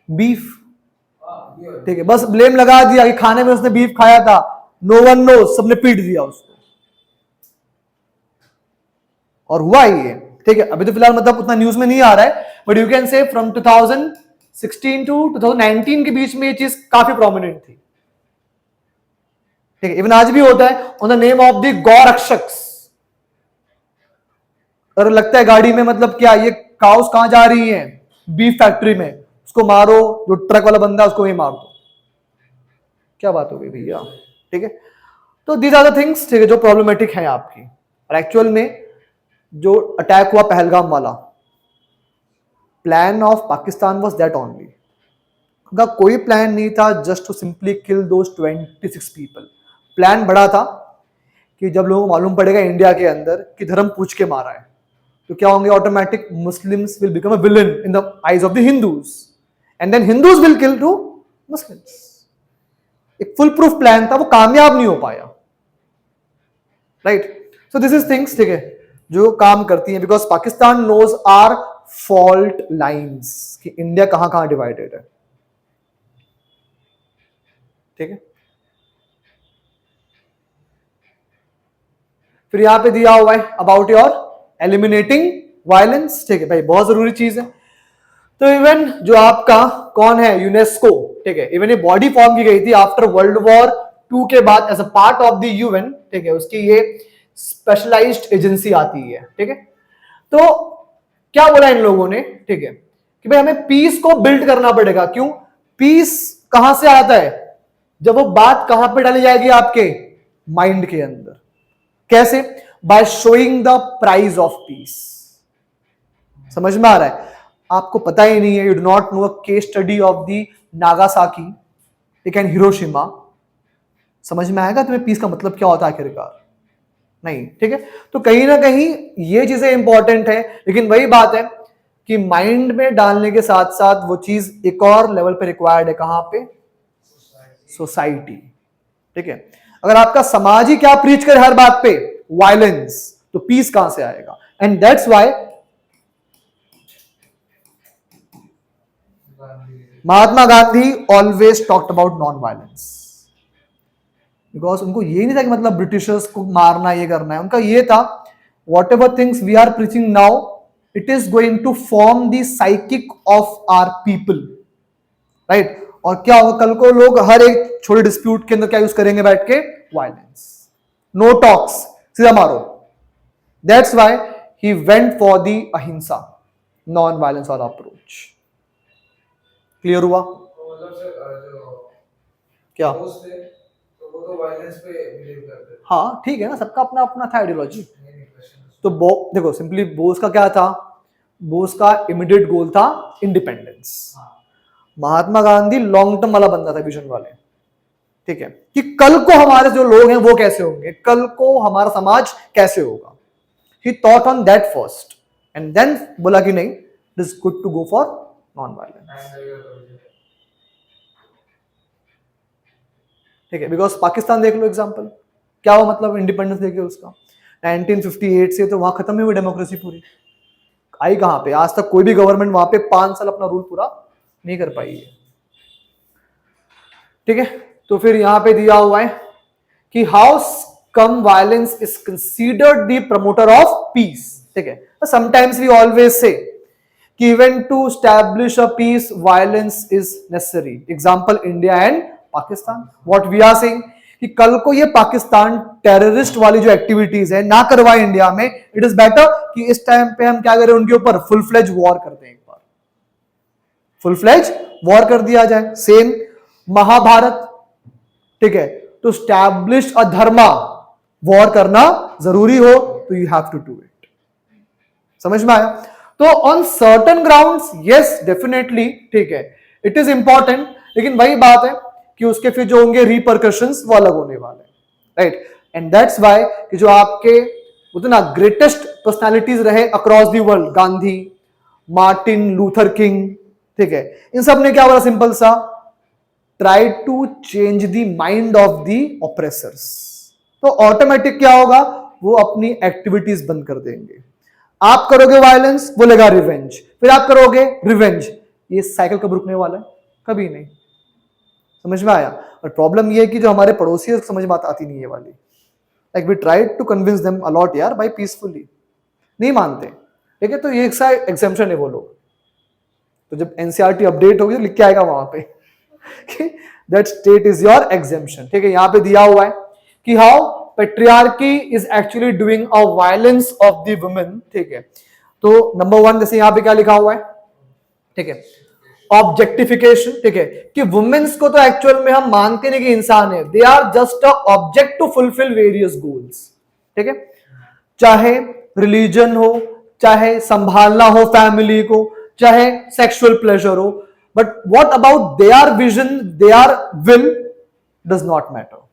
बीफ. ठीक है, बस ब्लेम लगा दिया कि खाने में उसने बीफ खाया था, नो वन नोज, सबने पीट दिया उसको, और हुआ ही है. ठीक है, अभी तो फिलहाल मतलब उतना न्यूज में नहीं आ रहा है, but you can say from 2016 to 2019 के बीच में ये चीज काफी प्रोमिनेंट थी. ठीक है, इवन आज भी होता है on the name of the गौरक्षक्स. और लगता है गाड़ी में, मतलब क्या ये काउस कहां जा रही हैं? बीफ फैक्ट्री में, उसको मारो, जो ट्रक वाला बंदा है उसको ही मार दो. क्या बात हो गई भैया? ठीक है, तो दीज आर द थिंग्स, ठीक है, जो प्रॉब्लमेटिक है आपकी. और एक्चुअल में जो अटैक हुआ पहलगाम वाला, plan of Pakistan was that only. उनका कोई प्लान नहीं था just to simply kill those 26 people. Plan बड़ा था कि जब लोगों को मालूम पड़ेगा इंडिया के अंदर कि धर्म पूछ के मारा है, तो क्या होंगे? Automatic Muslims will become a villain in the eyes of the Hindus, and then Hindus will kill to Muslims. एक फुल प्रूफ प्लान था, वो कामयाब नहीं हो पाया. Right, so this is things, ठीक है, जो काम करती हैं, because Pakistan knows our fault lines कि इंडिया कहां कहां डिवाइडेड है. ठीक है, फिर यहां पे दिया हुआ है अबाउट योर एलिमिनेटिंग वायलेंस. ठीक है भाई, बहुत जरूरी चीज है. तो इवन जो आपका कौन है? यूनेस्को. ठीक है, इवन ये बॉडी फॉर्म की गई थी आफ्टर वर्ल्ड वॉर 2 के बाद as a part of the UN. ठीक है, उसकी ये स्पेशलाइज्ड एजेंसी आती है. ठीक है, तो क्या बोला इन लोगों ने? ठीक है, कि भाई हमें पीस को बिल्ड करना पड़ेगा. क्यों? पीस कहां से आता है? जब वो बात कहां पे डाली जाएगी? आपके माइंड के अंदर. कैसे? By showing the price of piece. समझ में आ रहा है? आपको पता ही नहीं है, you do not no a case study of the Nagasaki, ठीक है, हिरोशिमा. समझ में आएगा तुम्हें पीस का मतलब क्या होता है आखिरकार? नहीं. ठीक है, तो कहीं ना कहीं ये चीजें इंपॉर्टेंट है, लेकिन वही बात है कि माइंड में डालने के साथ साथ वो चीज एक और लेवल पे रिक्वायर्ड है. कहां पे? सोसाइटी. ठीक है, अगर आपका समाज ही क्या प्रीच करे हर बात पे? वायलेंस, तो पीस कहां से आएगा? And that's why Mahatma Gandhi always talked about non violence. Because उनको ये नहीं था कि मतलब ब्रिटिशर्स को मारना ये करना है, उनका ये था whatever things we are preaching now it is going to form the psychic of our people, right. और क्या होगा कल को लोग हर एक छोटे डिस्प्यूट के अंदर क्या यूज करेंगे बैठ के, वायलेंस, नो टॉक्स, सीधा मारो। That's why he went for the अहिंसा, नॉन वायलेंस वाला अप्रोच। क्लियर हुआ? तो मतलब से जो क्या? दोस्त थे तो वो तो वायलेंस पे बिलीव करते थे। हाँ ठीक है ना, सबका अपना अपना था आइडियोलॉजी। नहीं क्वेश्चन तो देखो सिंपली बोस का क्या था, बोस का इमीडिएट गोल था इंडिपेंडेंस। हाँ महात्मा गांधी लॉन्ग टर्म वाला बंदा था, विजन वाले, ठीक है, कि कल को हमारे जो लोग हैं वो कैसे होंगे, कल को हमारा समाज कैसे होगा। He thought on that first and then बोला कि नहीं it is good to go for non violence, time लगेगा तो मुझे ठीक है। बिकॉज पाकिस्तान देख लो एग्जांपल, क्या हुआ मतलब इंडिपेंडेंस देखे उसका 1958 से, तो वहां खत्म ही हुई डेमोक्रेसी पूरी, आई कहां पे, आज तक कोई भी गवर्नमेंट वहां पे 5 साल अपना रूल पूरा नहीं कर पाई है, ठीक है। तो फिर यहां पे दिया हुआ है कि how come violence is considered the promoter of peace, ठीक है। समटाइम्स वी ऑलवेज से कि even to establish a peace violence is necessary, example India and Pakistan. What we are saying कि कल को ये पाकिस्तान टेररिस्ट वाली जो एक्टिविटीज है ना करवाए इंडिया में, इट इज बेटर कि इस टाइम पे हम क्या करें, उनके ऊपर फुल फ्लेज वॉर कर दें, एक बार फुल फ्लेज वॉर कर दिया जाए। सेम महाभारत, ठीक है, तो स्टैब्लिश अ धर्मा, वॉर करना जरूरी हो तो you have to do it. समझ में आया? तो on certain grounds yes definitely, ठीक है, इट इज इंपॉर्टेंट, लेकिन वही बात है कि उसके फिर जो होंगे रिपरकशंस वो अलग होने वाले हैं, राइट। एंड दैट्स व्हाई कि जो आपके उतना ग्रेटेस्ट पर्सनालिटीज रहे across the world, Gandhi, Martin Luther King, ठीक है, इन सब ने क्या बोला, सिंपल सा, try to change the mind of the oppressors. तो ऑटोमेटिक क्या होगा, वो अपनी एक्टिविटीज बंद कर देंगे। आप करोगे वायलेंस, बोलेगा रिवेंज, फिर आप करोगे रिवेंज, ये साइकिल कब रुकने वाला है, कभी नहीं। समझ में आया? और प्रॉब्लम ये है कि जो हमारे पड़ोसी है समझ में आती नहीं है वाली, like we try to convince them a lot यार बाय पीसफुली, नहीं मानते, ठीक है। तो ये एक सा एग्जाम्पशन है वो लोग, तो जब एनसीईआरटी अपडेट होगी तो लिख के आएगा वहां पे that state is your exemption, ठीक है। यहां पे दिया हुआ है कि how patriarchy is actually doing a violence of the women, ठीक है। तो नंबर 1 जैसे यहां पे क्या लिखा हुआ है, ठीक है, ऑब्जेक्टिफिकेशन, ठीक है, कि वुमेन्स को तो एक्चुअल में हम मानते नहीं कि इंसान है, they are just a object to fulfil various goals, ठीक है। चाहे रिलीजन हो, चाहे संभालना हो फैमिली को, चाहे सेक्सुअल प्लेजर हो, but what about their vision, their will does not matter.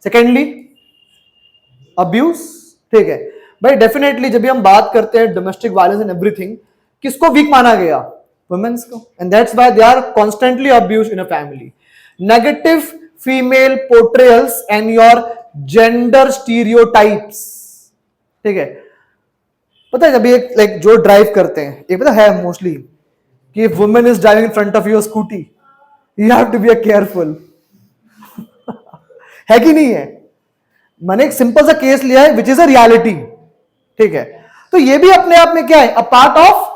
Secondly abuse, ठीक है भाई, डेफिनेटली जब भी हम बात करते हैं डोमेस्टिक वायलेंस एंड एवरीथिंग, किसको वीक माना गया, वुमेन्स को, and that's why they are constantly abused in a family. Negative female portrayals and your gender stereotypes, ठीक है। पता है जब एक लाइक जो ड्राइव करते हैं, एक पता है मोस्टली कि if women is driving in front of your scooty you have to be careful है कि नहीं है? मैंने एक सिंपल सा केस लिया है विच इज अ रियलिटी, ठीक है। तो ये भी अपने आप में क्या है, अ पार्ट ऑफ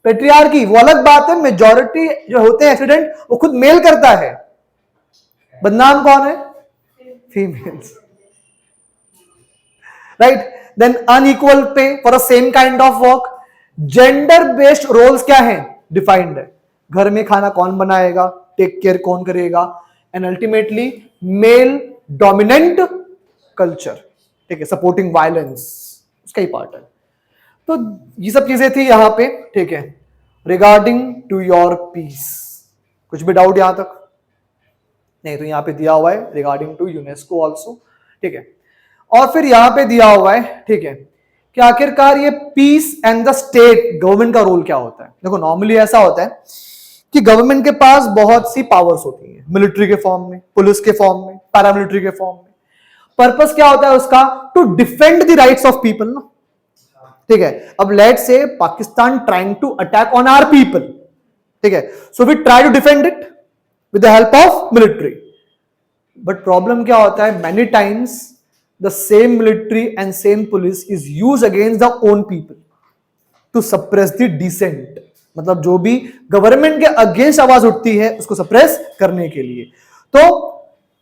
पेट्रियार्की। वो अलग बात है, मेजॉरिटी जो होते हैं एक्सीडेंट वो खुद मेल करता है, बदनाम कौन है, females, right. Then unequal pay for a same kind of work, gender based roles क्या है, डिफाइंड है, घर में खाना कौन बनाएगा, टेक केयर कौन करेगा, and ultimately male dominant culture, ठीक है, सपोर्टिंग वायलेंस उसका ही पार्ट है। तो ये सब चीजें थी यहां पे, ठीक है, रिगार्डिंग टू योर पीस। कुछ भी डाउट यहां तक नहीं? तो यहां पे दिया हुआ है रिगार्डिंग टू यूनेस्को ऑल्सो, ठीक है। और फिर यहां पे दिया हुआ है, ठीक है, कि आखिरकार ये peace and the state, government का रोल क्या होता है। देखो नॉर्मली ऐसा होता है कि गवर्नमेंट के पास बहुत सी पावर्स होती हैं, मिलिट्री के फॉर्म में, पुलिस के फॉर्म में, पैरामिलिट्री के फॉर्म में। पर्पस क्या होता है उसका, to defend the rights of people ना, ठीक है। अब let say Pakistan trying to attack on our people, ठीक है, so we try to defend it with the help of military. But problem क्या होता है, many times the same military and same police is use against the own people to suppress the dissent, मतलब जो भी government के against आवाज उठती है उसको सप्रेस करने के लिए। तो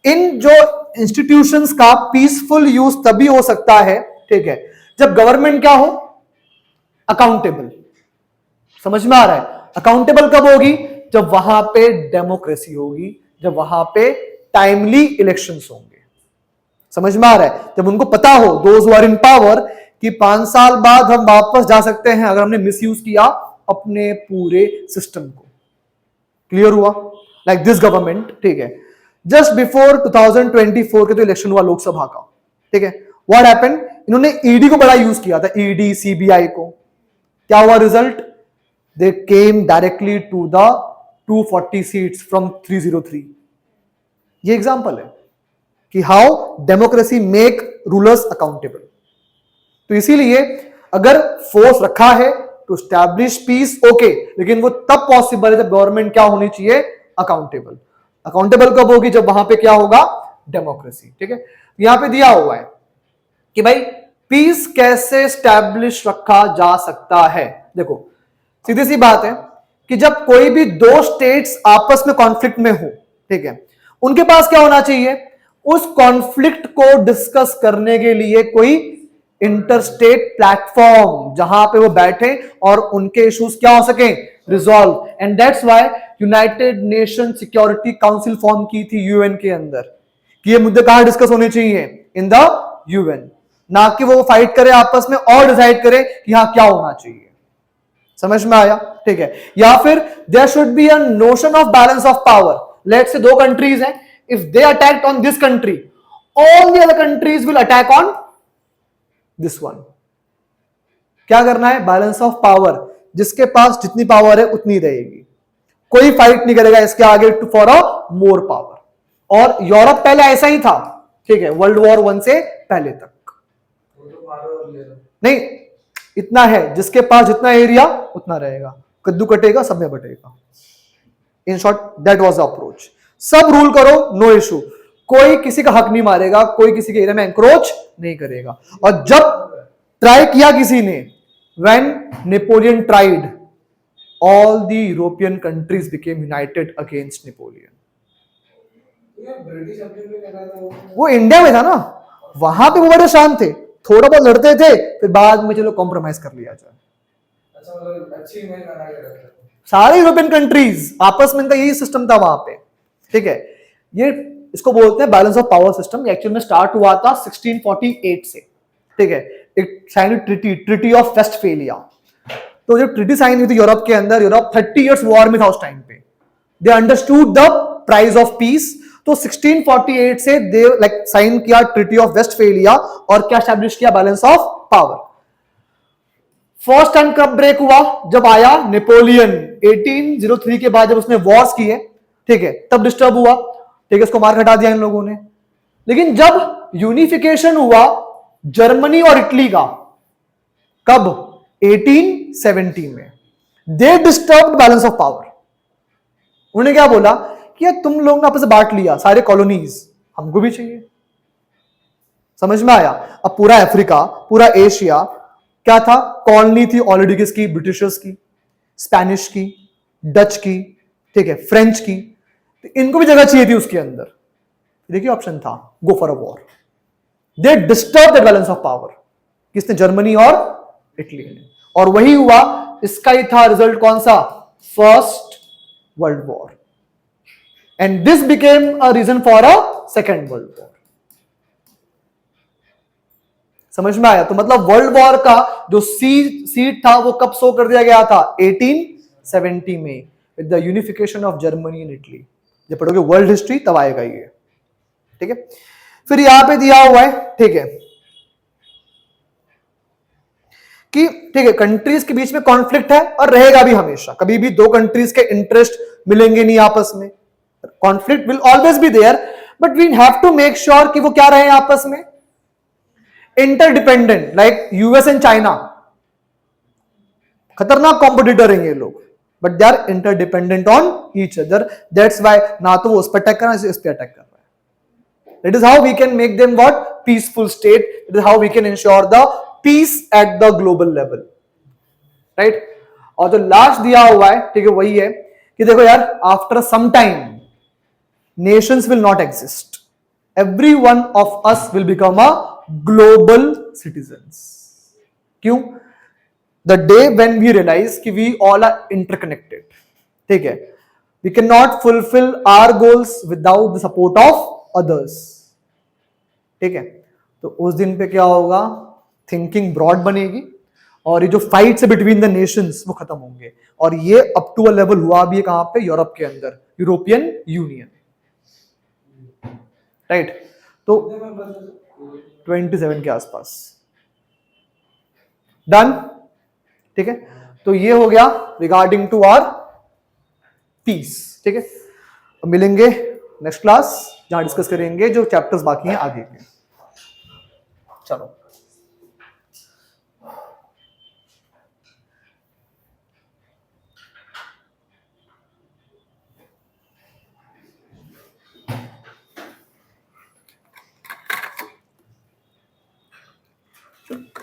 इन जो इंस्टीट्यूशंस का पीसफुल यूज तभी हो सकता है, ठीक है, जब गवर्नमेंट क्या हो, अकाउंटेबल। समझ में आ रहा है? अकाउंटेबल कब होगी? जब वहां पे डेमोक्रेसी होगी, जब वहां पे टाइमली इलेक्शंस होंगे। समझ में आ रहा है? जब उनको पता हो, those who are in power, कि 5 साल बाद हम वापस जा सकते हैं अगर हमने मिसयूज किया अपने पूरे सिस्टम को। क्लियर हुआ? लाइक दिस गवर्नमेंट, ठीक है, जस्ट बिफोर 2024 के तो इलेक्शन हुआ लोकसभा का, ठीक है, व्हाट हैपेंड, इन्होंने ईडी को बड़ा यूज किया था, ईडी सीबीआई को। क्या हुआ result? They came directly to the 240 seats from 303। ये एग्जांपल है कि how democracy make rulers accountable. तो इसीलिए अगर फोर्स रखा है टू स्टैब्लिश पीस, ओके, लेकिन वो तब पॉसिबल है जब गवर्नमेंट क्या होनी चाहिए, अकाउंटेबल। अकाउंटेबल कब होगी? जब वहां पे क्या होगा, डेमोक्रेसी। ठीक है, यहां पे दिया हुआ है कि भाई पीस कैसे स्टैब्लिश रखा जा सकता है। देखो सीधी सी बात है कि जब कोई भी दो स्टेट्स आपस में कॉन्फ्लिक्ट में हो, ठीक है, उनके पास क्या होना चाहिए, उस कॉन्फ्लिक्ट को डिस्कस करने के लिए कोई इंटरस्टेट प्लेटफॉर्म जहां पे वो बैठे और उनके इश्यूज क्या हो सके, resolve. And that's why United nation security council form की थी यूएन के अंदर, कि ये मुद्दे कहां डिस्कस होने चाहिए, इन द यूएन, ना कि वो फाइट करे आपस में और डिसाइड करे कि हाँ क्या होना चाहिए। समझ में आया? ठीक है। या फिर there should be a notion of balance of power. Let's say दो कंट्रीज हैं, if they attacked on this country, all the other countries will attack on this one. क्या करना है, बैलेंस ऑफ पावर, जिसके पास जितनी पावर है उतनी रहेगी, कोई फाइट नहीं करेगा इसके आगे फॉर अ मोर पावर। और यूरोप पहले ऐसा ही था, ठीक है, वर्ल्ड वॉर 1 से पहले तक। नहीं, इतना है, जिसके पास जितना एरिया उतना रहेगा, कद्दू कटेगा सब में बटेगा। In short that was the approach. सब रूल करो, नो इशू, कोई किसी का हक नहीं मारेगा, कोई किसी के एरिया में एंक्रोच नहीं करेगा। और जब ट्राई किया किसी ने, when Napoleon tried, all the European countries became United against Napoleon. वो इंडिया में था ना, वहां पे वो बड़े शांत थे, थोड़ा बहुत लड़ते थे, फिर बाद में चलो कॉम्प्रोमाइज कर लिया जाए। अच्छा, मतलब अच्छी इमेज बना के रखते हैं सारे यूरोपियन कंट्रीज आपस में, इनका यही सिस्टम था वहां पे। ठीक है, ये इसको बोलते हैं balance of power system. Actual में स्टार्ट हुआ था 1648 से। ठीक है, एक साइन ट्रिटी ऑफ वेस्टफेलिया। तो जब ट्रिटी साइन हुई थी यूरोप के अंदर, यूरोप 30 इयर्स वॉर में था उस टाइम पे। They understood the price of piece. तो 1648 से दे लाइक साइन किया ट्रिटी ऑफ वेस्टफेलिया, और क्या एस्टैब्लिश किया, balance of power. First time कब ब्रेक हुआ, जब आया नेपोलियन 1803 के बाद, जब उसने वॉर्स किए, ठीक है, तब डिस्टर्ब हुआ। ठीक है, इसको मार हटा दिया इन लोगों ने। लेकिन जब यूनिफिकेशन हुआ जर्मनी और इटली का, कब, 1870 में, दे डिस्टर्ब बैलेंस ऑफ पावर। उन्होंने क्या बोला कि यार तुम लोग ने आपस में बांट लिया सारे कॉलोनीज, हमको भी चाहिए। समझ में आया? अब पूरा अफ्रीका, पूरा एशिया क्या था, कॉलोनी थी ऑलरेडी किसकी, ब्रिटिशर्स की, स्पेनिश की, डच की, ठीक है, फ्रेंच की। तो इनको भी जगह चाहिए थी उसके अंदर। देखिए ऑप्शन था, गो for a war. They disturb the balance of power. किसने, जर्मनी और इटली ने। और वही हुआ, इसका ही था रिजल्ट, कौन सा, first world war. And this became a reason for a second world war. समझ में आया? तो मतलब वर्ल्ड वॉर का जो सीट था वो कब शो कर दिया गया था, 1870 में, with the unification of Germany and Italy. जब पढ़ोगे वर्ल्ड हिस्ट्री तब आएगा ये। ठीक है, फिर यहां पे दिया हुआ है, ठीक है, कि ठीक है, कंट्रीज के बीच में कॉन्फ्लिक्ट है और रहेगा भी हमेशा। कभी भी दो कंट्रीज के इंटरेस्ट मिलेंगे नहीं आपस में, conflict will always be there, but we have to make sure कि वो क्या रहे आपस में, interdependent. Like US and China, खतरनाक कॉम्पिटिटर हैं ये लोग, but they are interdependent on each other. That's why ना तो वो उस पर अटैक कर रहा है, इस पर अटैक कर रहा है। That is how we can make them what? Peaceful state. That is how we can ensure the peace at the global level. Right? और जो लास्ट दिया हुआ है, ठीक है, वही है कि देखो यार, after some time nations will not exist. Every one of us will become a global citizens. क्यों? The day when we realize कि we all are interconnected. ठीक है? We cannot fulfill our goals without the support of others. ठीक है? तो उस दिन पे क्या होगा? थिंकिंग ब्रॉड बनेगी और ये जो फाइट्स है बिटवीन द नेशंस वो खत्म होंगे. और ये अप टू अ लेवल हुआ भी है कहां पे? यूरोप के अंदर, यूरोपियन यूनियन. राइट? तो 27 के आसपास. डन? ठीक है? तो ये हो गया रिगार्डिंग टू आवर पीस. ठीक है? अब मिलेंगे नेक्स्ट क्लास जहां डिस्कस करेंगे जो चैप्टर्स बाकी हैं आगे के. चलो. Sure.